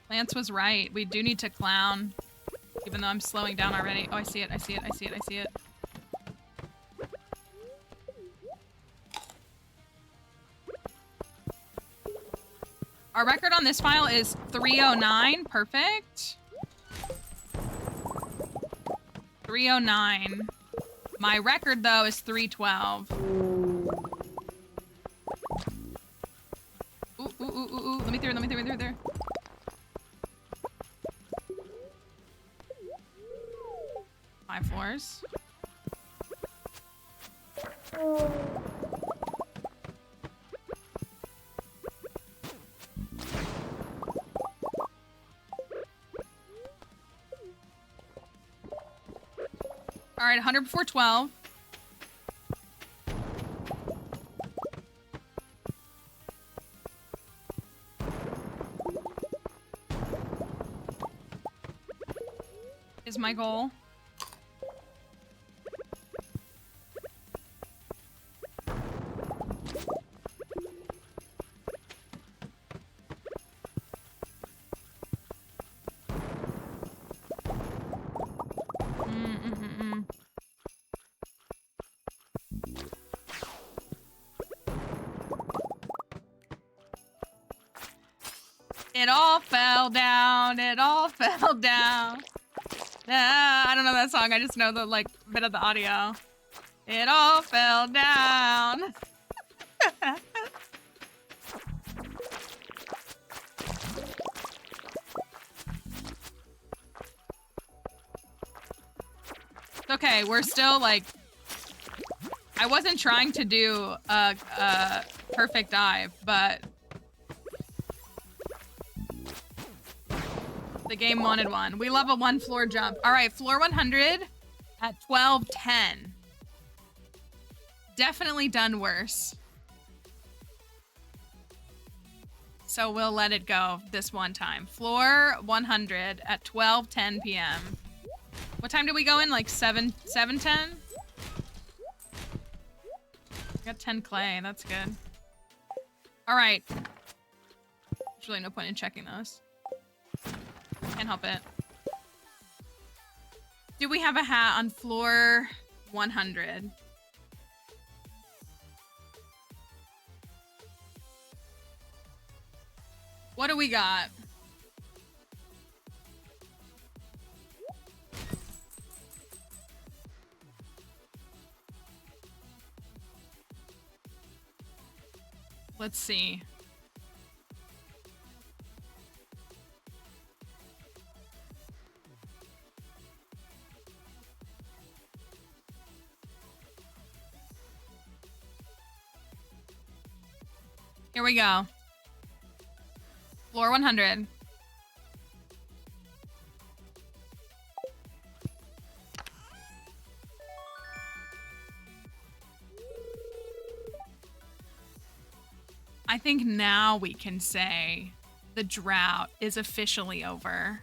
Lance was right. We do need to clown. Even though I'm slowing down already. Oh, I see it. I see it. I see it. I see it. Our record on this file is 309. Perfect. 309. My record, though, is 312. Ooh, ooh, ooh, ooh, ooh. Let me through. Let me through. Let me through there. Floors. All right, 100 before 12. Is my goal. It all fell down. It all fell down. I don't know that song. I just know the like bit of the audio. It all fell down. Okay, we're still like, I wasn't trying to do a perfect dive, but the game wanted one. We love a one floor jump. All right, floor 100 at 12:10. Definitely done worse. So we'll let it go this one time. Floor 100 at 12:10 p.m. What time did we go in? Like 7:10? Got 10 clay. That's good. All right. There's really no point in checking those. Can't help it. Do we have a hat on floor 100? What do we got? Let's see. Here we go. Floor 100. I think now we can say the drought is officially over.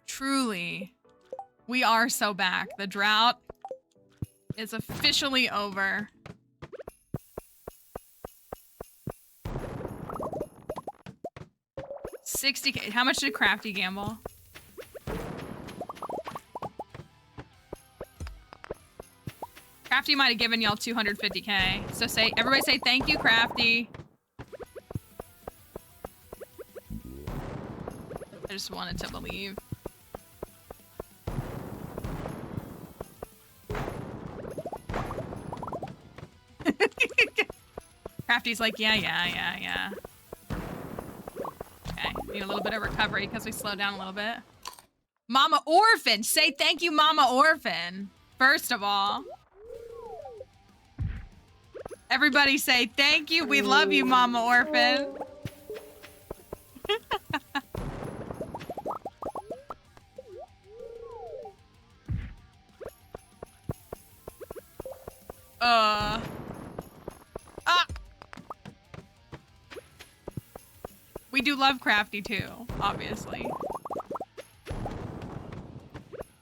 Truly, we are so back. The drought is officially over. $60K. How much did Crafty gamble? Crafty might have given y'all 250K. So say, everybody say thank you, Crafty. I just wanted to believe. Crafty's like, yeah. Okay, need a little bit of recovery because we slowed down a little bit. Mama Orphan, say thank you, Mama Orphan. First of all. Everybody say thank you, we love you, Mama Orphan. We do love Crafty too, obviously.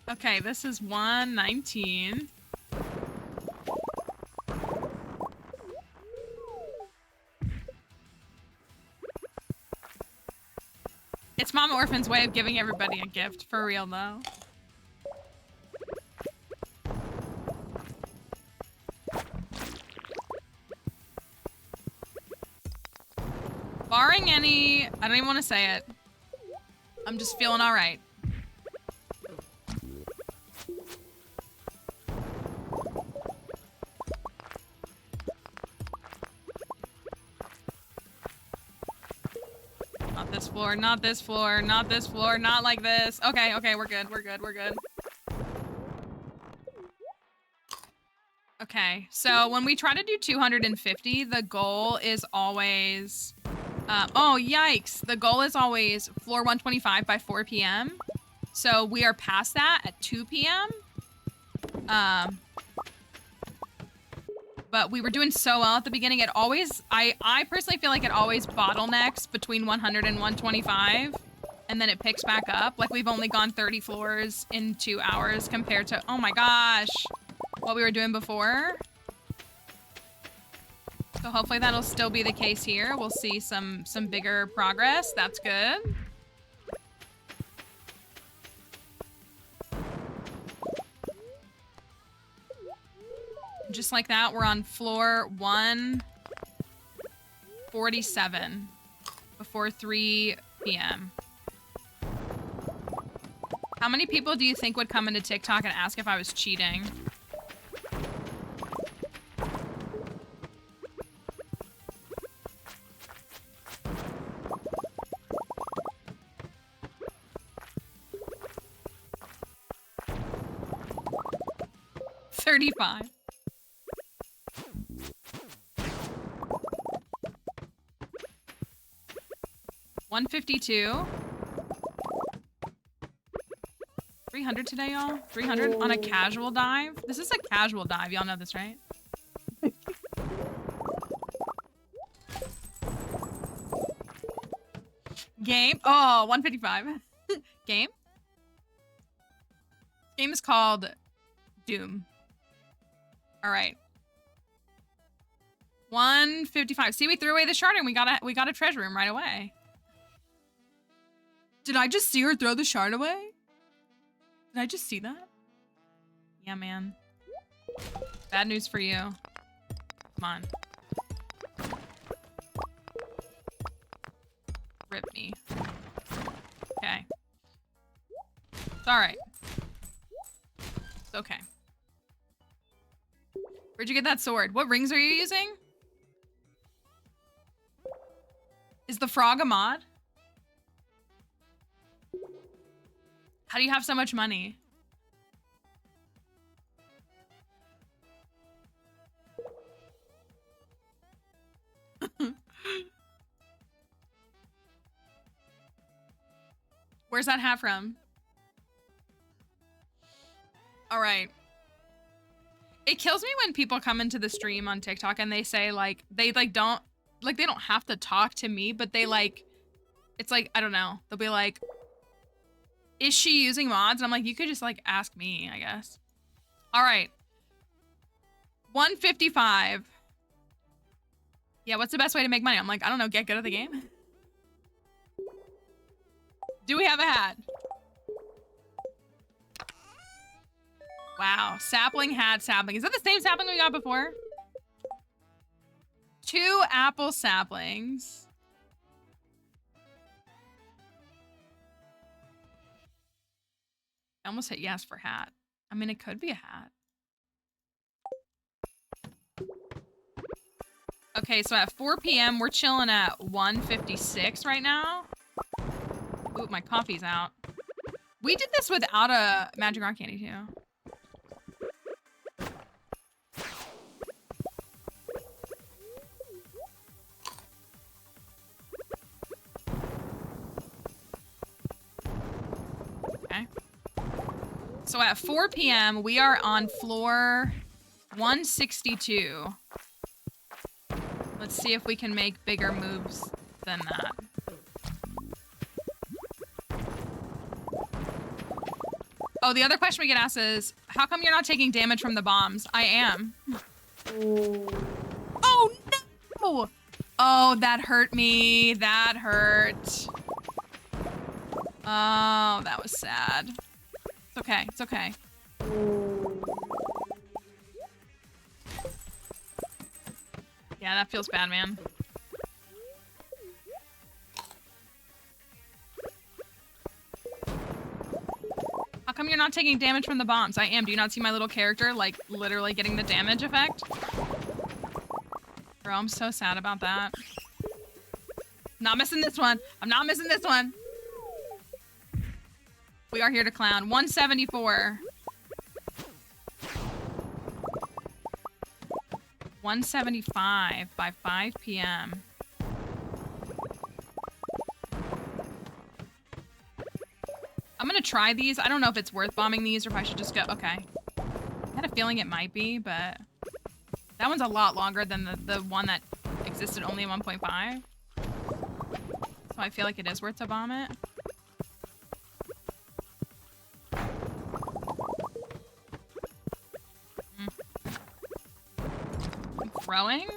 Okay, this is 119. It's Mama Orphan's way of giving everybody a gift, for real though. Barring any, I don't even want to say it. I'm just feeling all right. Not this floor, not this floor, not this floor, not like this. Okay, we're good. Okay, so when we try to do 250, the goal is always... oh, yikes. The goal is always floor 125 by 4 p.m. So we are past that at 2 p.m. But we were doing so well at the beginning. It always, I personally feel like it always bottlenecks between 100 and 125. And then it picks back up. Like we've only gone 30 floors in 2 hours compared to, oh my gosh, what we were doing before. So hopefully that'll still be the case here. We'll see some bigger progress. That's good. Just like that, we're on floor 1 147 before 3 p.m. How many people do you think would come into TikTok and ask if I was cheating? $35. $152. 300 today, y'all. 300 on a casual dive. This is a casual dive. Y'all know this, right? Game. Oh, 155. Game. Game is called Doom. All right. 155. See, we threw away the shard and we got a treasure room right away. Did I just see her throw the shard away? Did I just see that? Yeah, man. Bad news for you. Come on. Rip me. Okay. It's alright. It's okay. Where'd you get that sword? What rings are you using? Is the frog a mod? How do you have so much money? Where's that hat from? All right. It kills me when people come into the stream on TikTok and they say like, they don't have to talk to me, but they like, it's like, I don't know. They'll be like, is she using mods? And I'm like, you could just like ask me, I guess. All right. 155. Yeah, what's the best way to make money? I'm like, I don't know, get good at the game. Do we have a hat? Wow, sapling hat, sapling. Is that the same sapling we got before? 2 apple saplings. I almost hit yes for hat. I mean, it could be a hat. Okay, so at 4 p.m., we're chilling at 156 right now. Ooh, my coffee's out. We did this without a magic rock candy, too. Okay. So at 4 p.m., we are on floor 162. Let's see if we can make bigger moves than that. Oh, the other question we get asked is, how come you're not taking damage from the bombs? I am. Oh, no! Oh, that hurt me. That hurt. Oh, that was sad. It's okay. It's okay. Yeah, that feels bad, man. How come you're not taking damage from the bombs? I am. Do you not see my little character, like, literally getting the damage effect? Bro, I'm so sad about that. Not missing this one. I'm not missing this one. We are here to clown. 174. 175 by 5 p.m. I'm gonna try these. I don't know if it's worth bombing these or if I should just go. Okay. I had a feeling it might be, but that one's a lot longer than the one that existed only in 1.5. So I feel like it is worth to bomb it. I'm throwing?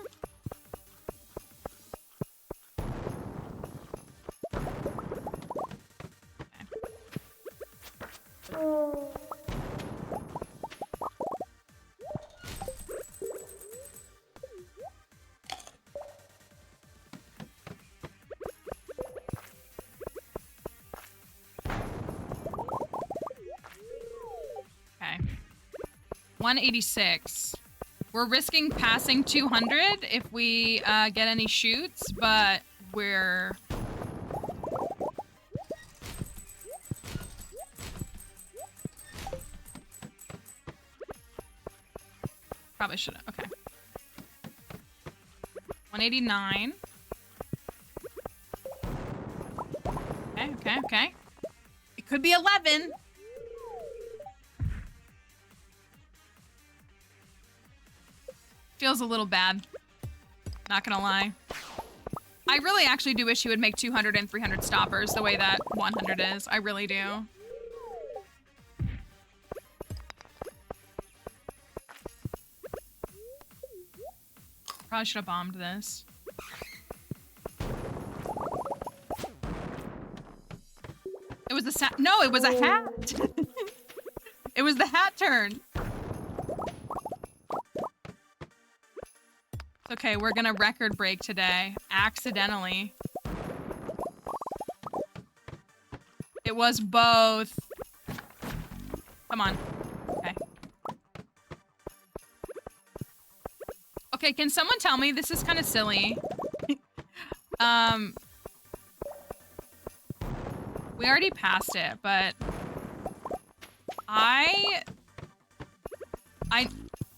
186. We're risking passing 200 if we get any shoots, but we're... Probably should have. Okay. 189. Okay. It could be 11. Feels a little bad. Not gonna lie. I really actually do wish he would make 200 and 300 stoppers the way that 100 is. I really do. Probably should have bombed this. It was the no, it was a hat. It was the hat turn. Okay, we're gonna record break today. Accidentally. It was both. Come on. Okay. Okay, can someone tell me? This is kind of silly. We already passed it, but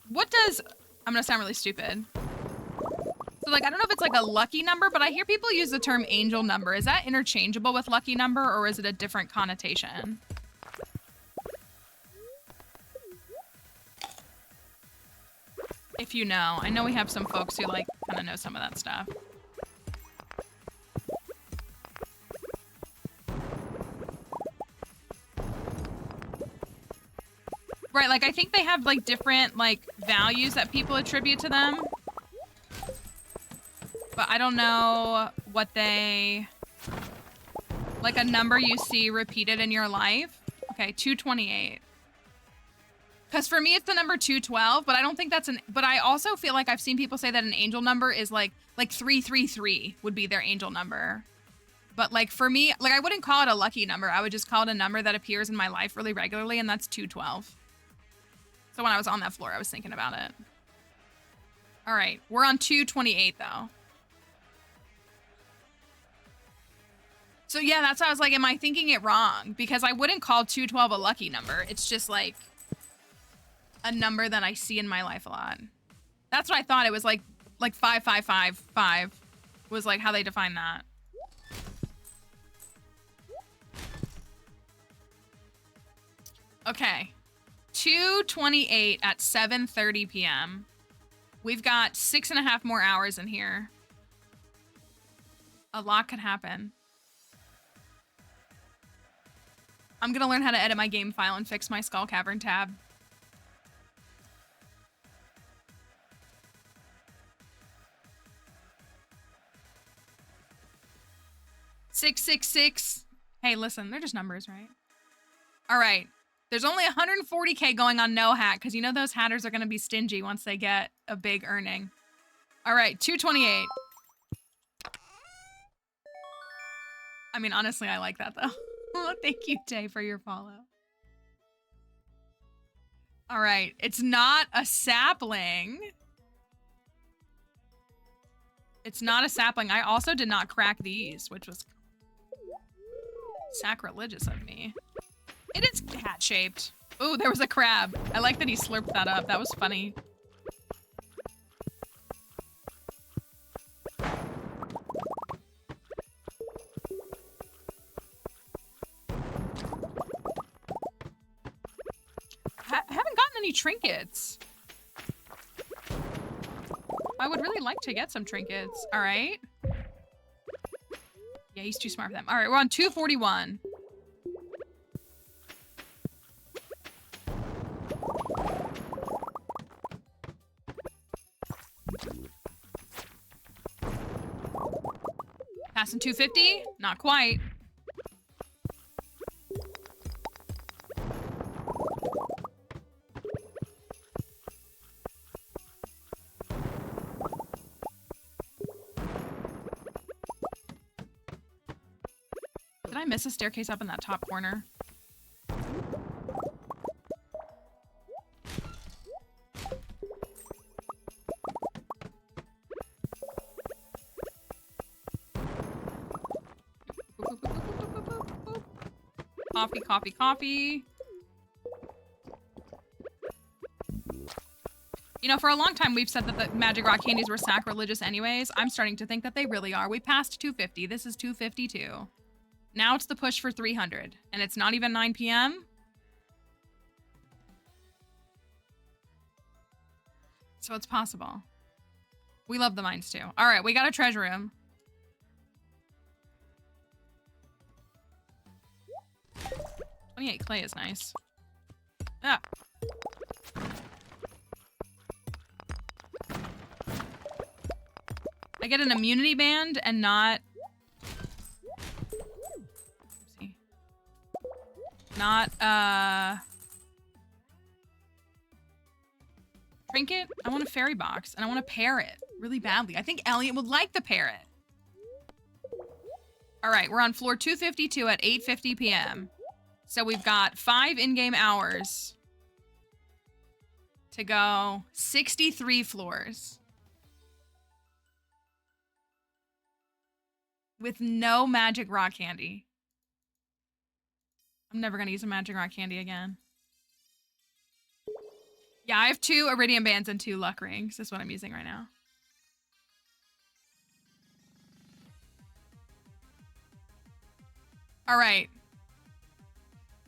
what does, I'm gonna sound really stupid. So like, I don't know if it's like a lucky number, but I hear people use the term angel number. Is that interchangeable with lucky number, or is it a different connotation? If you know. I know we have some folks who like kind of know some of that stuff. Right, like I think they have like different like values that people attribute to them. But I don't know what they... Like a number you see repeated in your life. Okay, 228. Because for me, it's the number 212, but I don't think that's an... But I also feel like I've seen people say that an angel number is like 333 would be their angel number. But like for me, like I wouldn't call it a lucky number. I would just call it a number that appears in my life really regularly, and that's 212. So when I was on that floor, I was thinking about it. All right, we're on 228 though. So yeah, that's why I was like, am I thinking it wrong? Because I wouldn't call 212 a lucky number. It's just like a number that I see in my life a lot. That's what I thought. It was like 5555 was like how they define that. Okay. 228 at 7:30 p.m. We've got 6.5 more hours in here. A lot could happen. I'm gonna learn how to edit my game file and fix my Skull Cavern tab. $666. Hey, listen, they're just numbers, right? All right. There's only 140K going on no hat, because you know those hatters are gonna be stingy once they get a big earning. All right, 228. I mean, honestly, I like that though. Thank you, Tay, for your follow. All right, it's not a sapling. It's not a sapling. I also did not crack these, which was sacrilegious of me. It is hat-shaped. Ooh, there was a crab. I like that he slurped that up. That was funny. I haven't gotten any trinkets. I would really like to get some trinkets. All right. Yeah, he's too smart for them. All right, we're on 241. Passing 250? Not quite. Did I miss a staircase up in that top corner? Coffee, coffee, coffee. You know, for a long time, we've said that the magic rock candies were sacrilegious anyways. I'm starting to think that they really are. We passed 250. This is 252. Now it's the push for 300. And it's not even 9 p.m. So it's possible. We love the mines too. All right, we got a treasure room. $28 clay is nice. Ah. I get an immunity band and not... Oopsie. Not, trinket? I want a fairy box, and I want a parrot really badly. I think Elliot would like the parrot. All right, we're on floor 252 at 8:50 p.m. So we've got 5 in-game hours to go. 63 floors. With no magic rock candy. I'm never gonna use a magic rock candy again. Yeah, I have 2 iridium bands and 2 luck rings. That's what I'm using right now. All right.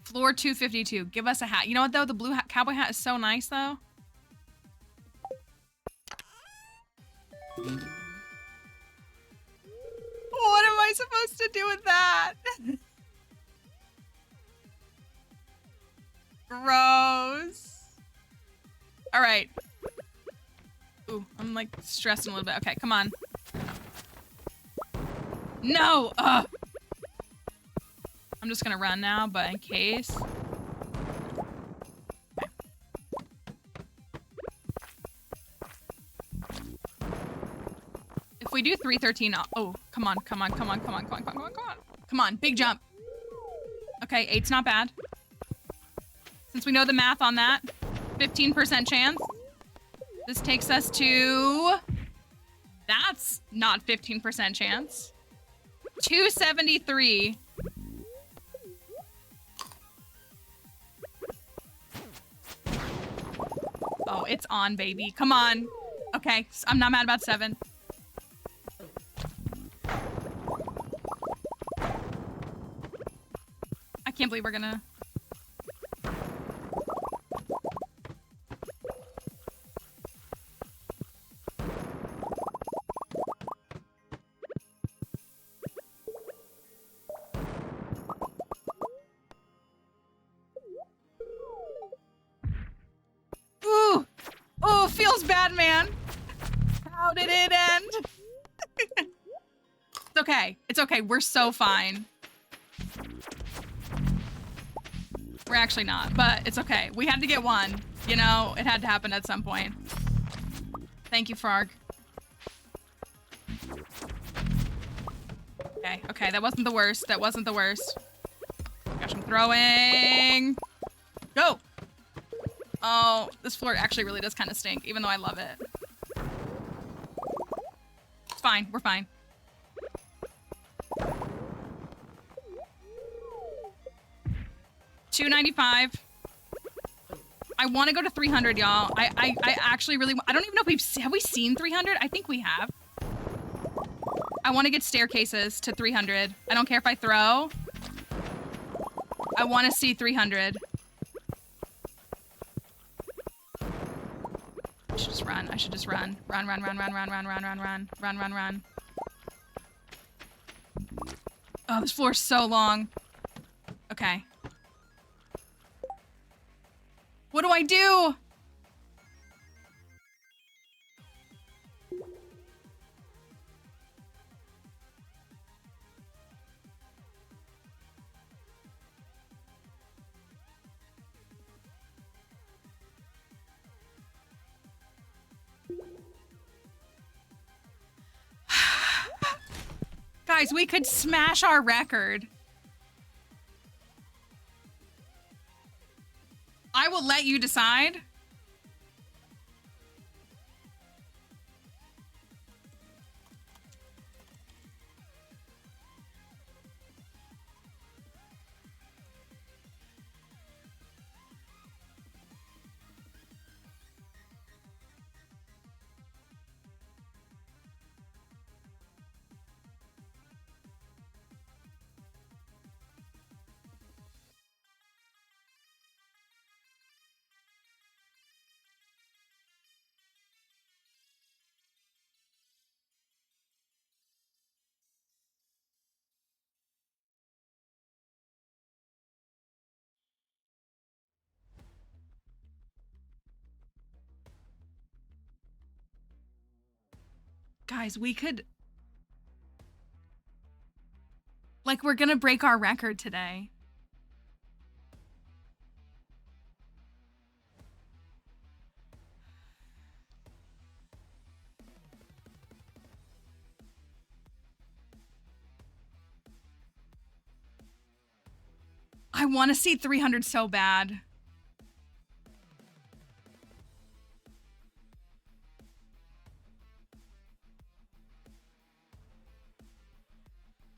Floor 252. Give us a hat. You know what, though? The blue cowboy hat is so nice, though. What am I supposed to do with that? Gross. All right. Ooh, I'm like stressing a little bit. Okay, come on. No! Ugh! I'm just gonna run now, but in case. Okay. If we do 313, oh, come on, come on, come on, come on, come on, come on, come on. Come on, big jump. Okay, 8's not bad. Since we know the math on that, 15% chance. This takes us to... That's not 15% chance. 273. Oh, it's on, baby. Come on. Okay, I'm not mad about 7. I can't believe we're gonna... Ooh! Oh, feels bad, man. How did it end? It's okay. It's okay. We're so fine. We're actually not, but it's okay. We had to get 1. You know, it had to happen at some point. Thank you, Frog. Okay, okay. That wasn't the worst. That wasn't the worst. Gosh, I'm throwing. Go! Oh, this floor actually really does kind of stink, even though I love it. It's fine. We're fine. $295. I want to go to 300, y'all. I actually really... I don't even know if have we seen 300? I think we have. I want to get staircases to 300. I don't care if I throw. I want to see 300. I should just run. I should just run. Run, run, run, run, run, run, run, run, run, run, run, run. Oh, this floor's so long. Okay. What do I do? Guys, we could smash our record. I will let you decide. Guys, we could... Like, we're gonna break our record today. I want to see 300 so bad.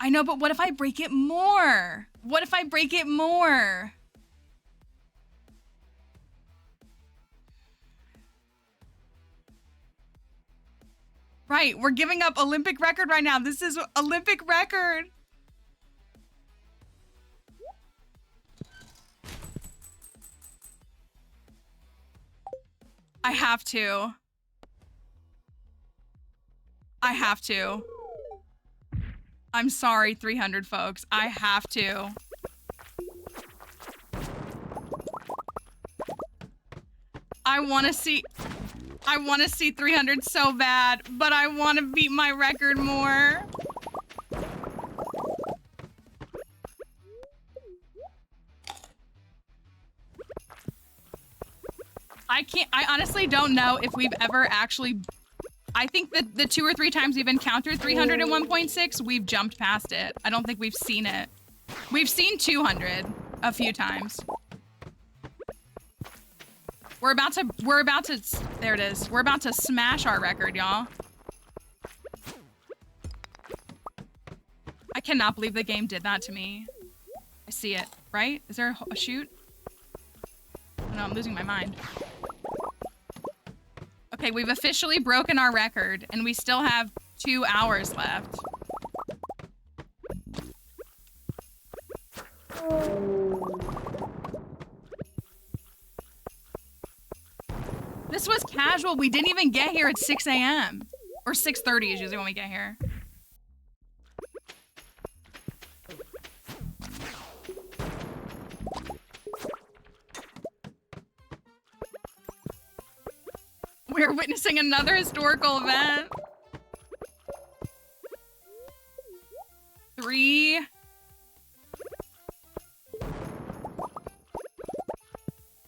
I know, but what if I break it more? What if I break it more? Right, we're giving up Olympic record right now. This is Olympic record. I have to. I have to. I'm sorry, 300 folks. I have to. I want to see 300 so bad, but I want to beat my record more. I honestly don't know if we've ever actually, I think that the 2 or 3 times we've encountered 300 and 1.6, we've jumped past it. I don't think we've seen it. We've seen 200 a few times. We're about to, there it is. We're about to smash our record, y'all. I cannot believe the game did that to me. I see it, right? Is there a shoot? Oh, no, I'm losing my mind. Okay, we've officially broken our record, and we still have 2 hours left. This was casual. We didn't even get here at 6 a.m. Or 6:30 is usually when we get here. We're witnessing another historical event. 3.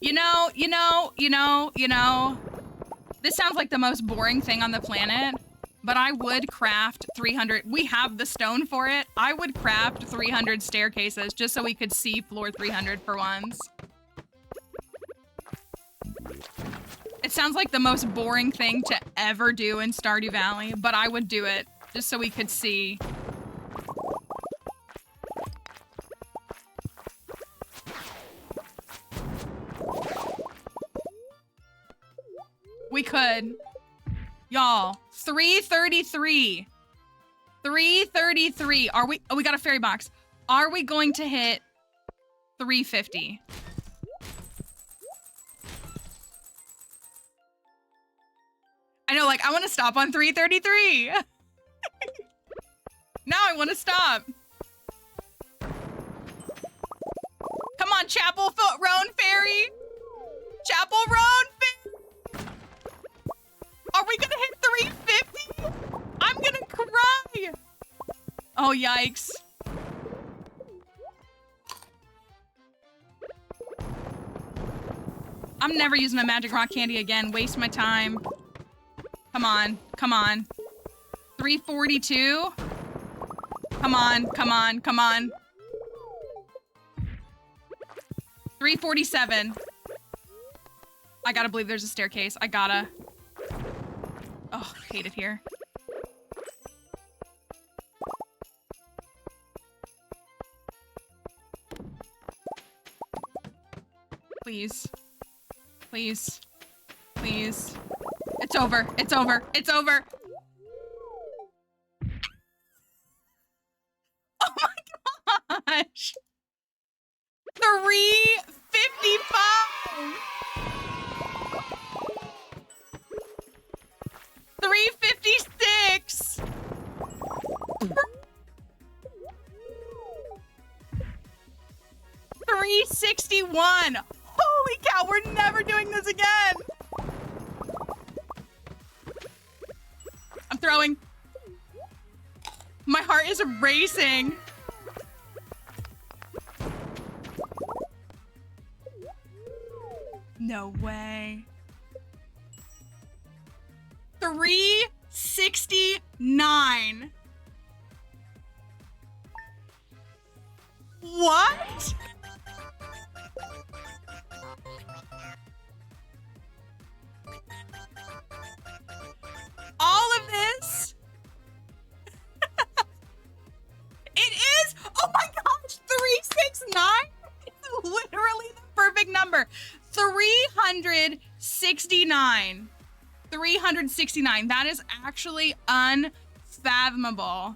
You know, this sounds like the most boring thing on the planet, but I would craft 300. We have the stone for it. I would craft 300 staircases just so we could see floor 300 for once. It sounds like the most boring thing to ever do in Stardew Valley, but I would do it just so we could see. We could. Y'all, 333. 333. Are we? Oh, we got a fairy box. Are we going to hit 350? I know, like, I want to stop on 333. Now I want to stop. Come on, Chapel Roan Fairy. Chapel Roan Fairy. Are we gonna hit 350? I'm gonna cry. Oh, yikes. I'm never using a magic rock candy again. Waste my time. Come on, come on. 342? Come on, come on, come on. 347. I gotta believe there's a staircase. I gotta. Oh, I hate it here. Please. Please. Please. It's over. It's over. It's over. Oh my gosh. 355. 356. 361. Holy cow, we're never doing this again. I'm throwing. My heart is racing. No way. 369. What? All of this? It is? Oh my gosh, 369? It's literally the perfect number. 369. 369. That is actually unfathomable.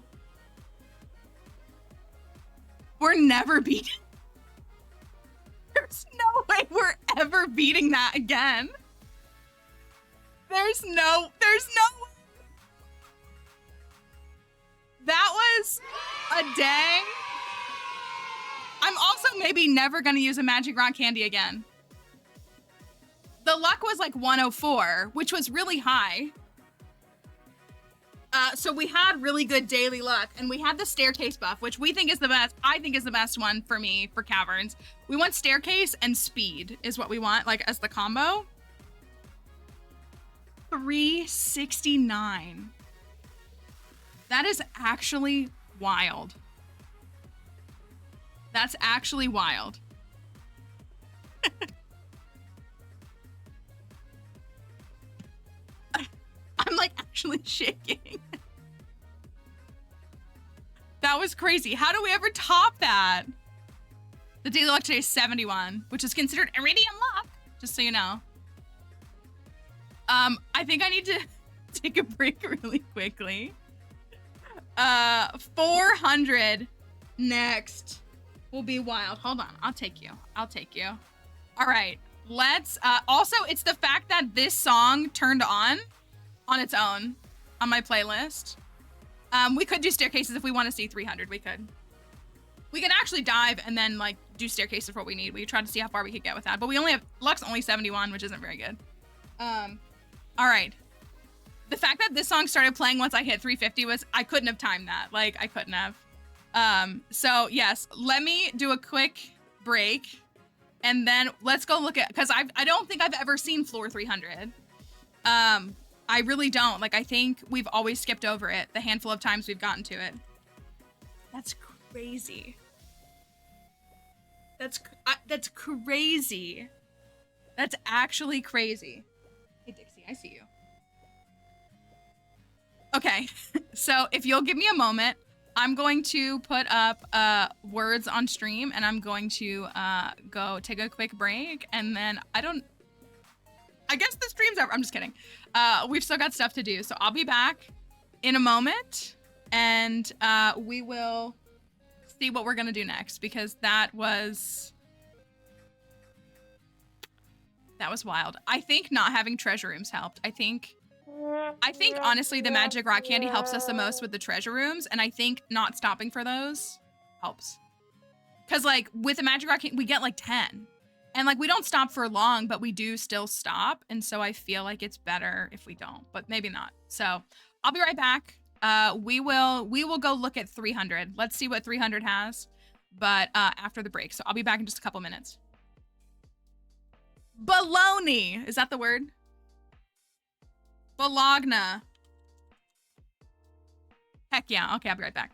We're never beating. There's no way we're ever beating that again. There's no way. That was a day. I'm also maybe never gonna use a magic rock candy again. The luck was like 104, which was really high. So we had really good daily luck, and we had the staircase buff, which we think is the best. I think is the best one for me for Caverns. We want staircase and speed is what we want, like as the combo. 369. That is actually wild. That's actually wild. I'm like actually shaking. That was crazy. How do we ever top that? The daily luck today is 71, which is considered iridium luck, just so you know. I think I need to take a break really quickly. 400 next will be wild. Hold on, I'll take you. All right, let's, also it's the fact that this song turned on its own on my playlist. We could do staircases if we want to see 300. We could actually dive and then like do staircases for what we need. We tried to see how far we could get with that, but we only have luck's only 71, which isn't very good. All right. The fact that this song started playing once I hit 350 was, I couldn't have timed that. Like I couldn't have. So yes, let me do a quick break and then let's go look at, cause I don't think I've ever seen floor 300. I really don't. Like, I think we've always skipped over it the handful of times we've gotten to it. That's crazy. That's crazy. That's actually crazy. Hey, Dixie, I see you. Okay, so if you'll give me a moment, I'm going to put up words on stream and I'm going to go take a quick break and then I guess the stream's over. I'm just kidding. We've still got stuff to do. So I'll be back in a moment and we will see what we're going to do next because that was wild. I think not having treasure rooms helped. I think honestly the magic rock candy helps us the most with the treasure rooms and I think not stopping for those helps. Cause like with the magic rock candy, we get like 10. And like we don't stop for long, but we do still stop. And so I feel like it's better if we don't, but maybe not. So I'll be right back. We will go look at 300. Let's see what 300 has, but after the break. So I'll be back in just a couple minutes. Baloney. Is that the word? Bologna. Heck yeah. Okay, I'll be right back.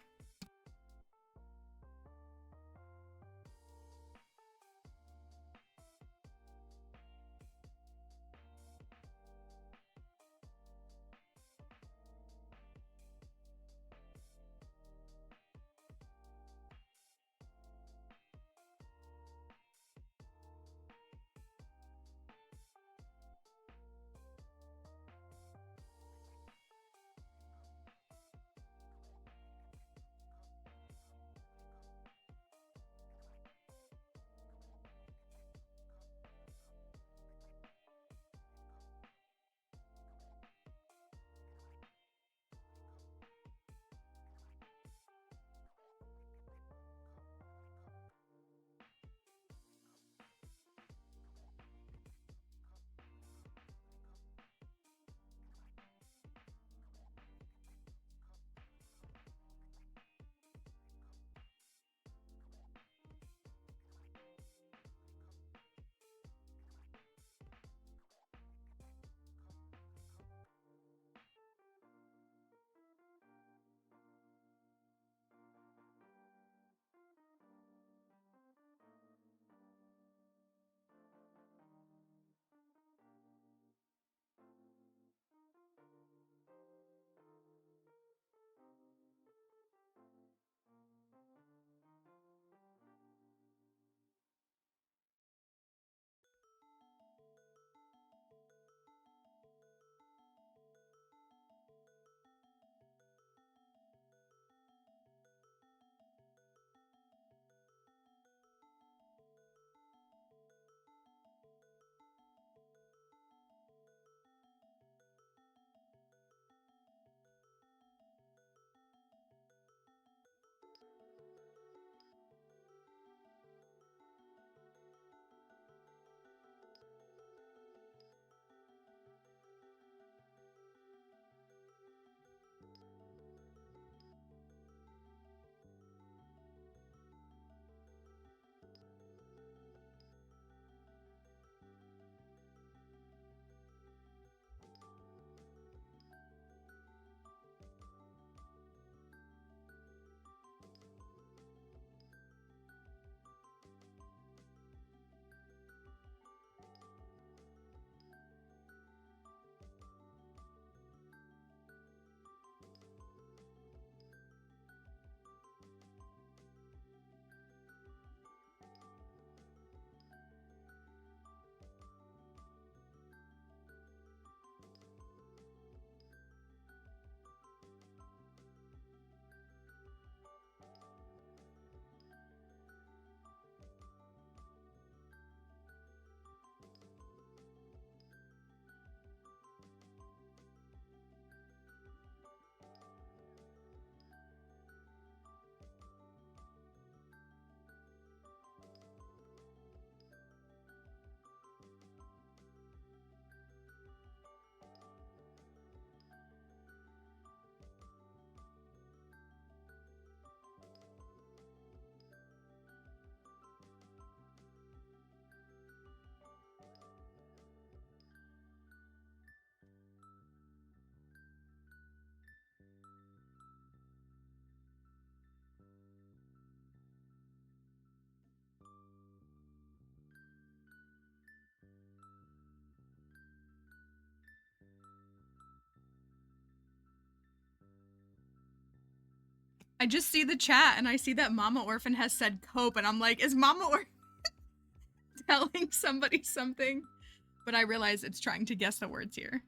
I just see the chat and I see that Mama Orphan has said cope, and I'm like, is Mama Orphan telling somebody something? But I realize it's trying to guess the words here.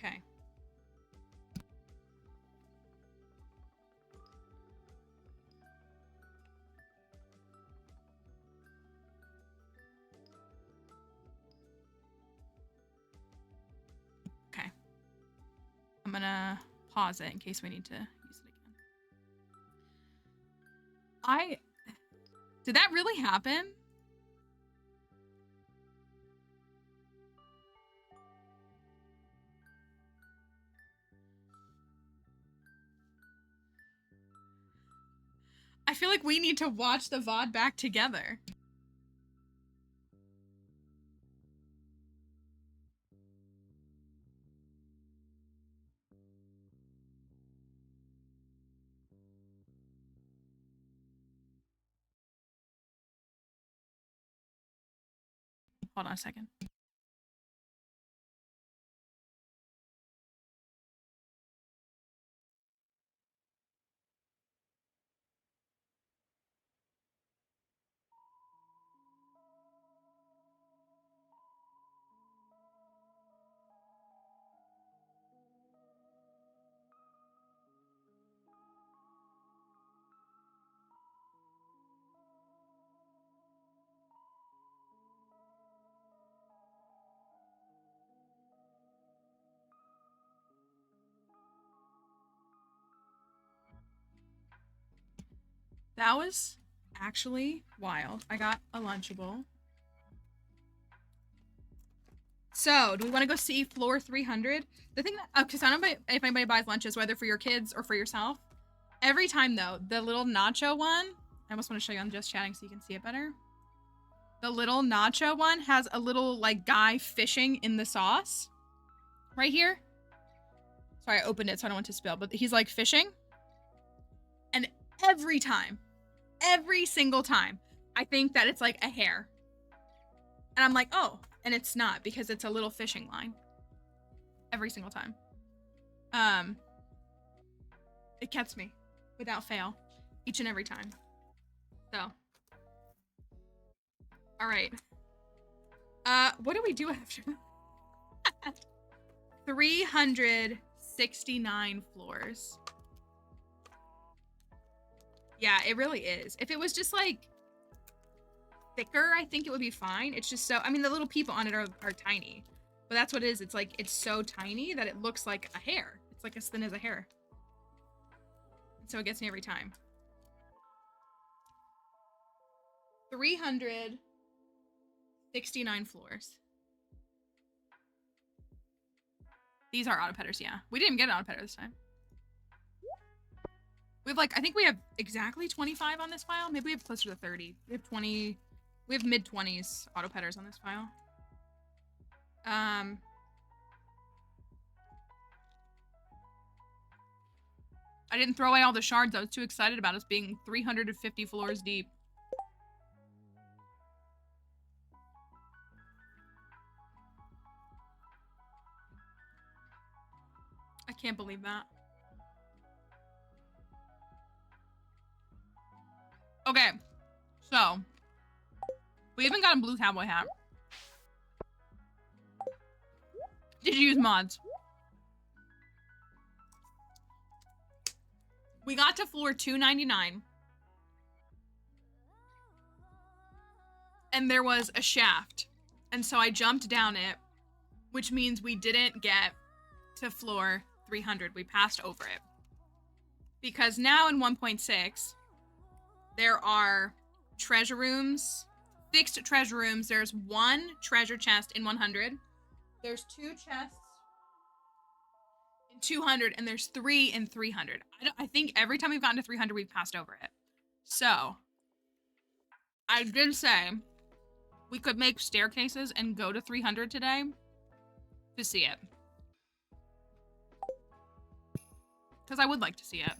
Okay. Okay. I'm gonna pause it in case we need to use it again. Did that really happen? I feel like we need to watch the VOD back together. Hold on a second. That was actually wild. I got a Lunchable. So, do we want to go see floor 300? The thing that, because I don't know if anybody buys lunches, whether for your kids or for yourself. Every time though, the little nacho one, I almost want to show you on just chatting so you can see it better. The little nacho one has a little like guy fishing in the sauce. Right here. Sorry, I opened it so I don't want to spill, but he's like fishing. And every time, every single time, I think that it's like a hair. And I'm like, oh, and it's not because it's a little fishing line. Every single time. It gets me without fail each and every time. So. All right. What do we do after? 369 floors. Yeah, it really is. If it was just like thicker, I think it would be fine. It's just so, I mean, the little people on it are tiny, but that's what it is. It's like, it's so tiny that it looks like a hair. It's like as thin as a hair. And so it gets me every time. 369 floors. These are auto petters, yeah. We didn't even get an auto petter this time. We have like, I think we have exactly 25 on this file. Maybe we have closer to 30. We have 20, we have mid-20s auto petters on this file. I didn't throw away all the shards. I was too excited about us being 350 floors deep. I can't believe that. Okay, so we even got a blue cowboy hat. Did you use mods? We got to floor 299. And there was a shaft. And so I jumped down it, which means we didn't get to floor 300. We passed over it. Because now in 1.6, there are treasure rooms, fixed treasure rooms. There's one treasure chest in 100. There's two chests 200, and there's 3 and 300. I think every time we've gotten to 300, we've passed over it. So, I did say we could make staircases and go to 300 today to see it. Because I would like to see it.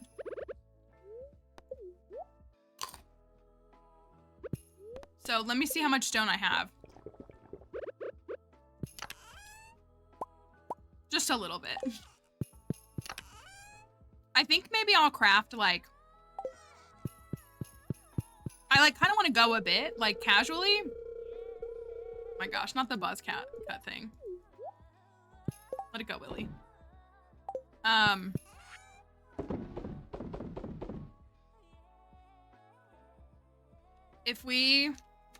So let me see how much stone I have. Just a little bit. I think maybe I'll craft like... I like kind of want to go a bit, like casually. Oh my gosh, not the buzz cut thing. Let it go, Willie. If we...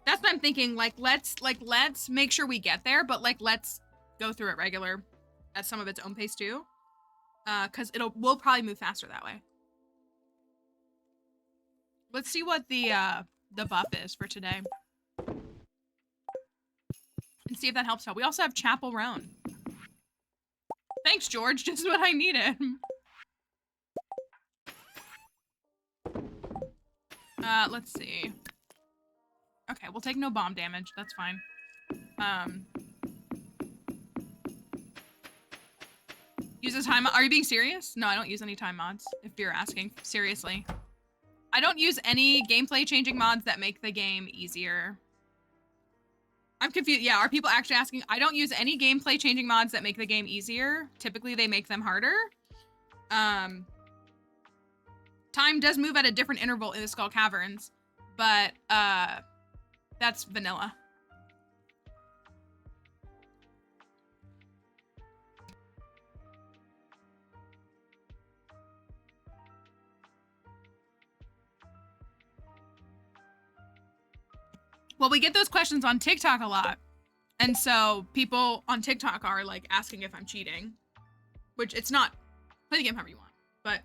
That's what I'm thinking, like, let's make sure we get there, but, like, let's go through it regular at some of its own pace, too. Because we'll probably move faster that way. Let's see what the buff is for today. And see if that helps out. We also have Chapel Roan. Thanks, George, just what I needed. Let's see. Okay, we'll take no bomb damage. That's fine. Use a time mod. Are you being serious? No, I don't use any time mods, if you're asking. Seriously. I don't use any gameplay changing mods that make the game easier. I'm confused. Yeah, are people actually asking? I don't use any gameplay changing mods that make the game easier. Typically, they make them harder. Time does move at a different interval in the Skull Caverns, but, that's vanilla. Well, we get those questions on TikTok a lot. And so people on TikTok are like asking if I'm cheating, which it's not. Play the game however you want, but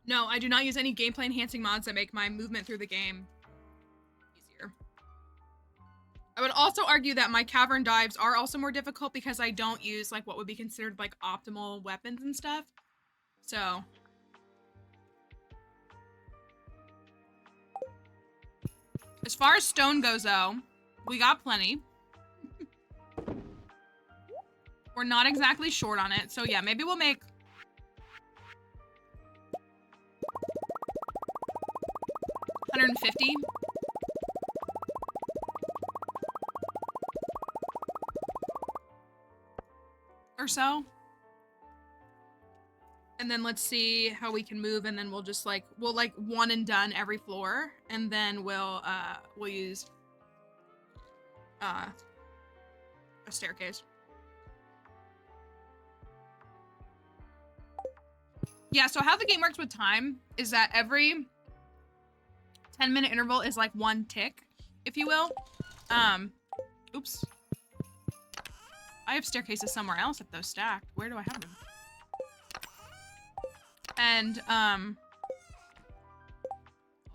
no, I do not use any gameplay enhancing mods that make my movement through the game easier. I would also argue that my cavern dives are also more difficult because I don't use like what would be considered like optimal weapons and stuff. So as far as stone goes though, we got plenty. We're not exactly short on it. So yeah, maybe we'll make 150. Or so. And then let's see how we can move, and then we'll just like one and done every floor, and then we'll use a staircase. Yeah, so how the game works with time is that every 10-minute interval is like one tick, if you will. Oops. I have staircases somewhere else if those stacked. Where do I have them? And, hold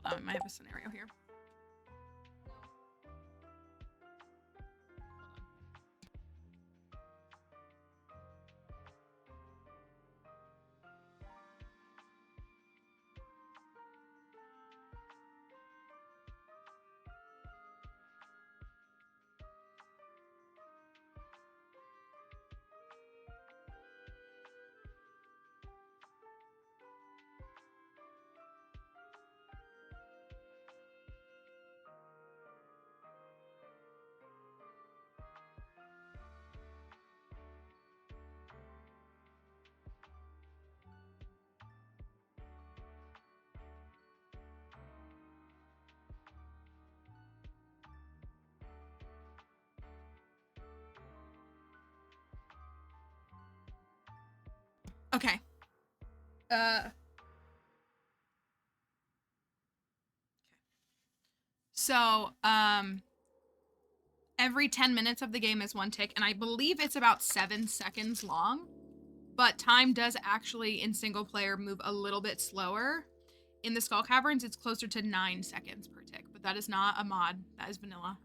on, I might have a scenario here. Okay. So, every 10 minutes of the game is one tick, and I believe it's about 7 seconds long, but time does actually, in single player, move a little bit slower. In the Skull Caverns, it's closer to 9 seconds per tick, but that is not a mod. That is vanilla.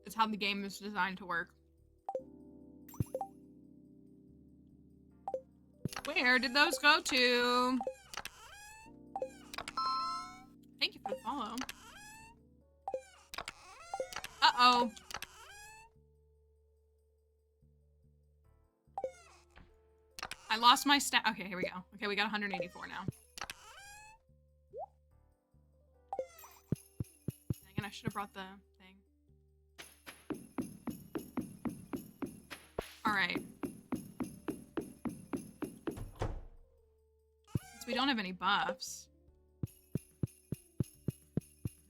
It's how the game is designed to work. Where did those go to? Thank you for the follow. Uh-oh. I lost my stat. Okay, here we go. Okay, we got 184 now. Dang it, I should have brought the thing. All right. Since we don't have any buffs,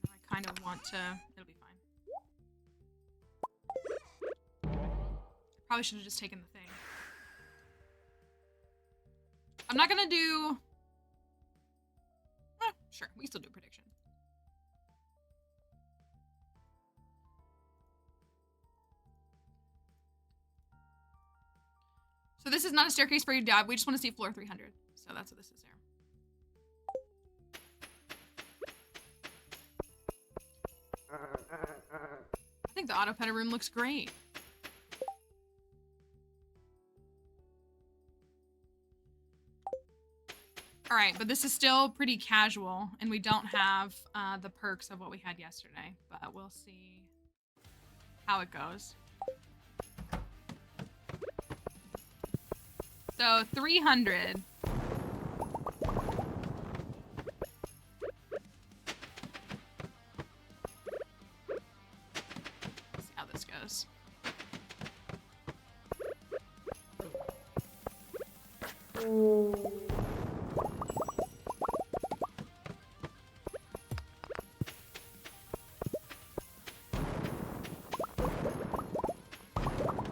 I kind of want to... It'll be fine. Probably should have just taken the thing. I'm not gonna do... Sure, we still do prediction. So this is not a staircase for you to dive. We just want to see floor 300. So that's what this is here. I think the auto petter room looks great. All right, but this is still pretty casual, and we don't have the perks of what we had yesterday, but we'll see how it goes. So 300. Let's see how this goes.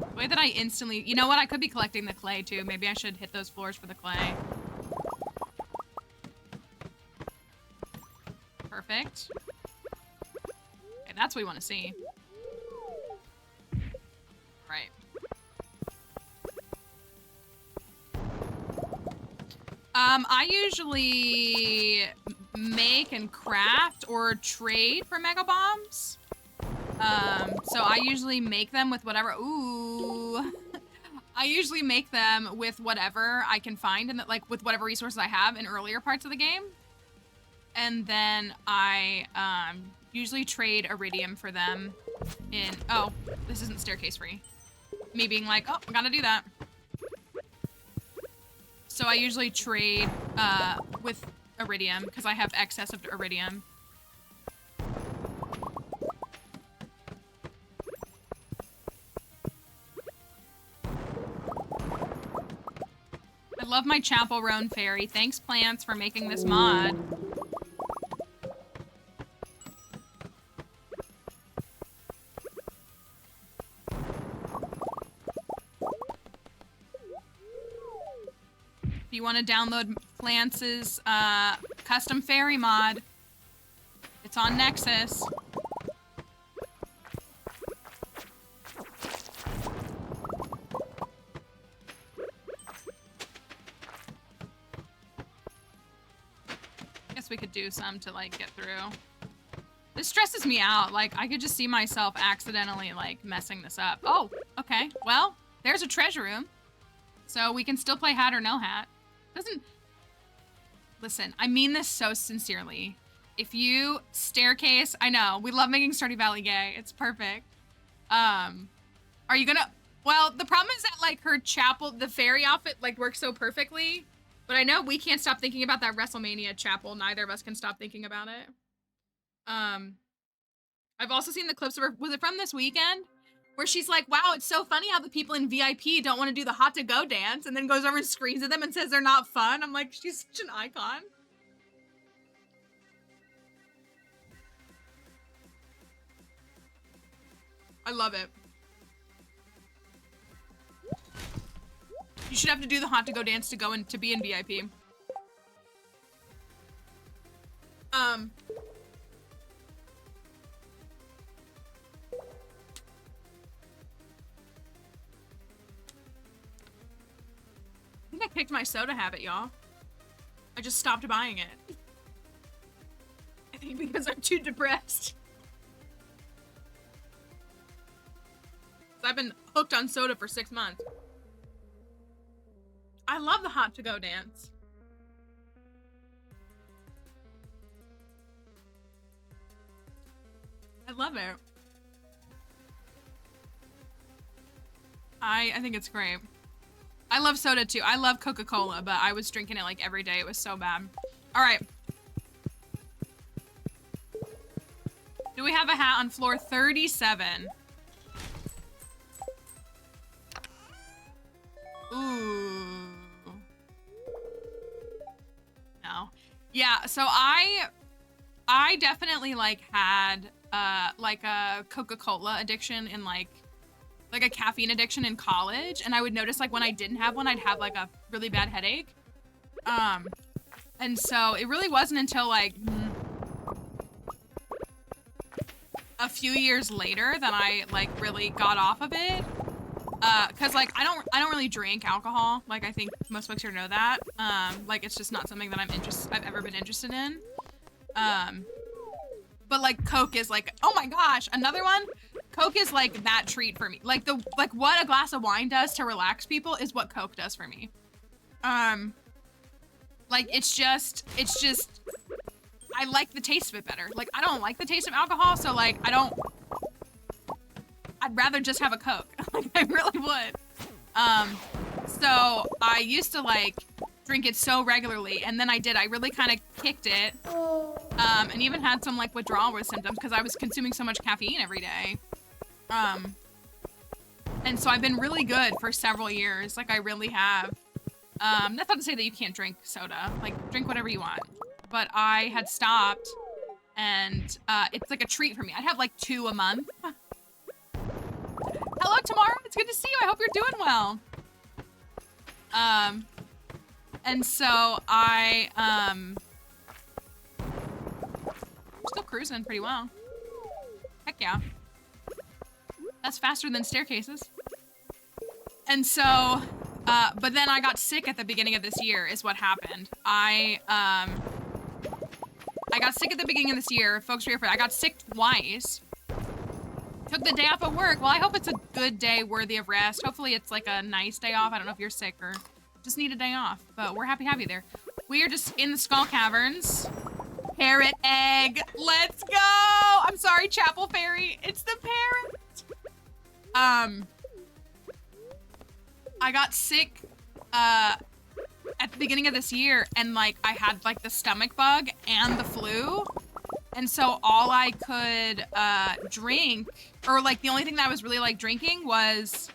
The way that I instantly... You know what? I could be collecting the clay, too. Maybe I should hit those floors for the clay. Perfect. Okay, that's what we want to see. Right. I usually make and craft or trade for mega bombs. So I usually make them with whatever. Ooh. I usually make them with whatever I can find and like with whatever resources I have in earlier parts of the game. And then I usually trade iridium for them in... Oh, this isn't staircase free. Me being like, oh, I gotta do that. So I usually trade with iridium because I have excess of iridium. I love my Chapel Roan fairy. Thanks, plants, for making this mod. If you want to download Plance's custom fairy mod, it's on Nexus. Guess we could do some to like get through. This stresses me out. Like I could just see myself accidentally like messing this up. Oh, okay. Well, there's a treasure room. So we can still play hat or no hat. Doesn't... Listen, I mean this so sincerely. If you staircase... I know, we love making Stardew Valley gay. It's perfect. Are you gonna... Well, the problem is that, like, her chapel, the fairy outfit, like, works so perfectly. But I know we can't stop thinking about that WrestleMania chapel. Neither of us can stop thinking about it. I've also seen the clips of her... Was it from this weekend? Where she's like, wow, it's so funny how the people in VIP don't want to do the hot to go dance, and then goes over and screams at them and says they're not fun. I'm like, she's such an icon. I love it. You should have to do the hot to go dance to go in to be in VIP. I picked my soda habit, y'all. I just stopped buying it. I think because I'm too depressed. I've been hooked on soda for 6 months. I love the hot to go dance. I love it. I think it's great. I love soda too. I love Coca-Cola, but I was drinking it like every day. It was so bad. All right. Do we have a hat on floor 37? Ooh. No. Yeah, so I definitely like had like a Coca-Cola addiction in like a caffeine addiction in college, and I would notice like when I didn't have one, I'd have like a really bad headache. And so it really wasn't until like a few years later that I like really got off of it. Cause like I don't really drink alcohol. Like I think most folks here know that. Like it's just not something that I've ever been interested in. But like Coke is like, oh my gosh, another one. Coke is like that treat for me. Like what a glass of wine does to relax people is what Coke does for me. Like it's just I like the taste of it better. Like I don't like the taste of alcohol, so like I'd rather just have a Coke. Like I really would. So I used to like drink it so regularly, and then I really kind of kicked it. And even had some like withdrawal symptoms because I was consuming so much caffeine every day. And so I've been really good for several years. Like I really have. That's not to say that you can't drink soda. Like drink whatever you want. But I had stopped, and it's like a treat for me. I'd have like 2 a month. Hello, Tamara. It's good to see you. I hope you're doing well. And so still cruising pretty well. Heck yeah. That's faster than staircases. And so, but then I got sick at the beginning of this year is what happened. I got sick at the beginning of this year. Folks were here for it. I got sick twice. Took the day off of work. Well, I hope it's a good day worthy of rest. Hopefully it's like a nice day off. I don't know if you're sick or just need a day off, but we're happy to have you there. We are just in the Skull Caverns. Parrot egg. Let's go. I'm sorry, Chapel Fairy. It's the parrot. I got sick at the beginning of this year, and like I had like the stomach bug and the flu. And so all I could drink, or like the only thing that I was really like drinking was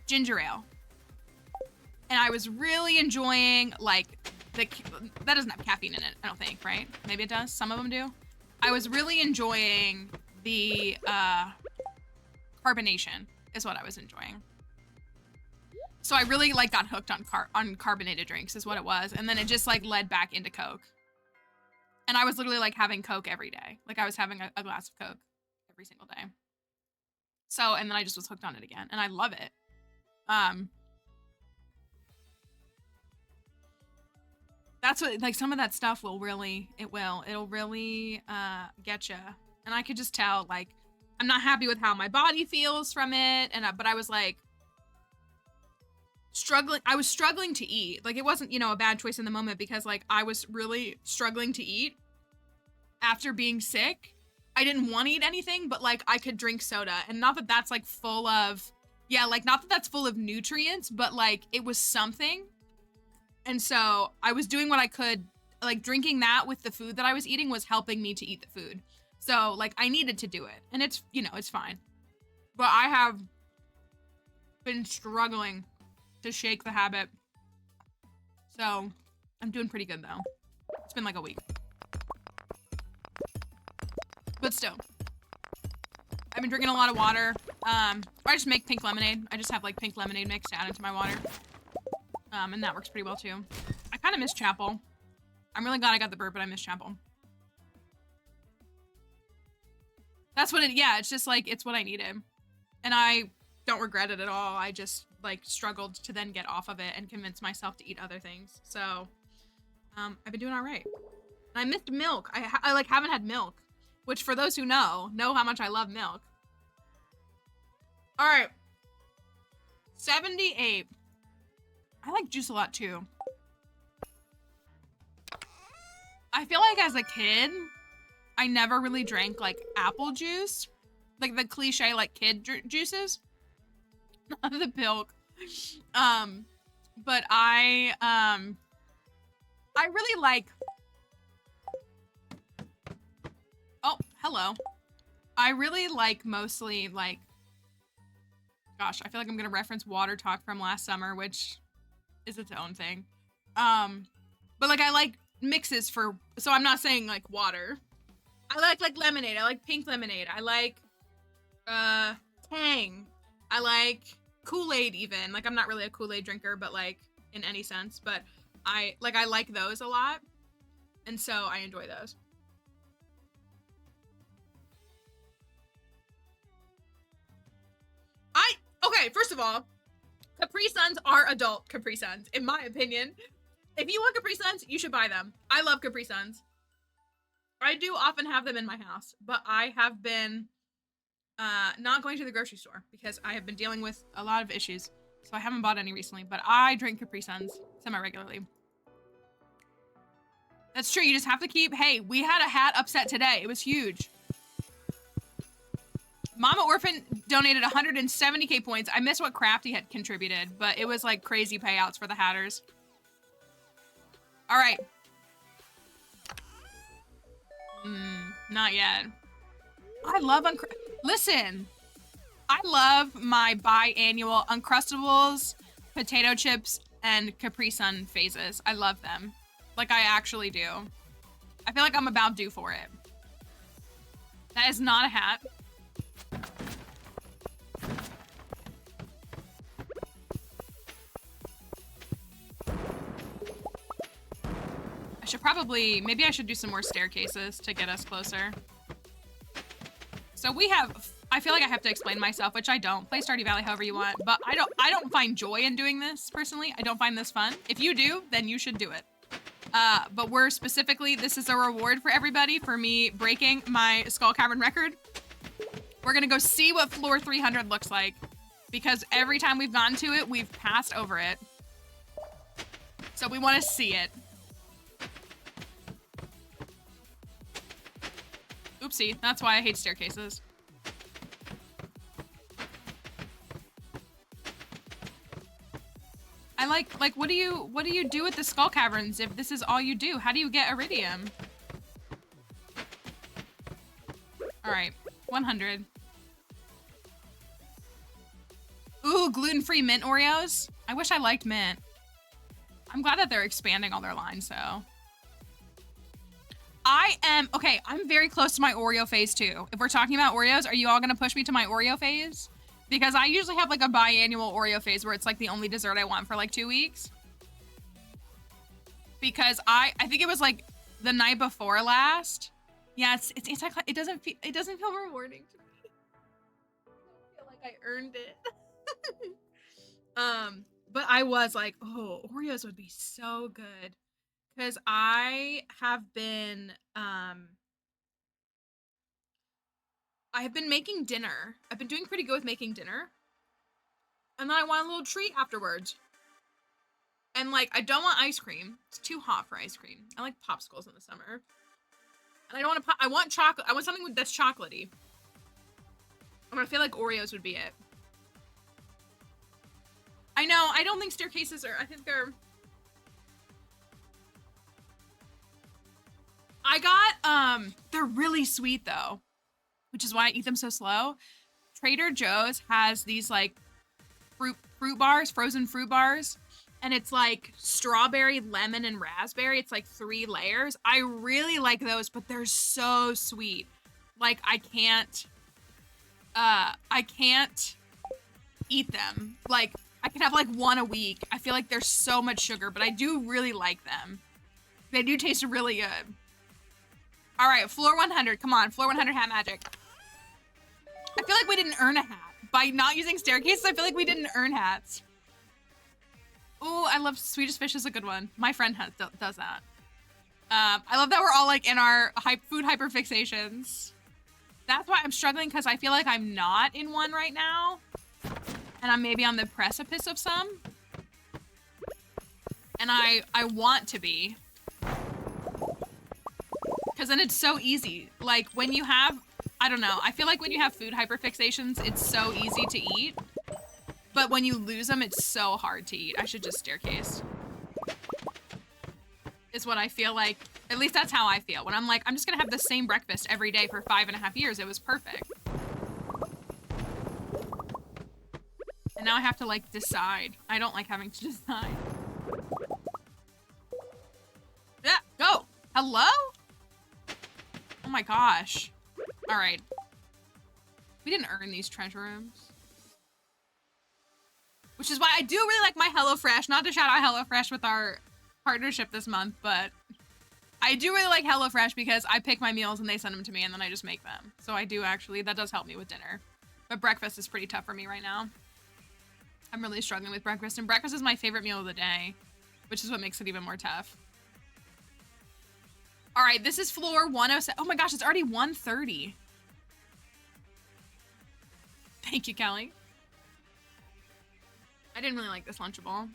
ginger ale. And I was really enjoying like that doesn't have caffeine in it, I don't think, right? Maybe it does, some of them do. I was really enjoying the carbonation is what I was enjoying. So I really like got hooked on carbonated drinks is what it was. And then it just like led back into Coke. And I was literally like having Coke every day. Like I was having a glass of Coke every single day. So, and then I just was hooked on it again, and I love it. That's what, like some of that stuff will really, it'll really get you. And I could just tell, like, I'm not happy with how my body feels from it. And but I was like I was struggling to eat. Like it wasn't, you know, a bad choice in the moment because like I was really struggling to eat after being sick. I didn't want to eat anything, but like I could drink soda, and not that that's like full of, yeah, like not that that's full of nutrients, but like it was something. And so I was doing what I could, like drinking that with the food that I was eating was helping me to eat the food. So like I needed to do it, and it's, you know, it's fine. But I have been struggling to shake the habit. So I'm doing pretty good though. It's been like a week. But still, I've been drinking a lot of water. Or I just make pink lemonade. I just have like pink lemonade mix to add into my water. And that works pretty well too. I kind of miss Chapel. I'm really glad I got the burp, but I miss Chapel. That's what it, yeah, it's just like, it's what I needed. And I don't regret it at all. I just like struggled to then get off of it and convince myself to eat other things. So, I've been doing all right. And I missed milk. I like haven't had milk, which for those who know how much I love milk. All right. 78. I like juice a lot too. I feel like as a kid, I never really drank like apple juice, like the cliche like kid juices, not the milk. But I really like. Oh, hello. I really like mostly like. Gosh, I feel like I'm gonna reference water talk from last summer, which is its own thing. But like I like mixes for. So I'm not saying like water. I like lemonade. I like pink lemonade. I like Tang. I like Kool-Aid even. Like I'm not really a Kool-Aid drinker, but like in any sense, but I like those a lot. And so I enjoy those. Okay, first of all, Capri Suns are adult Capri Suns, in my opinion. If you want Capri Suns, you should buy them. I love Capri Suns. I do often have them in my house, but I have been not going to the grocery store because I have been dealing with a lot of issues. So I haven't bought any recently, but I drink Capri Suns semi-regularly. That's true, you just have to keep, hey, we had a hat upset today. It was huge. Mama Orphan donated 170k points. I missed what Crafty had contributed, but it was like crazy payouts for the Hatters. All right. Not yet. I love listen. I love my biannual Uncrustables, potato chips, and Capri Sun phases. I love them. Like I actually do. I feel like I'm about due for it. That is not a hat. I should probably, maybe I should do some more staircases to get us closer. So we have, I feel like I have to explain myself, which I don't. Play Stardew Valley however you want, but I don't find joy in doing this personally. I don't find this fun. If you do, then you should do it. But we're specifically, this is a reward for everybody for me breaking my Skull Cavern record. We're gonna go see what floor 300 looks like because every time we've gotten to it, we've passed over it. So we want to see it. Oopsie, that's why I hate staircases. I like what do you do with the Skull Caverns if this is all you do? How do you get iridium? All right, 100. Ooh, gluten-free mint Oreos. I wish I liked mint. I'm glad that they're expanding all their lines, so. Okay, I'm very close to my Oreo phase too. If we're talking about Oreos, are you all gonna push me to my Oreo phase? Because I usually have like a biannual Oreo phase where it's like the only dessert I want for like 2 weeks. Because I think it was like the night before last. Yeah, it doesn't feel rewarding to me. I don't feel like I earned it. But I was like, oh, Oreos would be so good. Because I have been making dinner. I've been doing pretty good with making dinner. And then I want a little treat afterwards. And like, I don't want ice cream. It's too hot for ice cream. I like popsicles in the summer. And I don't want I want chocolate. I want something that's chocolatey. I feel like Oreos would be it. I know, I don't think staircases are, I think they're... I got, they're really sweet though, which is why I eat them so slow. Trader Joe's has these like fruit bars, frozen fruit bars, and it's like strawberry, lemon, and raspberry. It's like 3 layers. I really like those, but they're so sweet. Like I can't eat them. Like I can have like 1 a week. I feel like there's so much sugar, but I do really like them. They do taste really good. All right, floor 100. Come on, floor 100 hat magic. I feel like we didn't earn a hat. By not using staircases, I feel like we didn't earn hats. Ooh, I love Swedish Fish is a good one. My friend does that. I love that we're all like in our food hyperfixations. That's why I'm struggling because I feel like I'm not in one right now. And I'm maybe on the precipice of some. And I want to be. Because then it's so easy. Like, when you have, I don't know, I feel like when you have food hyperfixations, it's so easy to eat. But when you lose them, it's so hard to eat. I should just staircase. Is what I feel like. At least that's how I feel. When I'm like, I'm just gonna have the same breakfast every day for 5.5 years. It was perfect. And now I have to, like, decide. I don't like having to decide. Yeah, go. Hello? Oh my gosh. All right. We didn't earn these treasure rooms. Which is why I do really like my HelloFresh. Not to shout out HelloFresh with our partnership this month, but I do really like HelloFresh because I pick my meals and they send them to me and then I just make them. So I do actually, that does help me with dinner. But breakfast is pretty tough for me right now. I'm really struggling with breakfast, and breakfast is my favorite meal of the day, which is what makes it even more tough. All right, this is floor 107. Oh my gosh, it's already 1:30. Thank you, Kelly. I didn't really like this Lunchable.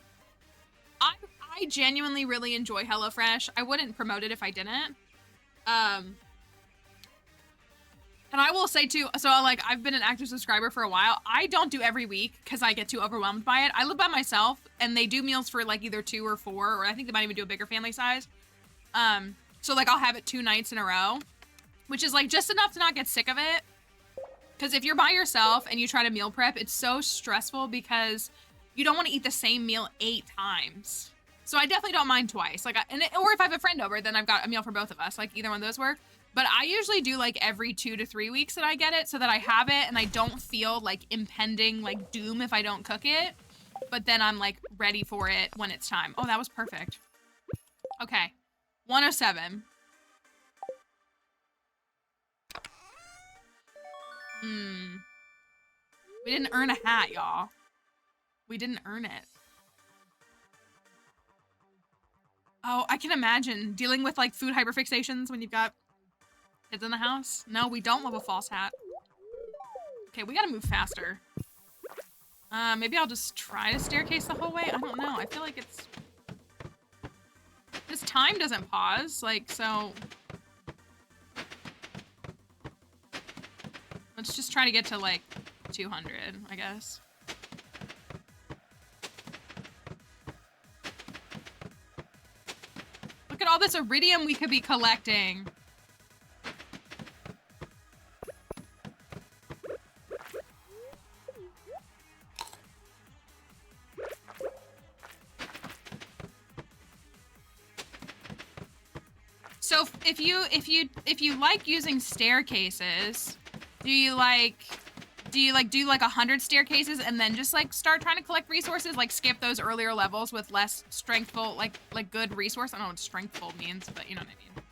I genuinely really enjoy HelloFresh. I wouldn't promote it if I didn't. And I will say too, so like I've been an active subscriber for a while. I don't do every week because I get too overwhelmed by it. I live by myself and they do meals for like either 2 or 4, or I think they might even do a bigger family size. So like I'll have it 2 nights in a row, which is like just enough to not get sick of it. Because if you're by yourself and you try to meal prep, it's so stressful because you don't want to eat the same meal 8 times. So I definitely don't mind twice. Like, or if I have a friend over, then I've got a meal for both of us. Like either one of those work. But I usually do like every 2 to 3 weeks that I get it so that I have it and I don't feel like impending like doom if I don't cook it. But then I'm like ready for it when it's time. Oh, that was perfect. Okay. 107. We didn't earn a hat, y'all. We didn't earn it. Oh, I can imagine dealing with like food hyperfixations when you've got kids in the house. No, we don't love a false hat. Okay, we gotta move faster. Maybe I'll just try to staircase the whole way. I don't know. I feel like it's... This time doesn't pause, like, so... Let's just try to get to, like, 200, I guess. Look at all this iridium we could be collecting. So if you like using staircases, do you do 100 staircases and then just like start trying to collect resources, like skip those earlier levels with less strengthful, like good resource? I don't know what strengthful means, but you know what I mean.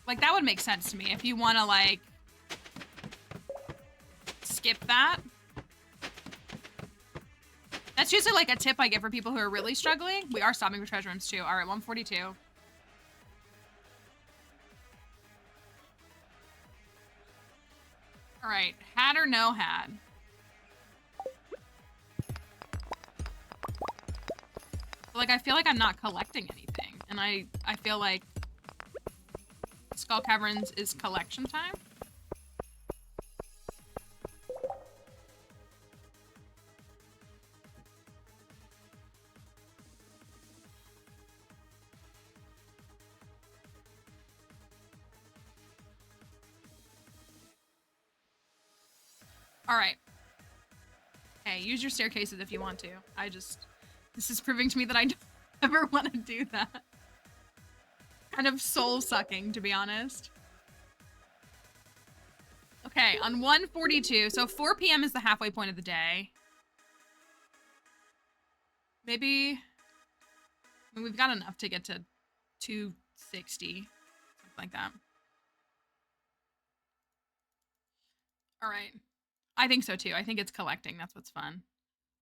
Like that would make sense to me if you want to like skip that. That's usually like a tip I give for people who are really struggling. We are stopping for treasure rooms too. All right, 142. All right, hat or no hat? Like, I feel like I'm not collecting anything. And I feel like Skull Caverns is collection time. All right. Okay, use your staircases if you want to. This is proving to me that I don't ever want to do that. Kind of soul-sucking, to be honest. Okay, on 142, so 4 p.m. is the halfway point of the day. Maybe, I mean, we've got enough to get to 260, something like that. All right. I think so too. I think it's collecting. That's what's fun.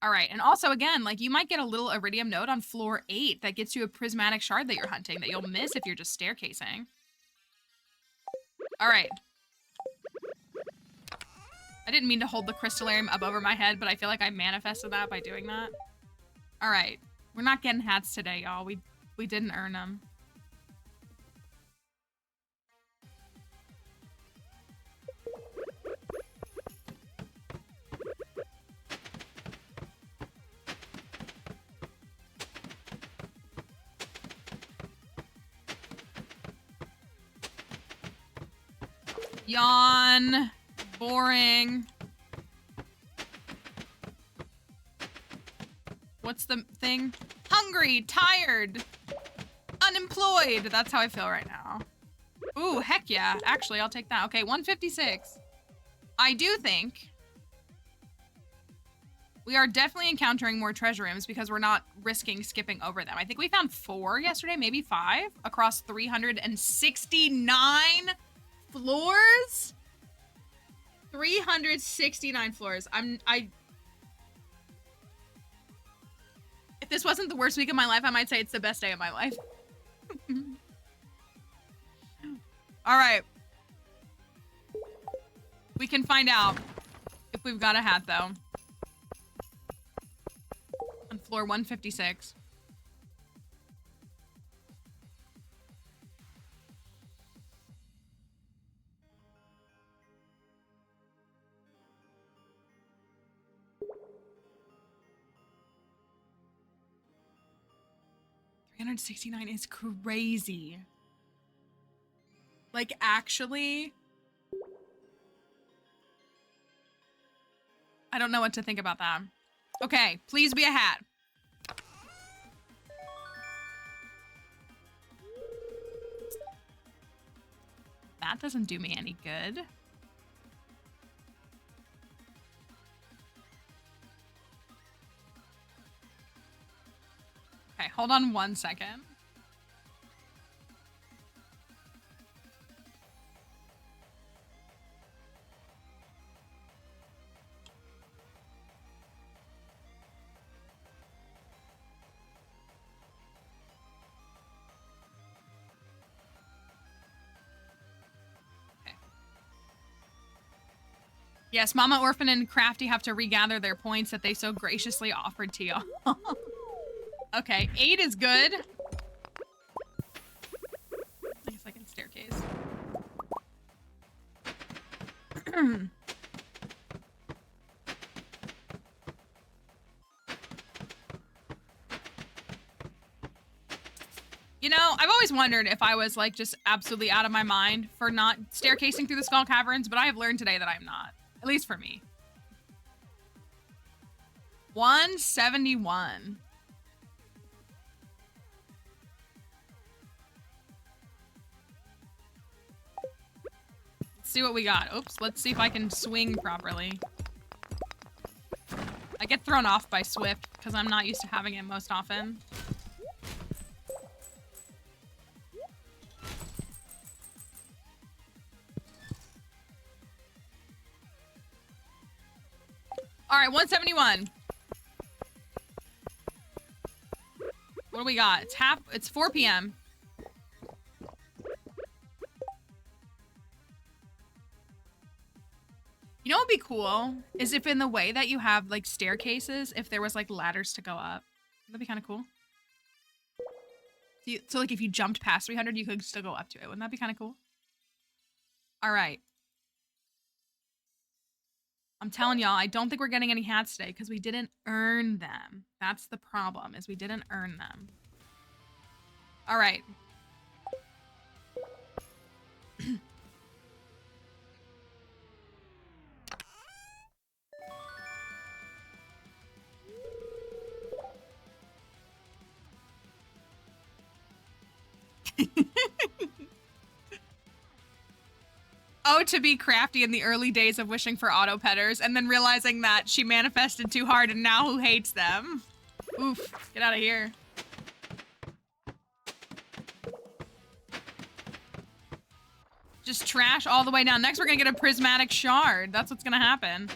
All right. And also, again, like you might get a little iridium node on floor 8 that gets you a prismatic shard that you're hunting that you'll miss if you're just staircasing. All right. I didn't mean to hold the crystallarium up over my head, but I feel like I manifested that by doing that. All right. We're not getting hats today, y'all. We didn't earn them. Yawn. Boring. What's the thing? Hungry, tired, unemployed. That's how I feel right now. Ooh, heck yeah. Actually, I'll take that. Okay, 156. I do think we are definitely encountering more treasure rooms because we're not risking skipping over them. I think we found 4 yesterday, maybe 5, across 369 floors. 369 floors. If this wasn't the worst week of my life, I might say it's the best day of my life. All right. We can find out if we've got a hat, though. On floor 156. $369 is crazy. Like, actually, I don't know what to think about that. Okay, please be a hat. That doesn't do me any good. Okay, hold on 1 second. Yes, Mama Orphan and Crafty have to regather their points that they so graciously offered to y'all. Okay, 8 is good. I guess I can staircase. You know, I've always wondered if I was like just absolutely out of my mind for not staircasing through the Skull Caverns, but I have learned today that I'm not. At least for me. 171. Let's see what we got. Oops, let's see if I can swing properly. I get thrown off by Swift because I'm not used to having it most often. All right, 171. What do we got? It's 4 p.m. You know what would be cool is if in the way that you have like staircases, if there was like ladders to go up. That'd be kind of cool. So like if you jumped past 300, you could still go up to it. Wouldn't that be kind of cool? All right. I'm telling y'all, I don't think we're getting any hats today because we didn't earn them. That's the problem, is we didn't earn them. All right. Oh, to be Crafty in the early days of wishing for auto petters and then realizing that she manifested too hard and now who hates them? Oof, get out of here. Just trash all the way down. Next, we're gonna get a prismatic shard. That's what's gonna happen.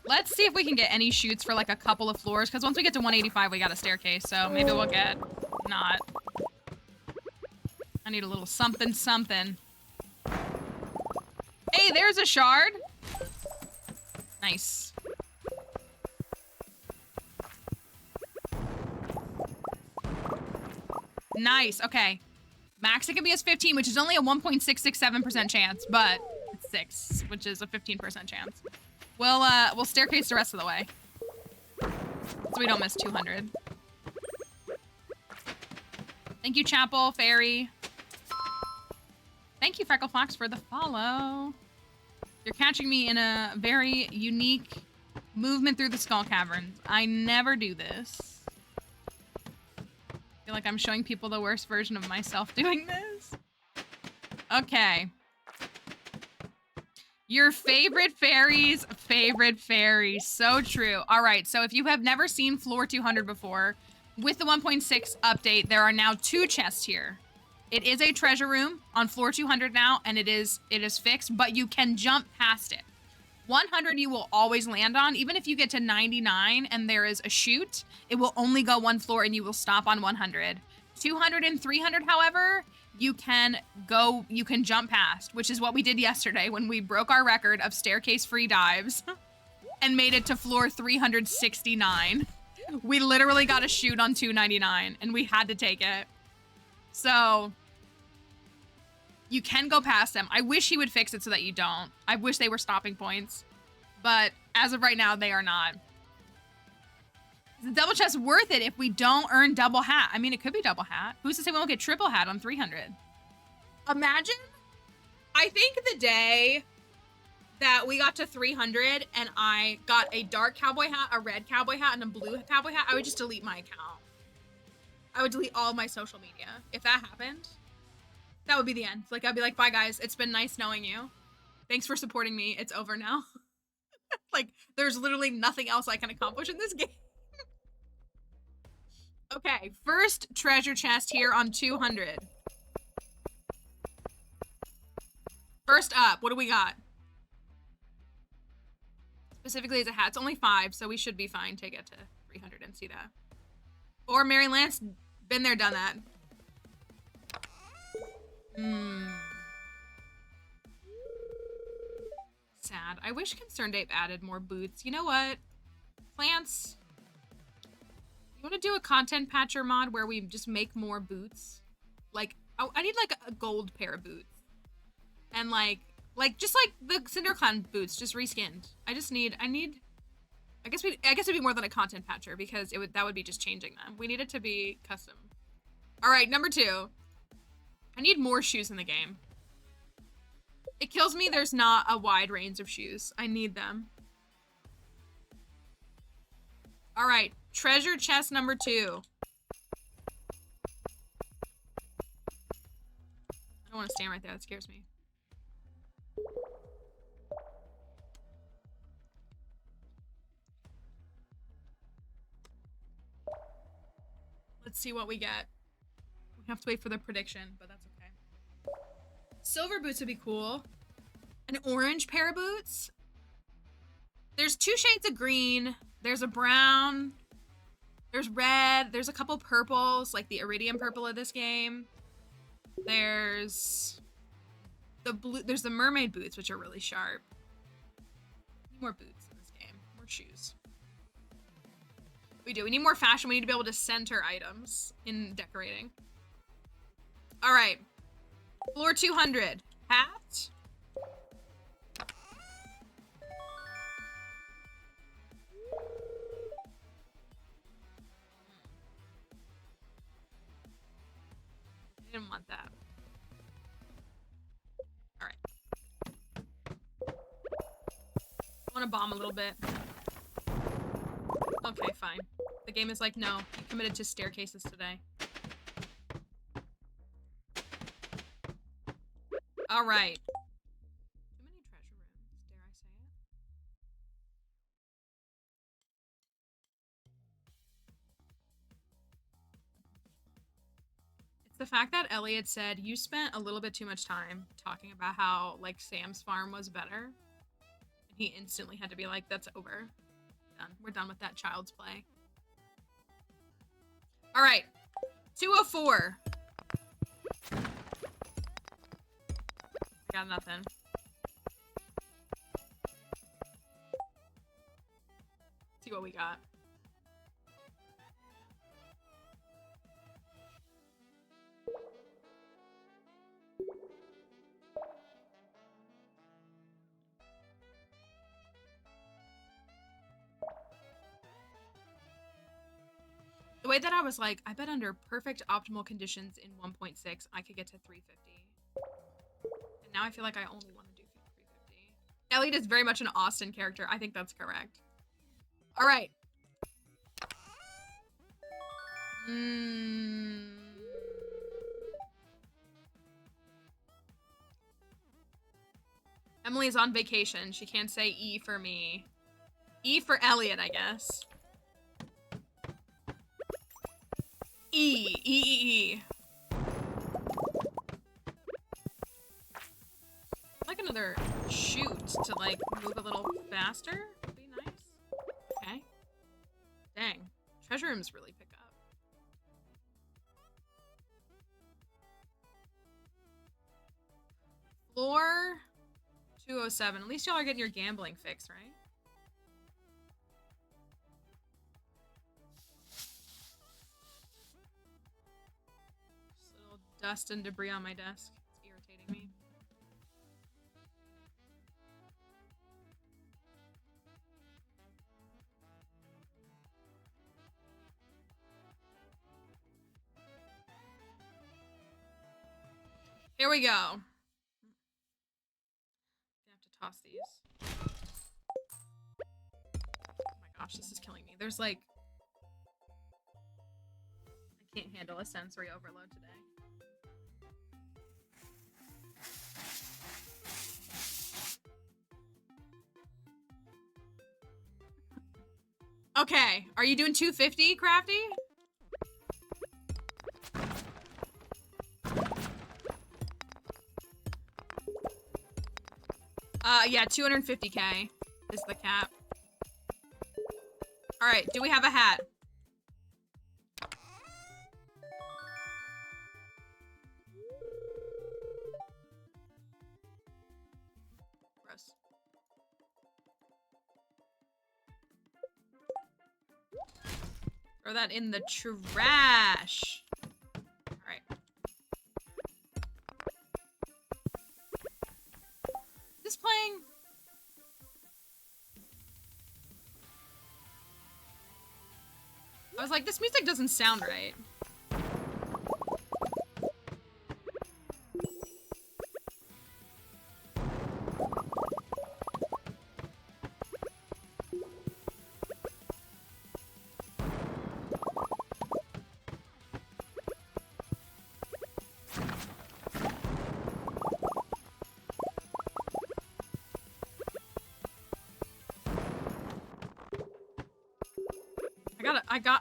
Let's see if we can get any chutes for like a couple of floors, because once we get to 185, we got a staircase, so maybe we'll get not. I need a little something something. Hey, there's a shard. Nice. Nice, okay. Max it can be as 15, which is only a 1.667% chance, but it's 6, which is a 15% chance. We'll staircase the rest of the way, so we don't miss 200. Thank you, Chapel Fairy. Thank you, Freckle Fox, for the follow. You're catching me in a very unique movement through the Skull Caverns. I never do this. I feel like I'm showing people the worst version of myself doing this. Okay. Your favorite fairies, favorite fairies. So true. All right, so if you have never seen floor 200 before, with the 1.6 update, there are now 2 chests here. It is a treasure room on floor 200 now, and it is fixed, but you can jump past it. 100 you will always land on. Even if you get to 99 and there is a chute, it will only go 1 floor and you will stop on 100. 200 and 300, however, you can jump past, which is what we did yesterday when we broke our record of staircase-free dives and made it to floor 369. We literally got a chute on 299 and we had to take it. So you can go past them. I wish he would fix it so that you don't. I wish they were stopping points, but as of right now, they are not. Is the double chest worth it if we don't earn double hat? I mean, it could be double hat. Who's to say we won't get triple hat on 300? Imagine, I think the day that we got to 300 and I got a dark cowboy hat, a red cowboy hat, and a blue cowboy hat, I would just delete my account. I would delete all of my social media. If that happened, that would be the end. Like, I'd be like, bye guys, it's been nice knowing you. Thanks for supporting me, it's over now. Like, there's literally nothing else I can accomplish in this game. Okay, first treasure chest here on 200. First up, what do we got? Specifically as a hat, it's only 5, so we should be fine to get to 300 and see that. Or Mary Lance, been there, done that. Sad. I wish Concerned Ape added more boots. You know what? Plants, you want to do a content patcher mod where we just make more boots? Like, I need like a gold pair of boots. And like just like the Cinder Clown boots, just reskinned. I guess it'd be more than a content patcher because that would be just changing them. We need it to be custom. All right, number 2. I need more shoes in the game. It kills me there's not a wide range of shoes. I need them. All right, treasure chest number 2. I don't want to stand right there, that scares me. Let's see what we get. We have to wait for the prediction, but that's okay. Silver boots would be cool. An orange pair of boots. There's 2 shades of green. There's a brown. There's red. There's a couple purples, like the iridium purple of this game. There's the blue. There's the mermaid boots, which are really sharp. More boots in this game. More shoes. We do. We need more fashion. We need to be able to center items in decorating. All right. Floor 200. Hat. I didn't want that. All right. I want to bomb a little bit. Okay, fine. The game is like, no, you committed to staircases today. All right. Too many treasure rooms, dare I say it? It's the fact that Elliot said, you spent a little bit too much time talking about how, like, Sam's farm was better. And He instantly had to be like, that's over. Done. We're done with that child's play. All right. 204. Got nothing. See what we got. The way that I was like, I bet under perfect optimal conditions in 1.6, I could get to 350. And now I feel like I only want to do 350. Elliot is very much an Austin character. I think that's correct. All right. Emily's on vacation. She can't say E for me. E for Elliot, I guess. E. Like another shoot to like move a little faster would be nice. Okay. Dang. Treasure rooms really pick up. Floor 207. At least y'all are getting your gambling fix, right? Just a little dust and debris on my desk. It's irritating me. Here we go. I have to toss these. Oh my gosh, this is killing me. There's like... I can't handle a sensory overload today. Okay, are you doing 250, Crafty? Yeah, 250k is the cap. All right, do we have a hat? Gross. Throw that in the trash. All right. Is this playing? I was like, this music doesn't sound right.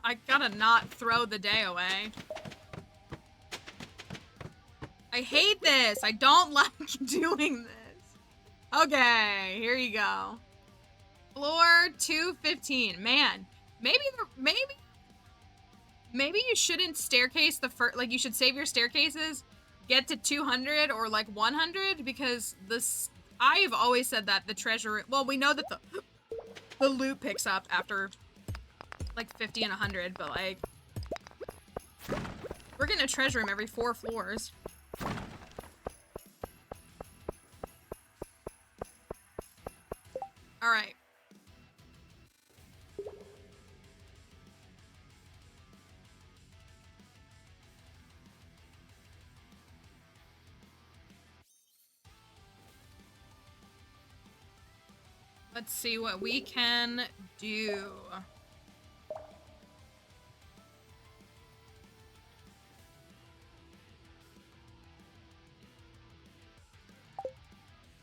I gotta not throw the day away. I hate this. I don't like doing this. Okay, here you go. Floor 215. Man, maybe you shouldn't staircase the first. Like, you should save your staircases, get to 200 or like 100, because this. I have always said that the treasure. Well, we know that the loot picks up after like 50 and 100, but like we're getting a treasure room every 4 floors. All right. Let's see what we can do.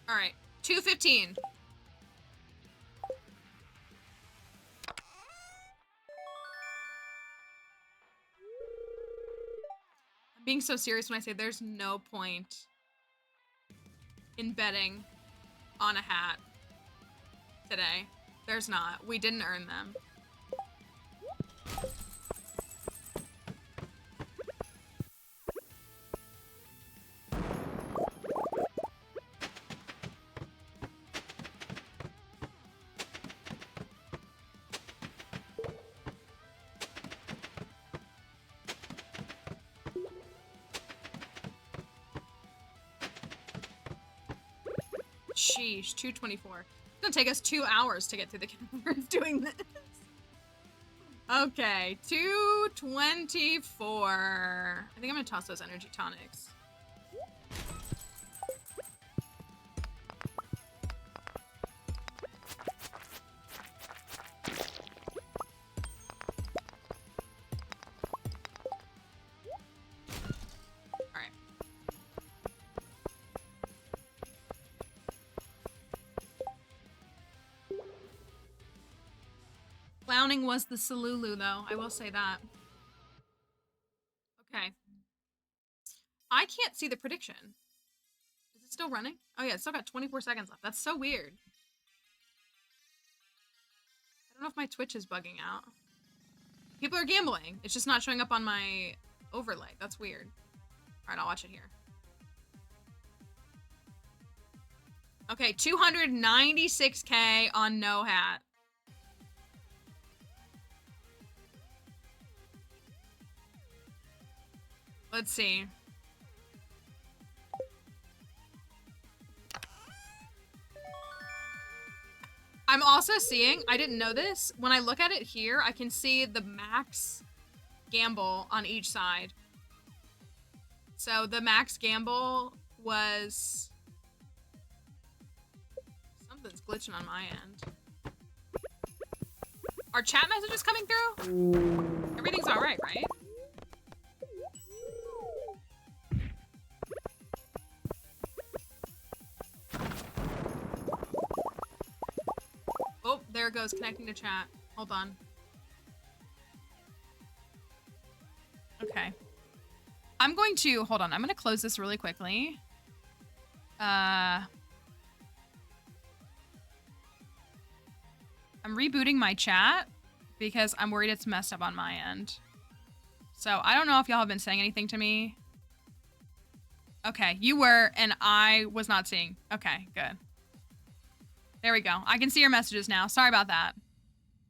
All right, 215. I'm being so serious when I say there's no point in betting on a hat. today. There's not. We didn't earn them. Sheesh, 224. It's gonna take us 2 hours to get through the caverns doing this. Okay, 224. I think I'm gonna toss those energy tonics. Clowning was the Salulu, though. I will say that. Okay. I can't see the prediction. Is it still running? Oh, yeah, it's still got 24 seconds left. That's so weird. I don't know if my Twitch is bugging out. People are gambling. It's just not showing up on my overlay. That's weird. All right, I'll watch it here. Okay, 296K on No Hat. Let's see. I'm also seeing, I didn't know this, when I look at it here, I can see the max gamble on each side. So the max gamble was... Something's glitching on my end. Are chat messages coming through? Everything's alright, right? Oh, there it goes, connecting to chat. Hold on. Okay. I'm going to, hold on, I'm gonna close this really quickly. I'm rebooting my chat because I'm worried it's messed up on my end. So I don't know if y'all have been saying anything to me. Okay, you were, and I was not seeing. Okay, good. There we go. I can see your messages now. Sorry about that.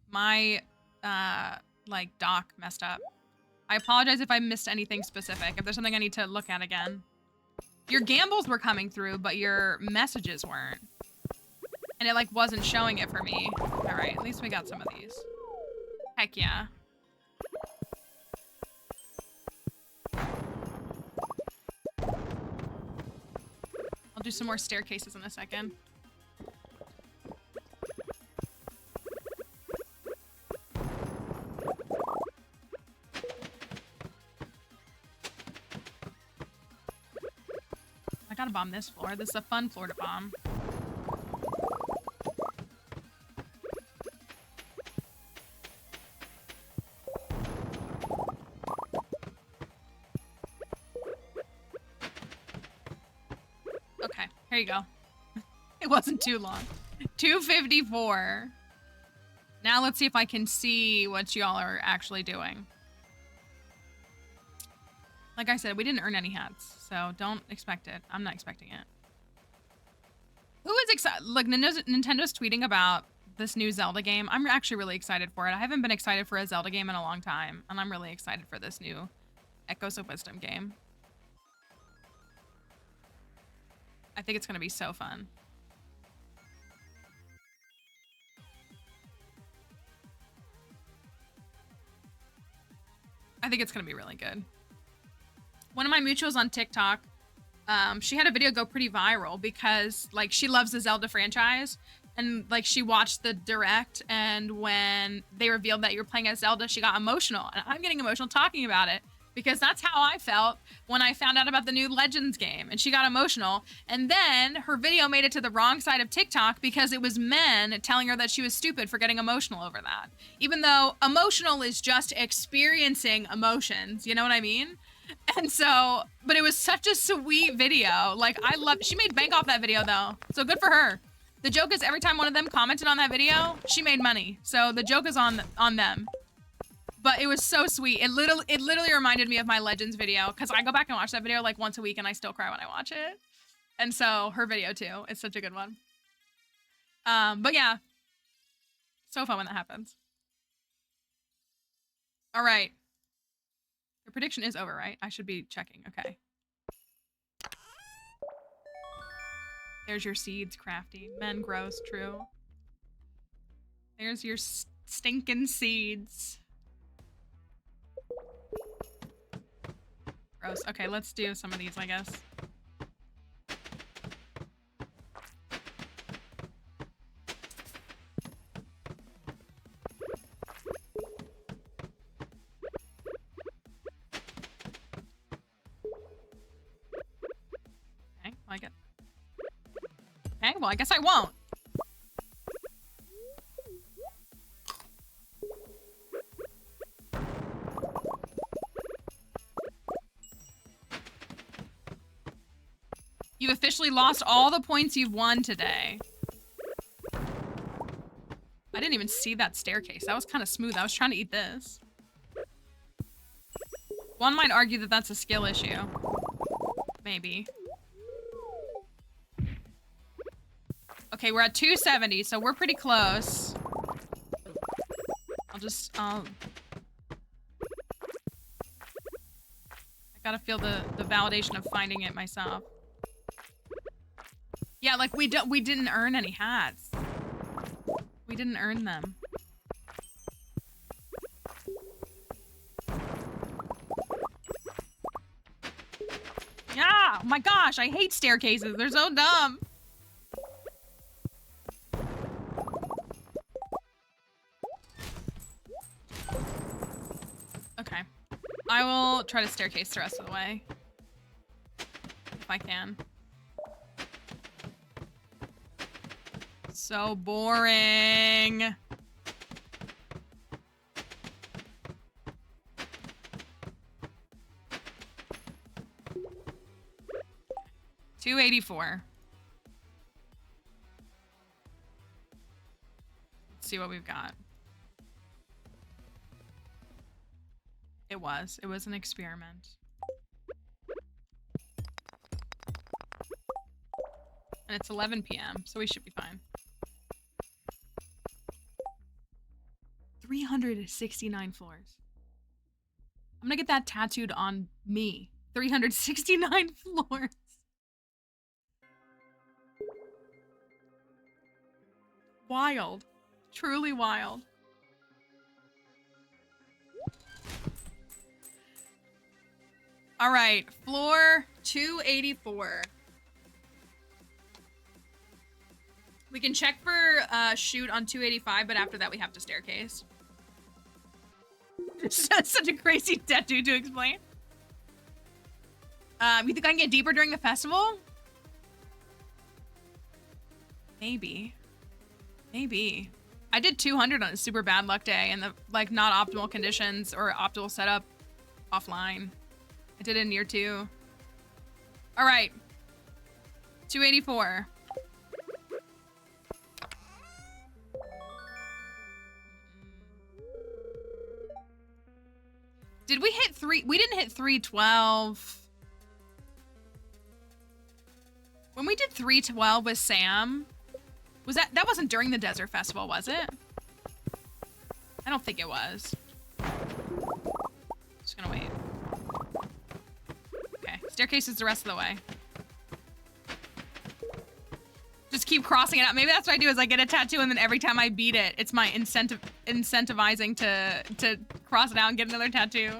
My, like, dock messed up. I apologize if I missed anything specific. If there's something I need to look at again. Your gambles were coming through, but your messages weren't. And it, like, wasn't showing it for me. All right, at least we got some of these. Heck yeah. I'll do some more staircases in a second. I gotta bomb this floor. This is a fun floor to bomb. Okay, here you go. It wasn't too long. 254. Now let's see if I can see what y'all are actually doing. Like I said, we didn't earn any hats, so don't expect it. I'm not expecting it. Who is excited? Look, Nintendo's tweeting about this new Zelda game. I'm actually really excited for it. I haven't been excited for a Zelda game in a long time, and I'm really excited for this new Echoes of Wisdom game. I think it's going to be so fun. I think it's going to be really good. One of my mutuals on TikTok, she had a video go pretty viral because, like, she loves the Zelda franchise. And, like, she watched the direct, and when they revealed that you're playing as Zelda, she got emotional. And I'm getting emotional talking about it because that's how I felt when I found out about the new Legends game. And she got emotional. And then her video made it to the wrong side of TikTok because it was men telling her that she was stupid for getting emotional over that. Even though emotional is just experiencing emotions. You know what I mean? And so, but it was such a sweet video. Like, I love, she made bank off that video though. So good for her. The joke is every time one of them commented on that video, she made money. So the joke is on them. But it was so sweet. It literally reminded me of my Legends video because I go back and watch that video like once a week and I still cry when I watch it. And so her video too. It's such a good one. But yeah. So fun when that happens. All right. The prediction is over, right? I should be checking. Okay. There's your seeds crafting. Men, gross, true. There's your stinking seeds. Gross. Okay, let's do some of these, I guess. Okay, well, okay, well, I guess I won't. You've officially lost all the points you've won today. I didn't even see that staircase. That was kind of smooth. I was trying to eat this. One might argue that that's a skill issue. Maybe. Okay, we're at 270, so we're pretty close. I gotta feel the validation of finding it myself. Yeah, like we didn't earn any hats. We didn't earn them. Yeah, oh my gosh, I hate staircases. They're so dumb. Okay. I will try to staircase the rest of the way. If I can. So boring. $284. Let's see what we've got. It was an experiment. And it's 11 p.m., so we should be fine. 369 floors. I'm gonna get that tattooed on me. 369 floors. Wild. Truly wild. All right, floor 284. We can check for shoot on 285, but after that we have to staircase. It's such a crazy tattoo to explain. You think I can get deeper during the festival? Maybe. Maybe. I did 200 on a super bad luck day and the like not optimal conditions or optimal setup offline. I did it in year 2. All right. 284. Did we hit 3? We didn't hit 312. When we did 312 with Sam, was that wasn't during the Desert Festival, was it? I don't think it was. Just gonna wait. Okay, staircase is the rest of the way. Just keep crossing it out. Maybe that's what I do is I get a tattoo and then every time I beat it, it's my incentivizing to cross it out and get another tattoo.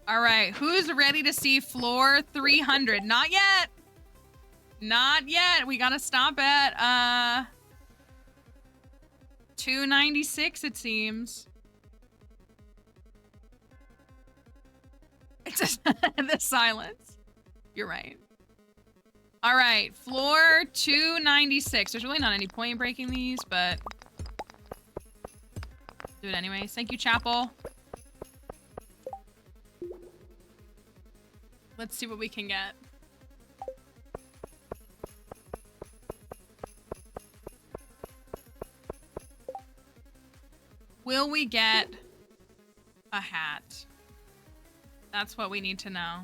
All right, who's ready to see floor 300? Not yet. Not yet. We gotta stop at 296, it seems. It's just the silence. You're right. All right, floor 296. There's really not any point in breaking these, but do it anyways. Thank you, Chapel. Let's see what we can get. Will we get a hat? That's what we need to know.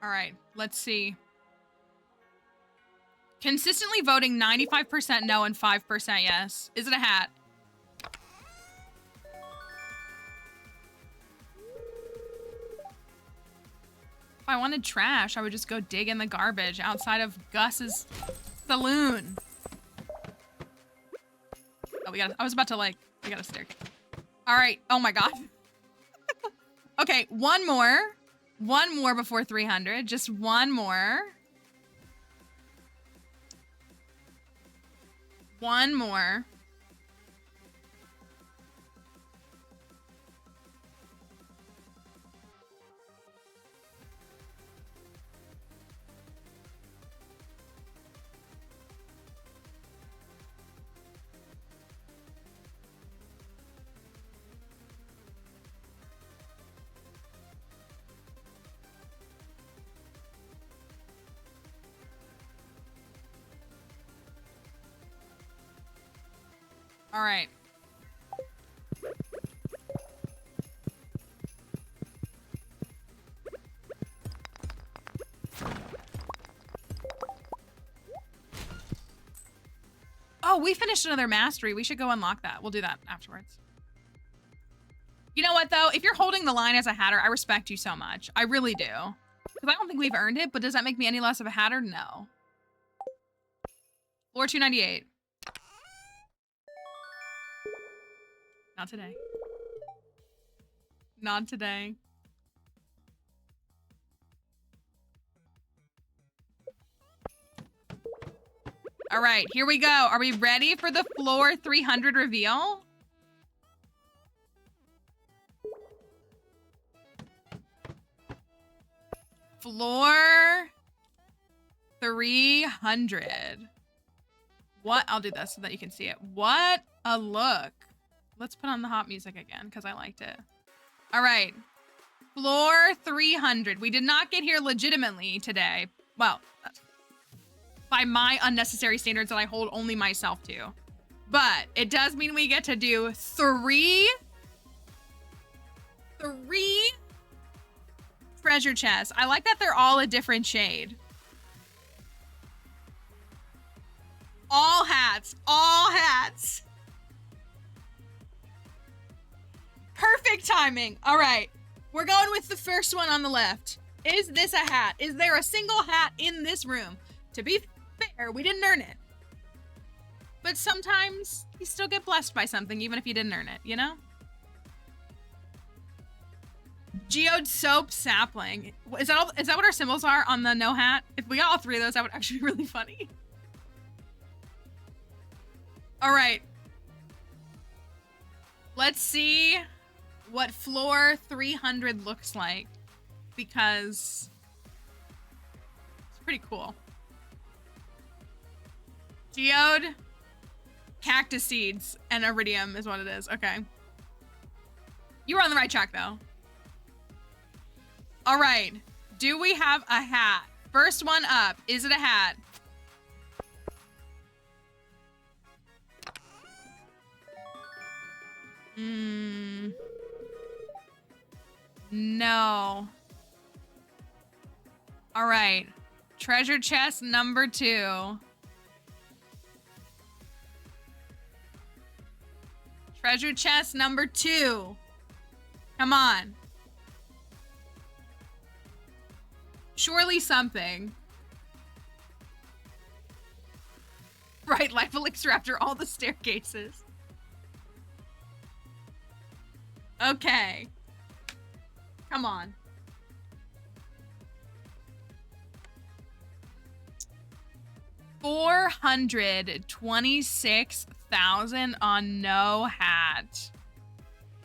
All right, let's see. Consistently voting 95% no and 5% yes. Is it a hat? If I wanted trash, I would just go dig in the garbage outside of Gus's saloon. Oh, I was about to we got a staircase. All right, oh my God. Okay, one more. One more before 300, just one more. One more. All right. Oh, we finished another mastery. We should go unlock that. We'll do that afterwards. You know what, though? If you're holding the line as a hatter, I respect you so much. I really do. Because I don't think we've earned it, but does that make me any less of a hatter? No. Floor 298. Not today. Not today. All right, here we go. Are we ready for the floor 300 reveal? Floor 300. What? I'll do this so that you can see it. What a look. Let's put on the hot music again because I liked it. All right. Floor 300. We did not get here legitimately today. Well, by my unnecessary standards that I hold only myself to. But it does mean we get to do three treasure chests. I like that they're all a different shade. All hats. All hats. Perfect timing. All right. We're going with the first one on the left. Is this a hat? Is there a single hat in this room? To be fair, we didn't earn it. But sometimes you still get blessed by something even if you didn't earn it, you know? Geode soap sapling. Is that what our symbols are on the no hat? If we got all three of those, that would actually be really funny. All right. Let's see what floor 300 looks like because it's pretty cool. Geode, cactus seeds, and iridium is what it is. Okay. You were on the right track though. All right. Do we have a hat? First one up. Is it a hat? No. All right. Treasure chest number 2. Treasure chest number 2. Come on. Surely something. Right, life elixir after all the staircases. Okay. Come on. $426,000 on no hat.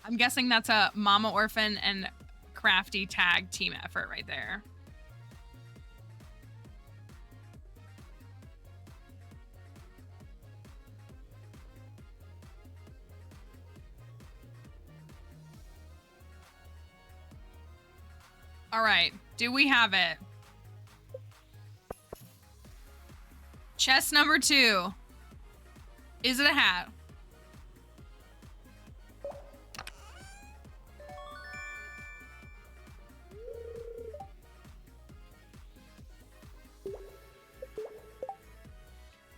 I'm guessing that's a Mama Orphan and Crafty tag team effort right there. All right, do we have it? Chest number 2. Is it a hat?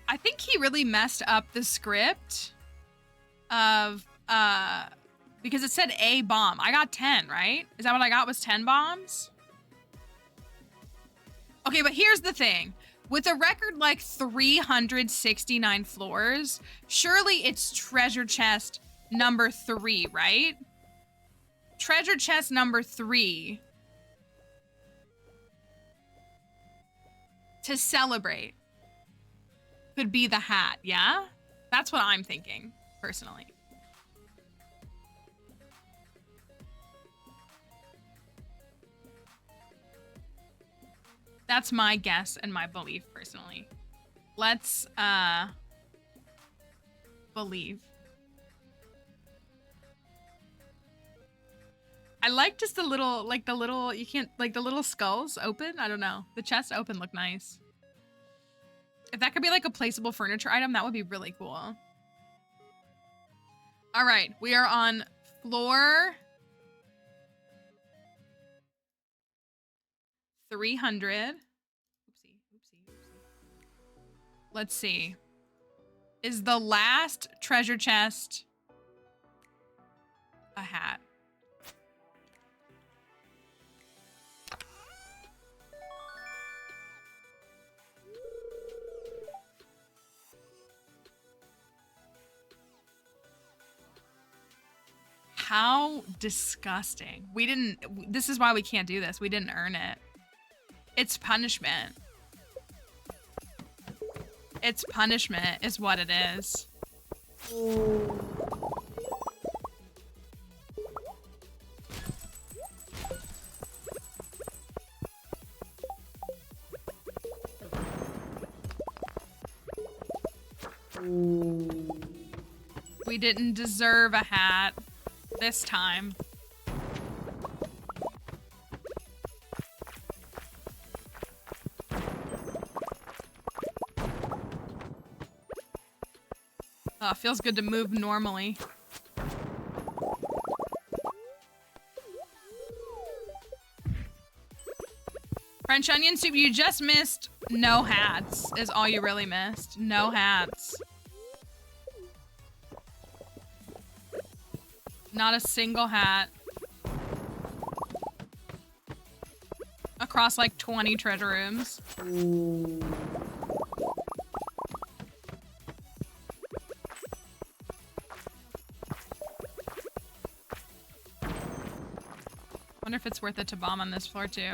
I think he really messed up the script of, because it said a bomb. I got 10, right? Is that what I got, was 10 bombs? Okay, but here's the thing. With a record like 369 floors, surely it's treasure chest number 3, right? Treasure chest number 3 to celebrate could be the hat, yeah? That's what I'm thinking, personally. That's my guess and my belief, personally. Let's, believe. I like just the little, like the little, you can't, like the little skulls open. I don't know. The chests open look nice. If that could be like a placeable furniture item, that would be really cool. All right, we are on floor 300. Oopsie. Let's see. Is the last treasure chest a hat? How disgusting. We didn't, this is why we can't do this. We didn't earn it. It's punishment. It's punishment is what it is. We didn't deserve a hat this time. Oh, feels good to move normally. French onion soup, you just missed no hats is all you really missed. No hats. Not a single hat. Across like 20 treasure rooms. Wonder if it's worth it to bomb on this floor too.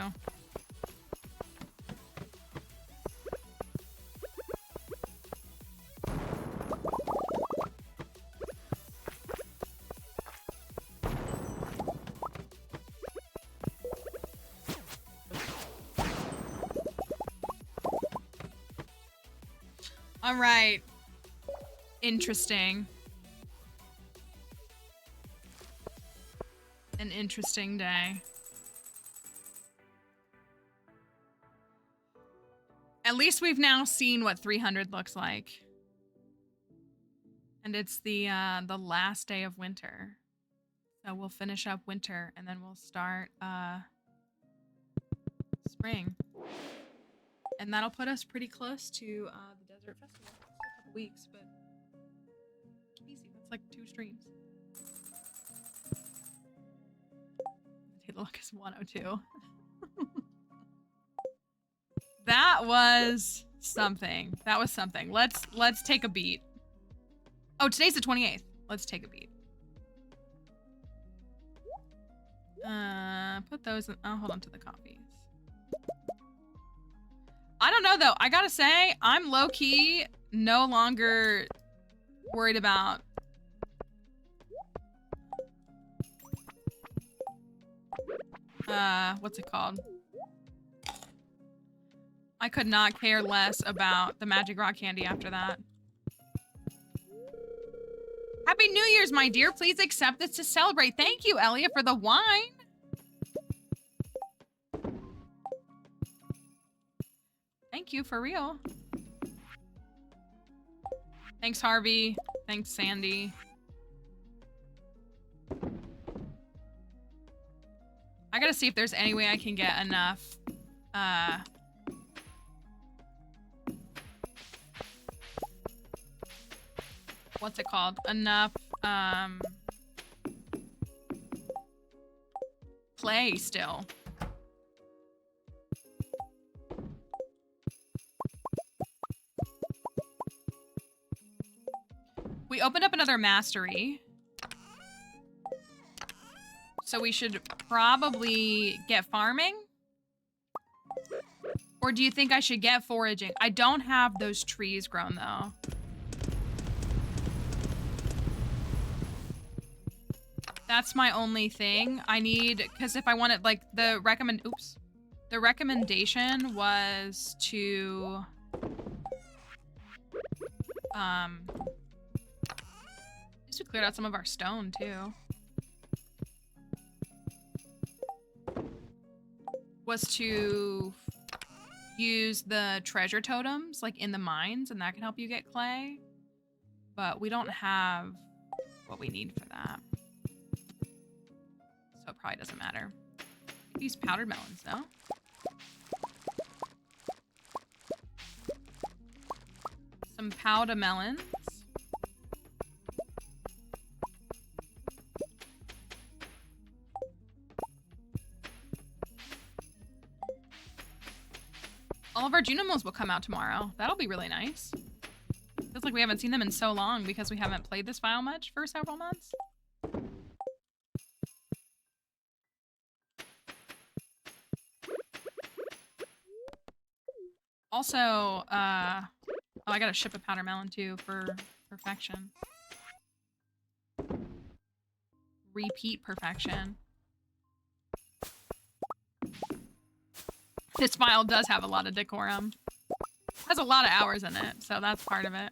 All right. Interesting. An interesting day. At least we've now seen what 300 looks like. And it's the last day of winter. So we'll finish up winter and then we'll start spring. And that'll put us pretty close to the Desert Festival. Still a couple weeks, but easy. That's like 2 streams. The look is 102. That was something. That was something. Let's take a beat. Oh, today's the 28th. Let's take a beat. Put those in. I'll hold on to the coffees. I don't know though. I gotta say, I'm low key no longer worried about what's it called? I could not care less about the magic rock candy after that. Happy New Year's, my dear. Please accept this to celebrate. Thank you, Elliot, for the wine. Thank you, for real. Thanks, Harvey. Thanks, Sandy. I gotta see if there's any way I can get enough, what's it called? Enough, clay still. We opened up another mastery. So we should probably get farming? Or do you think I should get foraging? I don't have those trees grown though. That's my only thing. I need, because if I wanted, like, the recommendation was to, at least we cleared out some of our stone too. Was to use the treasure totems, like, in the mines, and that can help you get clay. But we don't have what we need for that. So it probably doesn't matter. These powdered melons, though. Some powder melons. All of our Junimos will come out tomorrow. That'll be really nice. Feels like we haven't seen them in so long because we haven't played this file much for several months. Also, oh, I gotta ship a powder melon too for perfection. Repeat perfection. This file does have a lot of decorum. It has a lot of hours in it, so that's part of it.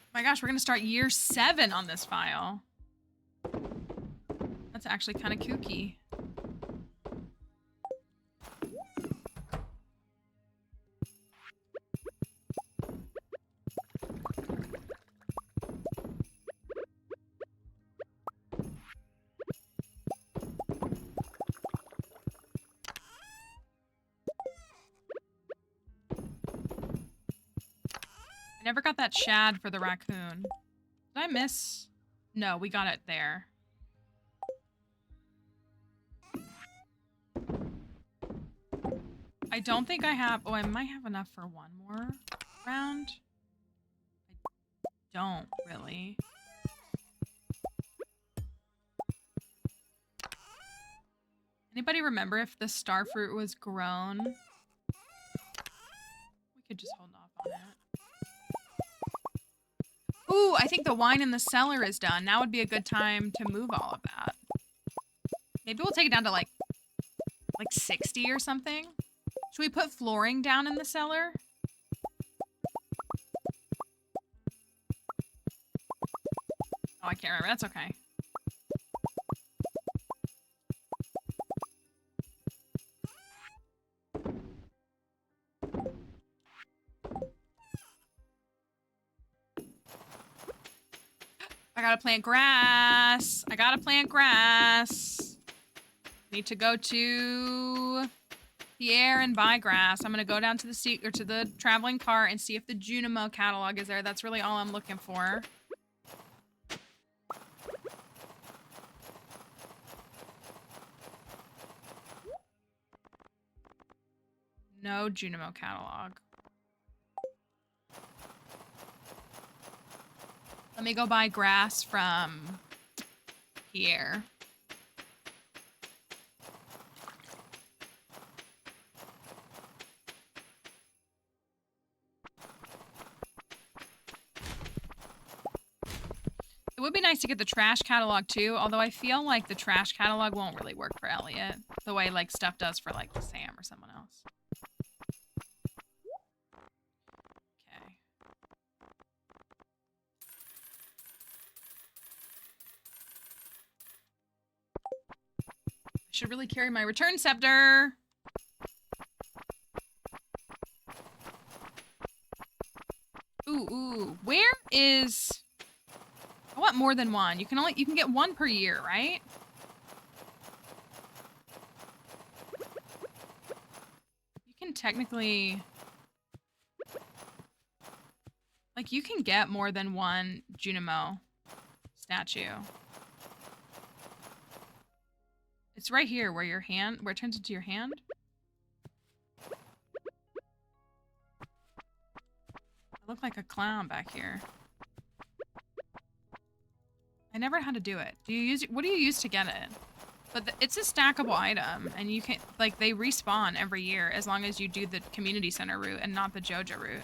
Oh my gosh, we're gonna start year 7 on this file. That's actually kind of kooky. I never got that shad for the raccoon. Did I miss? No, we got it there. I don't think I have... Oh, I might have enough for one more round. I don't, really. Anybody remember if the starfruit was grown? We could just hold off on it. Ooh, I think the wine in the cellar is done. Now would be a good time to move all of that. Maybe we'll take it down to like 60 or something. Should we put flooring down in the cellar? Oh, I can't remember. That's okay. I gotta plant grass. I gotta plant grass. Need to go to Pierre and buy grass. I'm gonna go down to the traveling cart and see if the Junimo catalog is there. That's really all I'm looking for. No Junimo catalog. Let me go buy grass from Pierre. It would be nice to get the trash catalog too, although I feel like the trash catalog won't really work for Elliot the way like stuff does for like Sam or someone else. Should really carry my return scepter. Ooh. Where is... I want more than one. You can get one per year, right? You can technically... Like, you can get more than one Junimo statue. It's right here where it turns into your hand. I look like a clown back here. I never had to do it. What do you use to get it? But it's a stackable item, and you can, like, they respawn every year as long as you do the community center route and not the Joja route.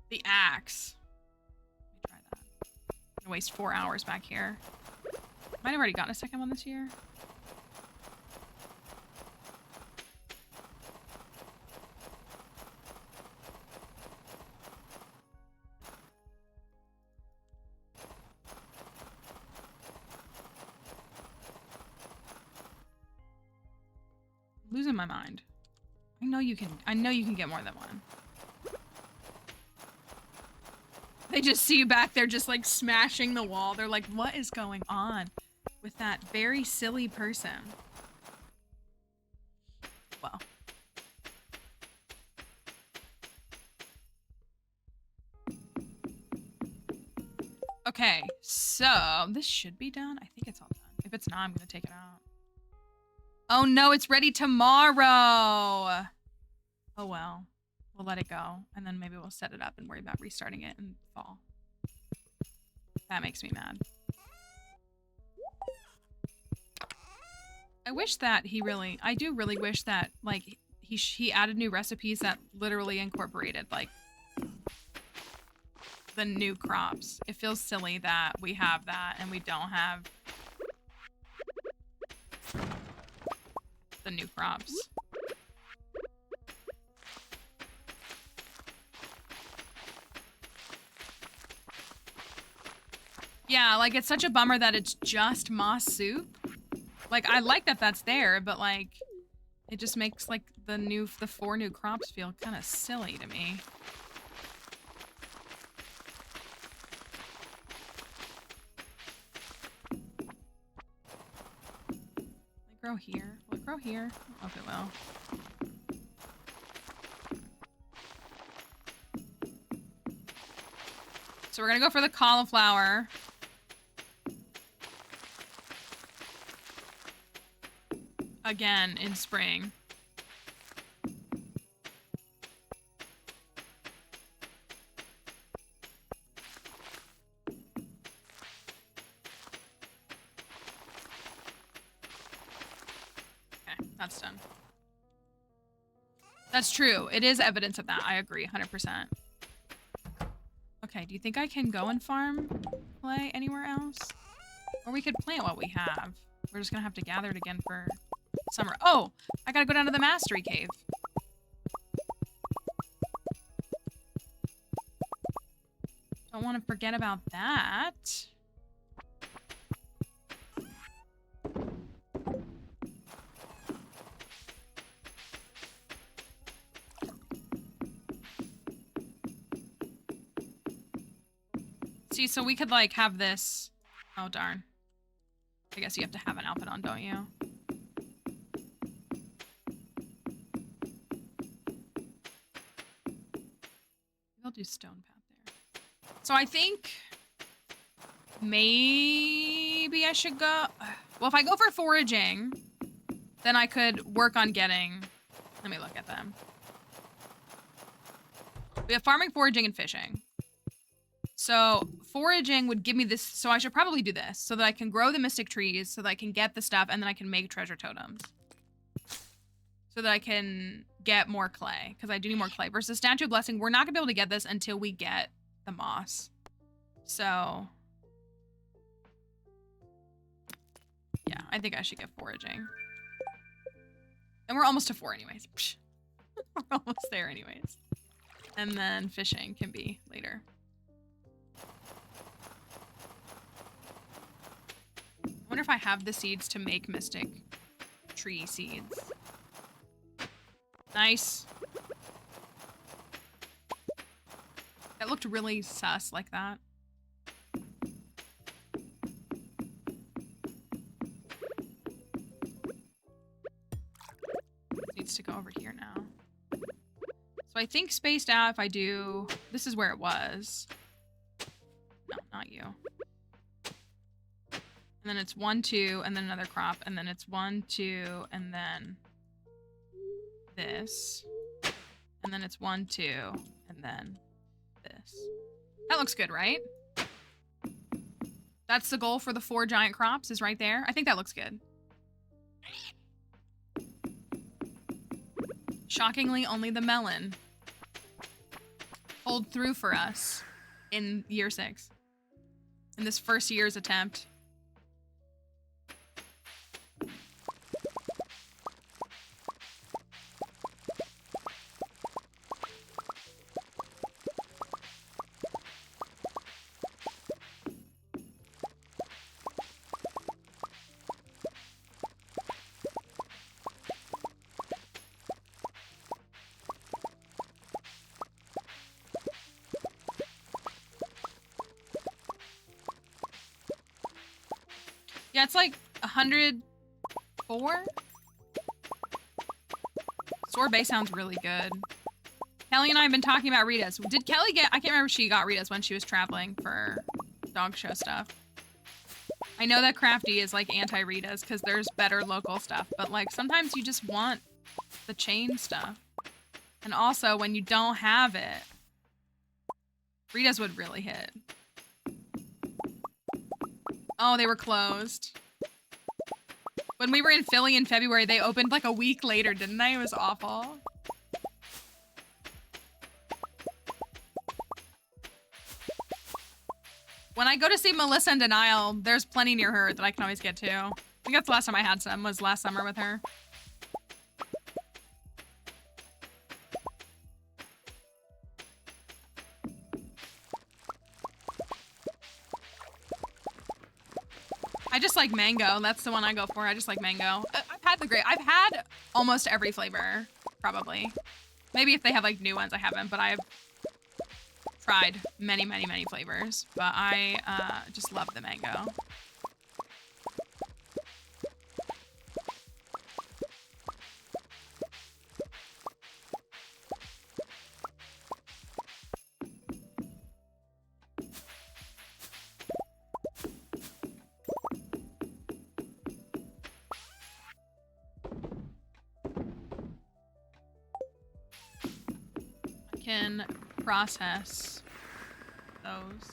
The axe. Let me try that. I'm gonna waste 4 hours back here. Might have already gotten a second one this year. I'm losing my mind. I know you can get more than one. They just see you back there just like smashing the wall. They're like, what is going on with that very silly person? Well. Okay, so this should be done. I think it's all done. If it's not, I'm gonna take it out. Oh no, it's ready tomorrow. Oh well. We'll let it go, and then maybe we'll set it up and worry about restarting it in fall. That makes me mad. I wish that I do really wish that, like, he added new recipes that literally incorporated, like, the new crops. It feels silly that we have that and we don't have the new crops. Yeah, like, it's such a bummer that it's just moss soup. Like, I like that that's there, but, like, it just makes, like, the 4 new crops feel kind of silly to me. Will it grow here? Will it grow here? I hope it will. So we're gonna go for the cauliflower. Again in spring. Okay, that's done. That's true. It is evidence of that. I agree 100%. Okay, do you think I can go and farm clay anywhere else? Or we could plant what we have. We're just gonna have to gather it again for summer. Oh, I gotta go down to the mastery cave. Don't want to forget about that. See, so we could, like, have this. Oh, darn. I guess you have to have an outfit on, don't you? I'll do stone path there. So I think maybe I should go. Well, if I go for foraging, then I could work on getting. Let me look at them. We have farming, foraging, and fishing. So foraging would give me this. So I should probably do this so that I can grow the mystic trees, so that I can get the stuff, and then I can make treasure totems. So that I can get more clay, because I do need more clay. Versus Statue of Blessing, we're not going to be able to get this until we get the moss. So, yeah, I think I should get foraging. And we're almost to 4 anyways. We're almost there anyways. And then fishing can be later. wonder if I have the seeds to make mystic tree seeds. Nice. That looked really sus like that. Needs to go over here now. So I think spaced out if I do... This is where it was. No, not you. And then it's 1, 2, and then another crop, and then it's 1, 2, and then this. And then it's 1, 2, and then this. That looks good, right? That's the goal for the 4 giant crops is right there. I think that looks good. Shockingly, only the melon pulled through for us in year 6. In this first year's attempt. Yeah, it's like 104. Sorbet sounds really good. Kelly and I have been talking about Rita's. Did Kelly get... I can't remember if she got Rita's when she was traveling for dog show stuff. I know that Crafty is like anti-Rita's because there's better local stuff. But like sometimes you just want the chain stuff. And also when you don't have it, Rita's would really hit. Oh, they were closed. When we were in Philly in February, they opened like a week later, didn't they? It was awful. When I go to see Melissa in Denial, there's plenty near her that I can always get to. I think that's the last time I had some, was last summer with her. I just like mango. That's the one I go for. I just like mango. I've had the grape. I've had almost every flavor, probably. Maybe if they have like new ones, I haven't, but I've tried many, many, many flavors. But I just love the mango. Can process those.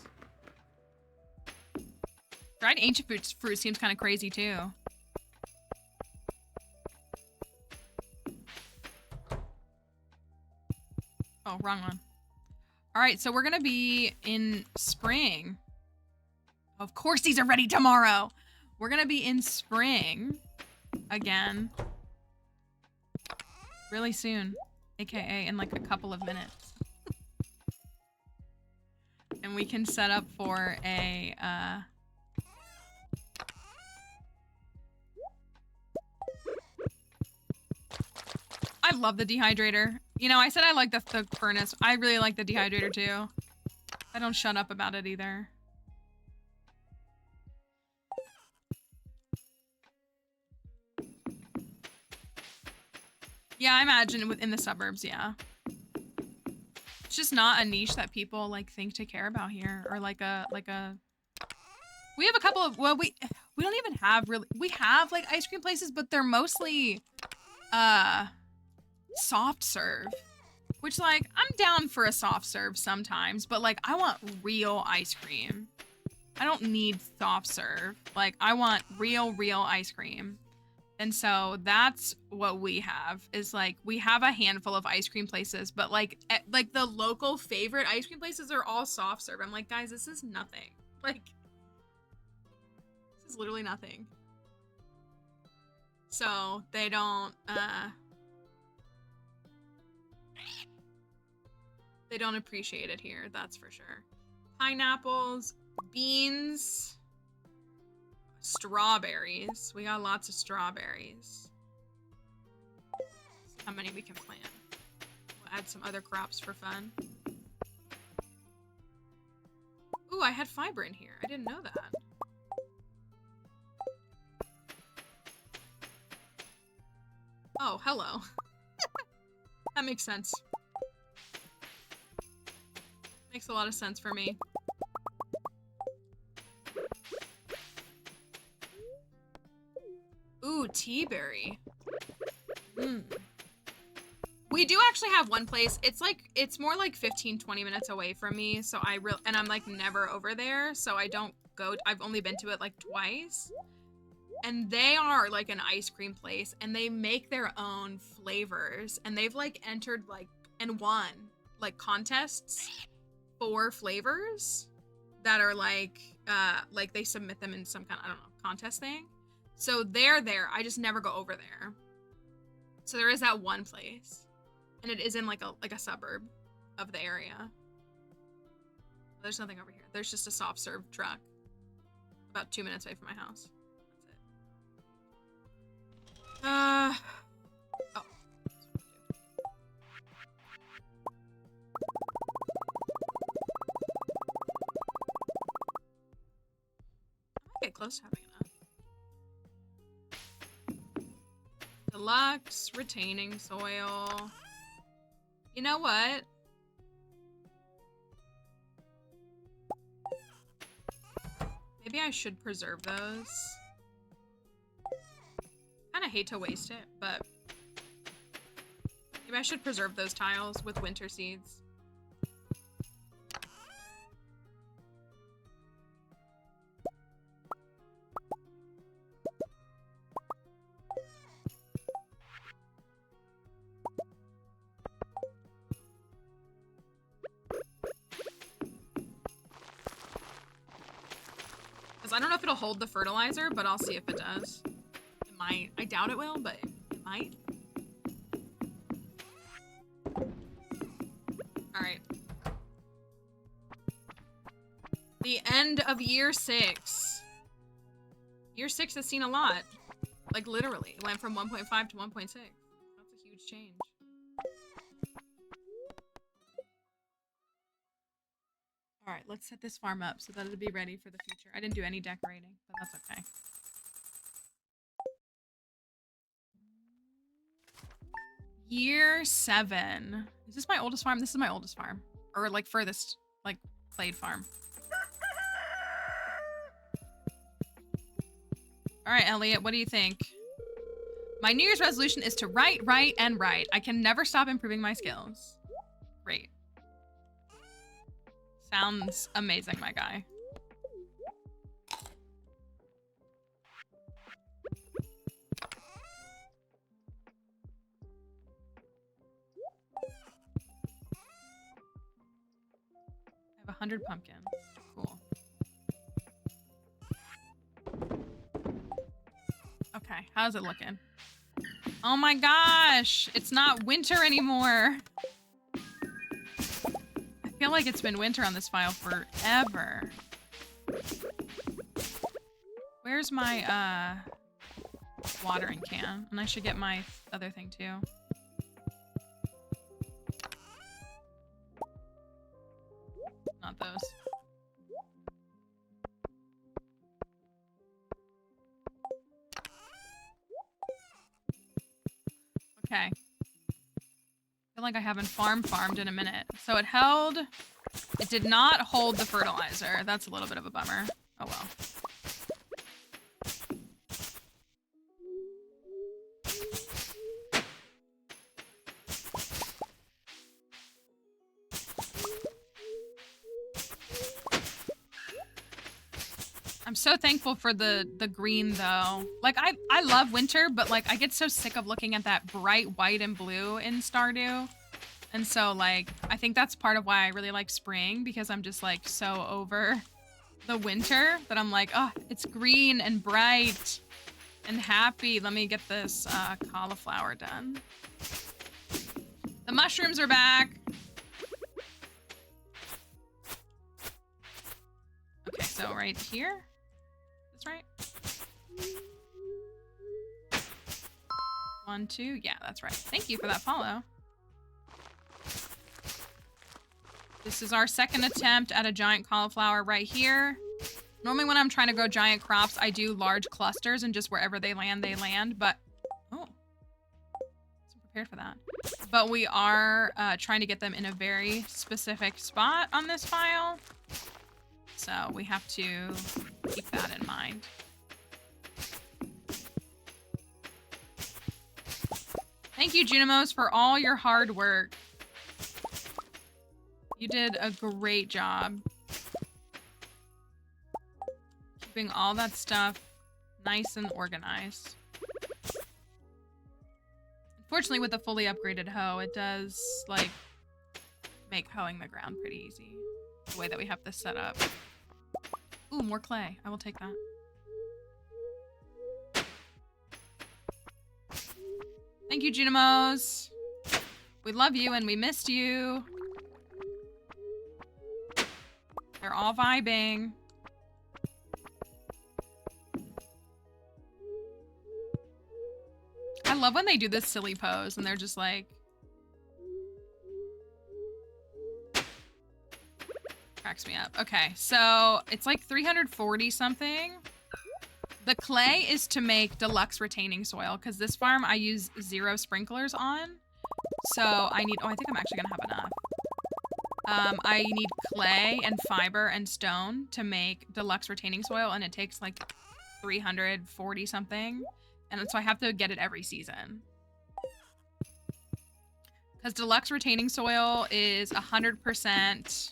Dried ancient fruit seems kind of crazy too. Oh, wrong one. All right, so we're gonna be in spring. Of course these are ready tomorrow. We're gonna be in spring again really soon. AKA in like a couple of minutes. And we can set up for a, I love the dehydrator. You know, I said I like the furnace. I really like the dehydrator too. I don't shut up about it either. Yeah, I imagine within the suburbs, yeah. It's just not a niche that people like think to care about here, or like a we have a couple of, well, we don't even have really, we have like ice cream places, but they're mostly soft serve, which like I'm down for a soft serve sometimes, but like I want real ice cream. I don't need soft serve. Like I want real ice cream. And so that's what we have, is like we have a handful of ice cream places, but like the local favorite ice cream places are all soft serve. I'm like, guys, this is nothing. Like, this is literally nothing. So they don't appreciate it here, that's for sure. Pineapples, beans. Strawberries. We got lots of strawberries. How many we can plant. We'll add some other crops for fun. Ooh, I had fiber in here. I didn't know that. Oh, hello. That makes sense. Makes a lot of sense for me. Ooh, tea berry. We do actually have one place. It's more like 15-20 minutes away from me, so and I'm like never over there, so I don't go. I've only been to it like twice. And they are like an ice cream place, and they make their own flavors, and they've like entered like and won like contests for flavors that are like they submit them in some kind of, I don't know, contest thing. So they're there. I just never go over there. So there is that one place, and it is in like a suburb of the area. There's nothing over here. There's just a soft serve truck about 2 minutes away from my house. That's it. Oh. I might get close to having enough. Deluxe, retaining soil. You know what? Maybe I should preserve those. Kind of hate to waste it, but maybe I should preserve those tiles with winter seeds. Because I don't know if it'll hold the fertilizer, but I'll see if it does. I doubt it will, but it might. Alright. The end of year 6. Year 6 has seen a lot. Like, literally. It went from 1.5 to 1.6. That's a huge change. Alright, let's set this farm up so that it'll be ready for the future. I didn't do any decorating, but that's okay. Year 7. Is this my oldest farm? This is my oldest farm. Or like furthest, like, played farm. Alright, Elliot, what do you think? My New Year's resolution is to write, and write. I can never stop improving my skills. Great. Sounds amazing, my guy. I have 100 pumpkins. Cool. Okay, how's it looking? Oh my gosh! It's not winter anymore! I feel like it's been winter on this file forever. Where's my, watering can? And I should get my other thing too. Not those. Okay. I feel like I haven't farmed in a minute. So it held... It did not hold the fertilizer. That's a little bit of a bummer. Oh well. I'm so thankful for the green though. Like I love winter, but like I get so sick of looking at that bright white and blue in Stardew. And so like I think that's part of why I really like spring, because I'm just like so over the winter that I'm like, oh, it's green and bright and happy. Let me get this cauliflower done. The mushrooms are back. Okay, so right here. That's right. 1, 2. Yeah, that's right. Thank you for that follow. This is our second attempt at a giant cauliflower right here. Normally when I'm trying to grow giant crops, I do large clusters and just wherever they land, but... Oh. Wasn't prepared for that. But we are trying to get them in a very specific spot on this file. So we have to keep that in mind. Thank you, Junimos, for all your hard work. You did a great job. Keeping all that stuff nice and organized. Unfortunately, with a fully upgraded hoe, it does, like, make hoeing the ground pretty easy. The way that we have this set up. Ooh, more clay. I will take that. Thank you, Junimos. We love you and we missed you. They're all vibing. I love when they do this silly pose and they're just like... Cracks me up. Okay, so it's like 340 something. The clay is to make deluxe retaining soil because this farm I use 0 sprinklers on. So I need... Oh, I think I'm actually gonna have enough. I need clay and fiber and stone to make deluxe retaining soil, and it takes like 340 something. And so I have to get it every season. Because deluxe retaining soil is 100%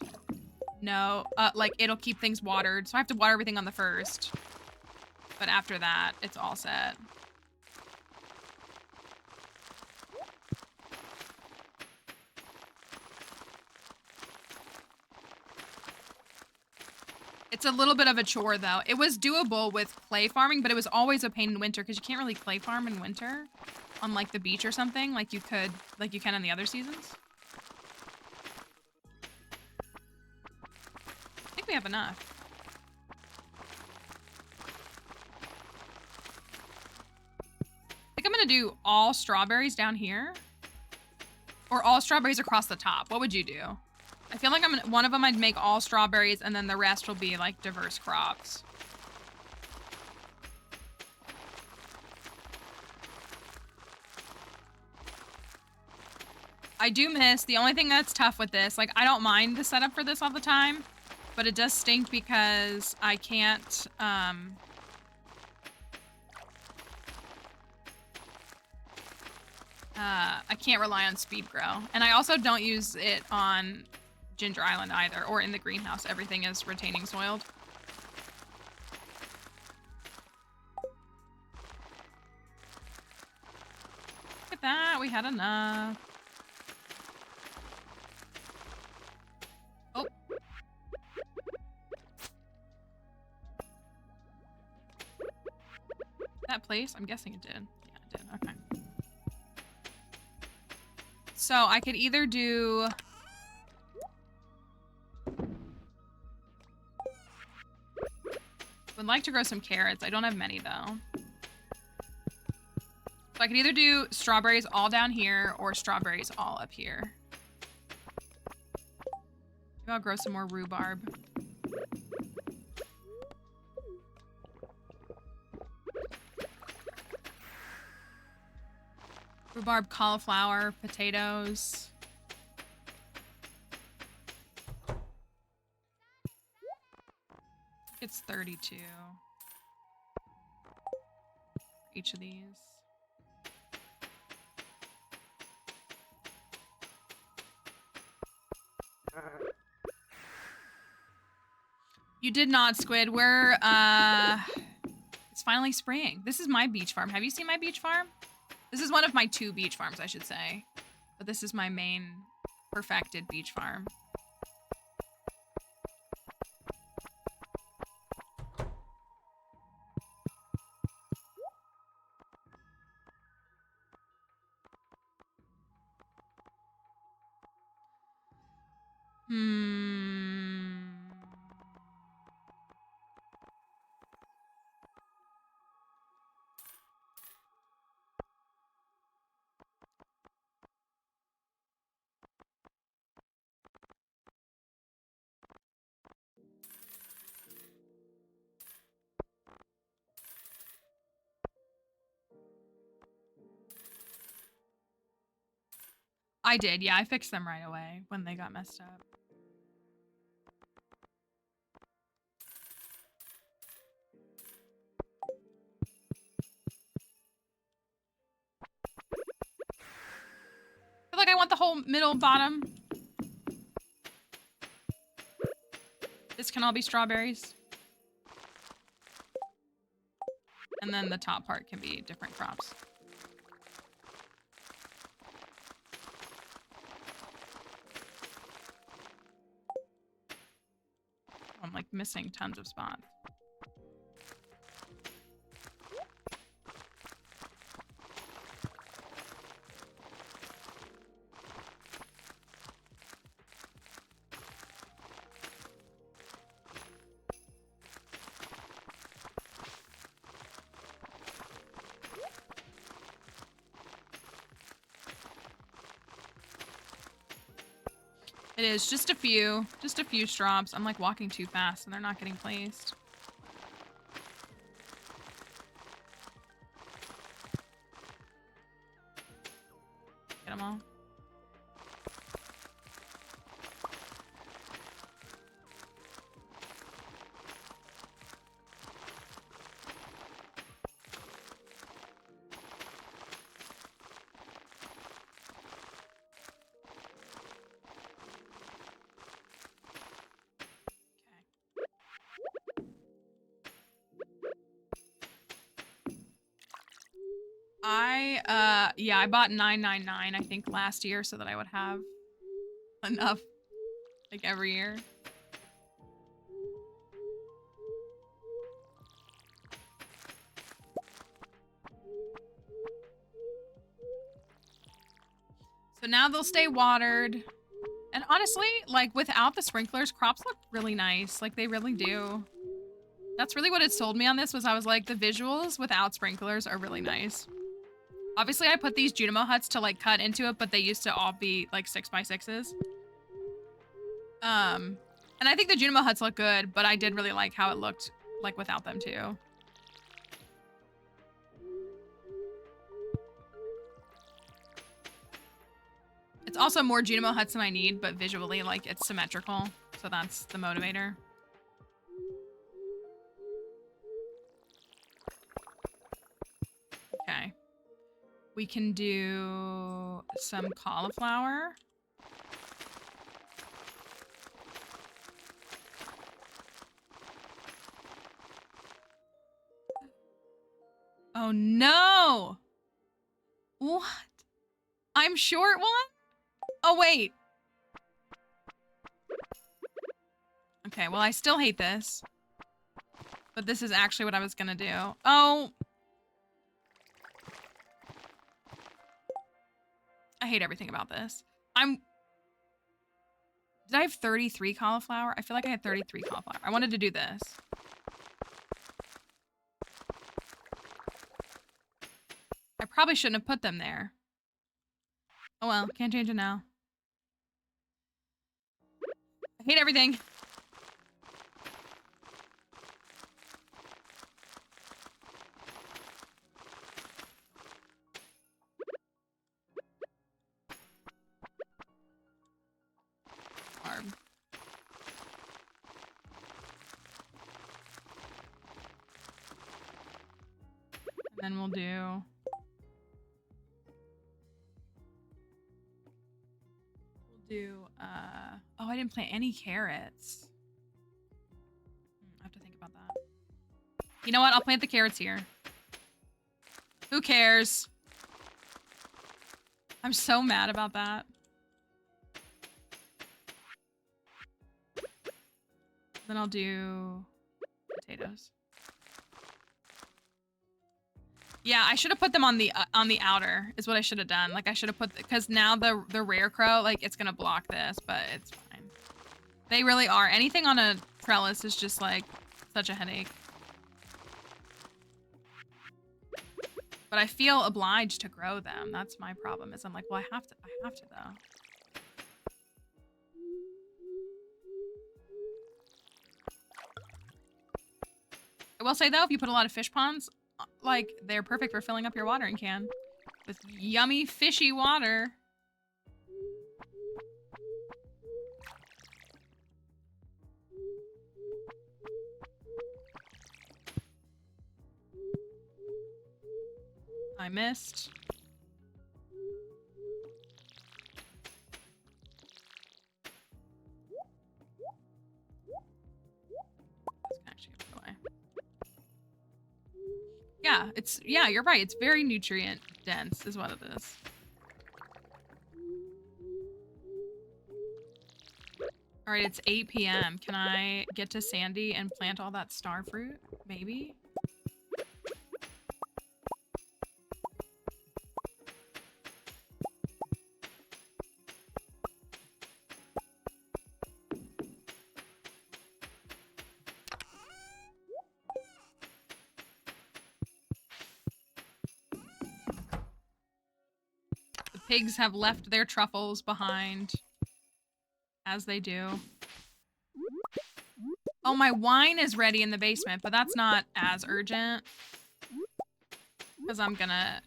no, like it'll keep things watered. So I have to water everything on the first. But after that, it's all set. It's a little bit of a chore, though. It was doable with clay farming, but it was always a pain in winter because you can't really clay farm in winter on, like, the beach or something like you can in the other seasons. I think we have enough. I think I'm gonna do all strawberries down here. Or all strawberries across the top. What would you do? I feel like one of them I'd make all strawberries and then the rest will be like diverse crops. I do miss, the only thing that's tough with this, like I don't mind the setup for this all the time, but it does stink because I can't, I can't rely on speed grow. And I also don't use it on Ginger Island either, or in the greenhouse. Everything is retaining soiled. Look at that, we had enough. Oh. That place? I'm guessing it did. Yeah, it did, okay. So I could either do... Would like to grow some carrots. I don't have many though. So I could either do strawberries all down here or strawberries all up here. Maybe I'll grow some more rhubarb. Rhubarb, cauliflower, potatoes. It's 32. Each of these. You did not, Squid. We're, it's finally spring. This is my beach farm. Have you seen my beach farm? This is one of my 2 beach farms, I should say. But this is my main perfected beach farm. I did, yeah. I fixed them right away when they got messed up. I feel like I want the whole middle bottom. This can all be strawberries. And then the top part can be different crops. I'm like missing tons of spots. It is just a few straws. I'm like walking too fast and they're not getting placed. Get them all. Yeah, I bought 999 I think last year so that I would have enough like every year. So now they'll stay watered. And honestly, like without the sprinklers, crops look really nice. Like they really do. That's really what it sold me on this was I was like, the visuals without sprinklers are really nice. Obviously, I put these Junimo huts to like cut into it, but they used to all be like 6x6s. And I think the Junimo huts look good, but I did really like how it looked like without them too. It's also more Junimo huts than I need, but visually like it's symmetrical. So that's the motivator. Okay. We can do some cauliflower. Oh no! What? I'm short one? Oh wait. Okay, well I still hate this. But this is actually what I was gonna do. Oh! I hate everything about this. Did I have 33 cauliflower? I feel like I had 33 cauliflower. I wanted to do this. I probably shouldn't have put them there. Oh well, can't change it now. I hate everything. And then we'll do... oh, I didn't plant any carrots. I have to think about that. You know what? I'll plant the carrots here. Who cares? I'm so mad about that. Then I'll do potatoes. Yeah, I should have put them on the outer is what I should have done. Like I should have put, because now the rare crow, like it's gonna block this, but it's fine. They really are. Anything on a trellis is just like such a headache. But I feel obliged to grow them. That's my problem. Is I'm like, well, I have to though. I will say though, if you put a lot of fish ponds, like they're perfect for filling up your watering can with yummy fishy water. missed. Actually go away. Yeah, you're right. It's very nutrient dense is what it is. All right, it's 8 p.m. Can I get to Sandy and plant all that star fruit? Maybe? The pigs have left their truffles behind, as they do. Oh, my wine is ready in the basement, but that's not as urgent. Because I'm gonna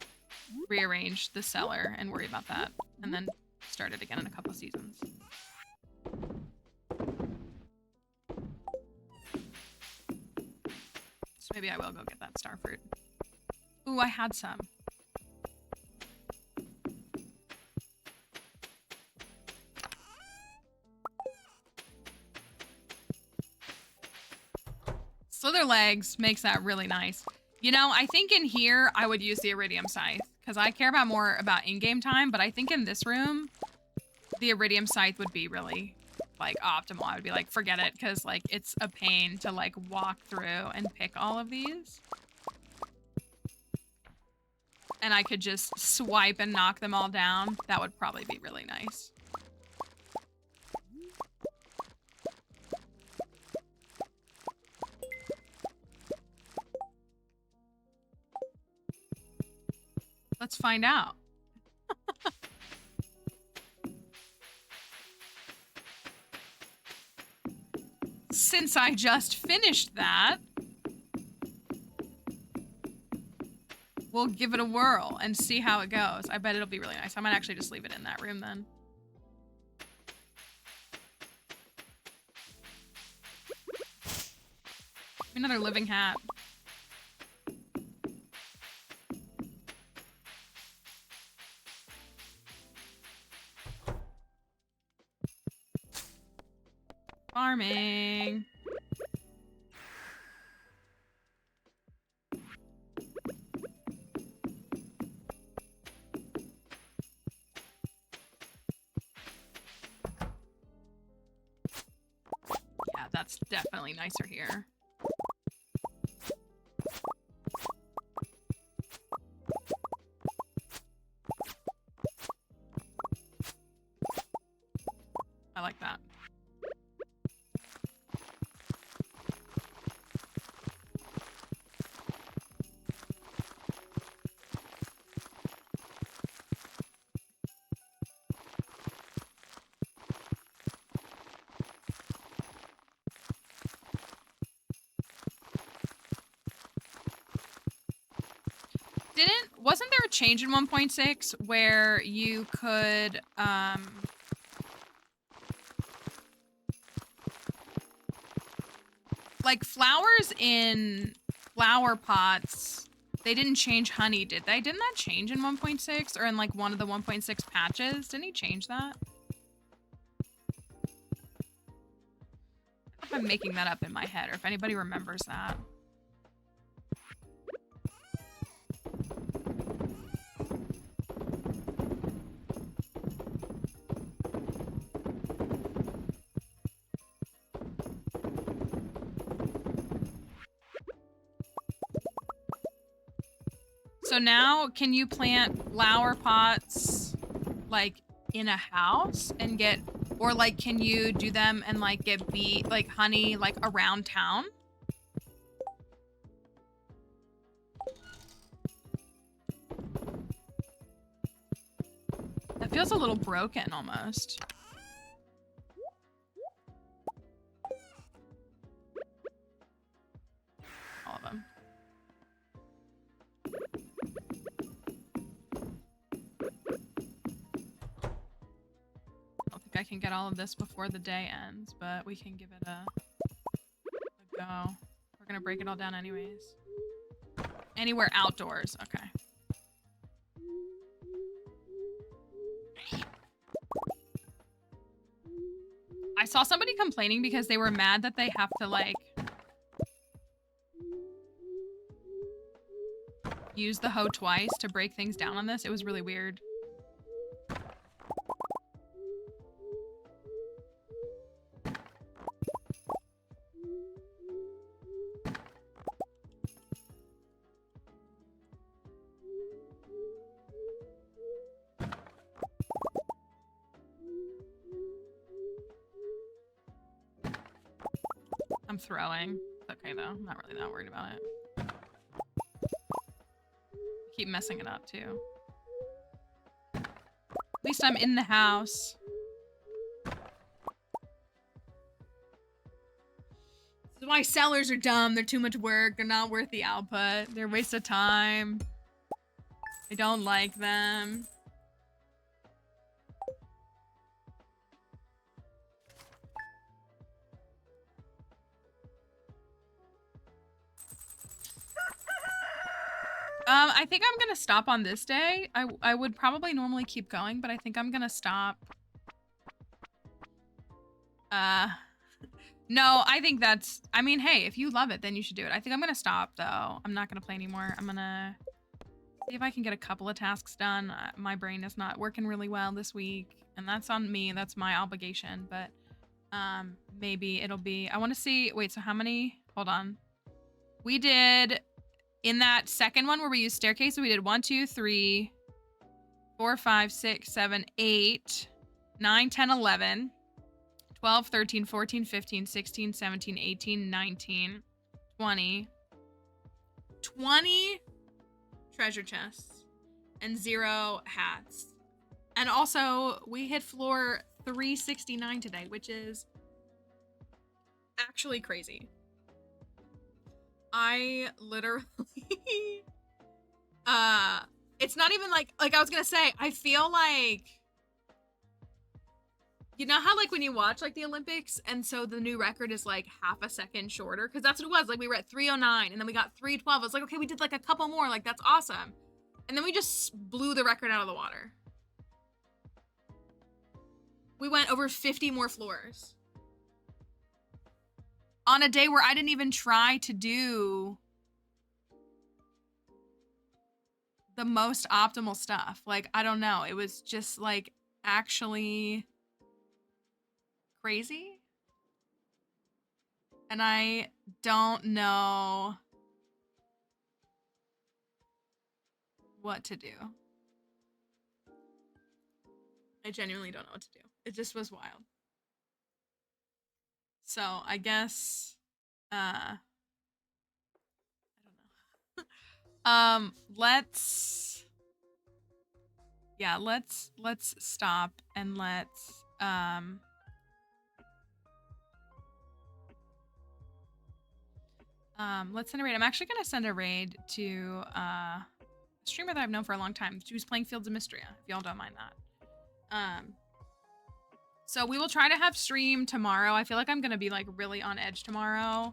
rearrange the cellar and worry about that. And then start it again in a couple seasons. So maybe I will go get that star fruit. Ooh, I had some. Slither legs makes that really nice. You know, I think in here I would use the iridium scythe because I care about more about in-game time, but I think in this room, the iridium scythe would be really like optimal. I would be like, forget it, because like it's a pain to like walk through and pick all of these. And I could just swipe and knock them all down. That would probably be really nice. Let's find out. Since I just finished that, we'll give it a whirl and see how it goes. I bet it'll be really nice. I might actually just leave it in that room then. Another living hat. Farming. Yeah, that's definitely nicer here. I like that. Wasn't there a change in 1.6 where you could, like flowers in flower pots, they didn't change honey, did they? Didn't that change in 1.6 or in like one of the 1.6 patches? Didn't he change that? I don't know if I'm making that up in my head or if anybody remembers that. So now, can you plant flower pots, like, in a house and get, or, like, can you do them and, like, get bee, like, honey, like, around town? That feels a little broken, almost. All of them. I can get all of this before the day ends, but we can give it a go. We're gonna break it all down anyways. Anywhere outdoors, okay. I saw somebody complaining because they were mad that they have to like use the hoe twice to break things down on this. It was really weird. I'm throwing. It's okay though. I'm not really that worried about it. Keep messing it up too. At least I'm in the house. This is why sellers are dumb. They're too much work. They're not worth the output. They're a waste of time. I don't like them. I think I'm gonna stop on this day. I would probably normally keep going, but I think I'm gonna stop. No, I think that's, I mean, hey, if you love it, then you should do it. I think I'm gonna stop though. I'm not gonna play anymore. I'm gonna see if I can get a couple of tasks done. My brain is not working really well this week, and that's on me. That's my obligation, but maybe it'll be, I want to see, wait, so how many, hold on. We did, in that second one where we used staircase, we did 1, 2, 3, 4, 5, 6, 7, 8, 9, 10, 11, 12, 13, 14, 15, 16, 17, 18, 19, 20. 20 treasure chests and 0 hats. And also, we hit floor 369 today, which is actually crazy. I literally it's not even like I was gonna say, I feel like, you know how like when you watch like the Olympics and so the new record is like half a second shorter, because that's what it was. Like we were at 309 and then we got 312. I was like, okay, we did like a couple more, like that's awesome. And then we just blew the record out of the water. We went over 50 more floors on a day where I didn't even try to do the most optimal stuff. Like, I don't know. It was just like actually crazy. And I don't know what to do. I genuinely don't know what to do. It just was wild. So I guess, I don't know. Let's stop and let's send a raid. I'm actually gonna send a raid to a streamer that I've known for a long time. Who's playing Fields of Mystria, if y'all don't mind that. So we will try to have stream tomorrow. I feel like I'm gonna be like really on edge tomorrow,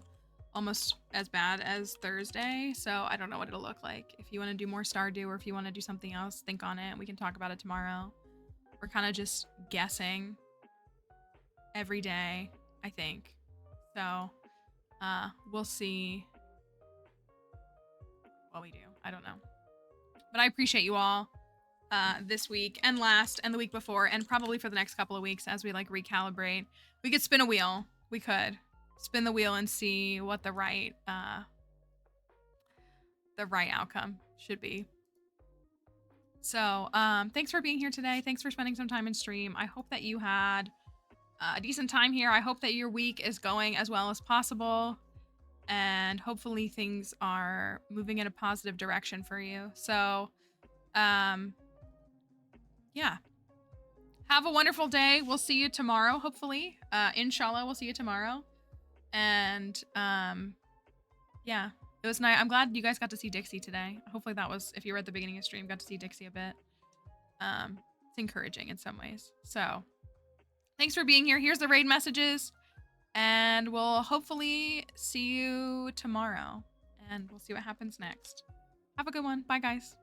almost as bad as Thursday. So I don't know what it'll look like. If you want to do more Stardew or if you want to do something else, think on it. We can talk about it tomorrow. We're kind of just guessing every day, I think. So we'll see what we do. I don't know. But I appreciate you all this week and last and the week before and probably for the next couple of weeks as we like recalibrate. We could spin a wheel. We could spin the wheel and see what the right outcome should be. So thanks for being here today. Thanks for spending some time in stream. I hope that you had a decent time here. I hope that your week is going as well as possible. And hopefully things are moving in a positive direction for you. So, yeah. Have a wonderful day. We'll see you tomorrow, hopefully. Inshallah, we'll see you tomorrow. And, yeah. It was nice. I'm glad you guys got to see Dixie today. Hopefully that was, if you were at the beginning of stream, got to see Dixie a bit. It's encouraging in some ways. So, thanks for being here. Here's the raid messages. And we'll hopefully see you tomorrow. And we'll see what happens next. Have a good one. Bye, guys.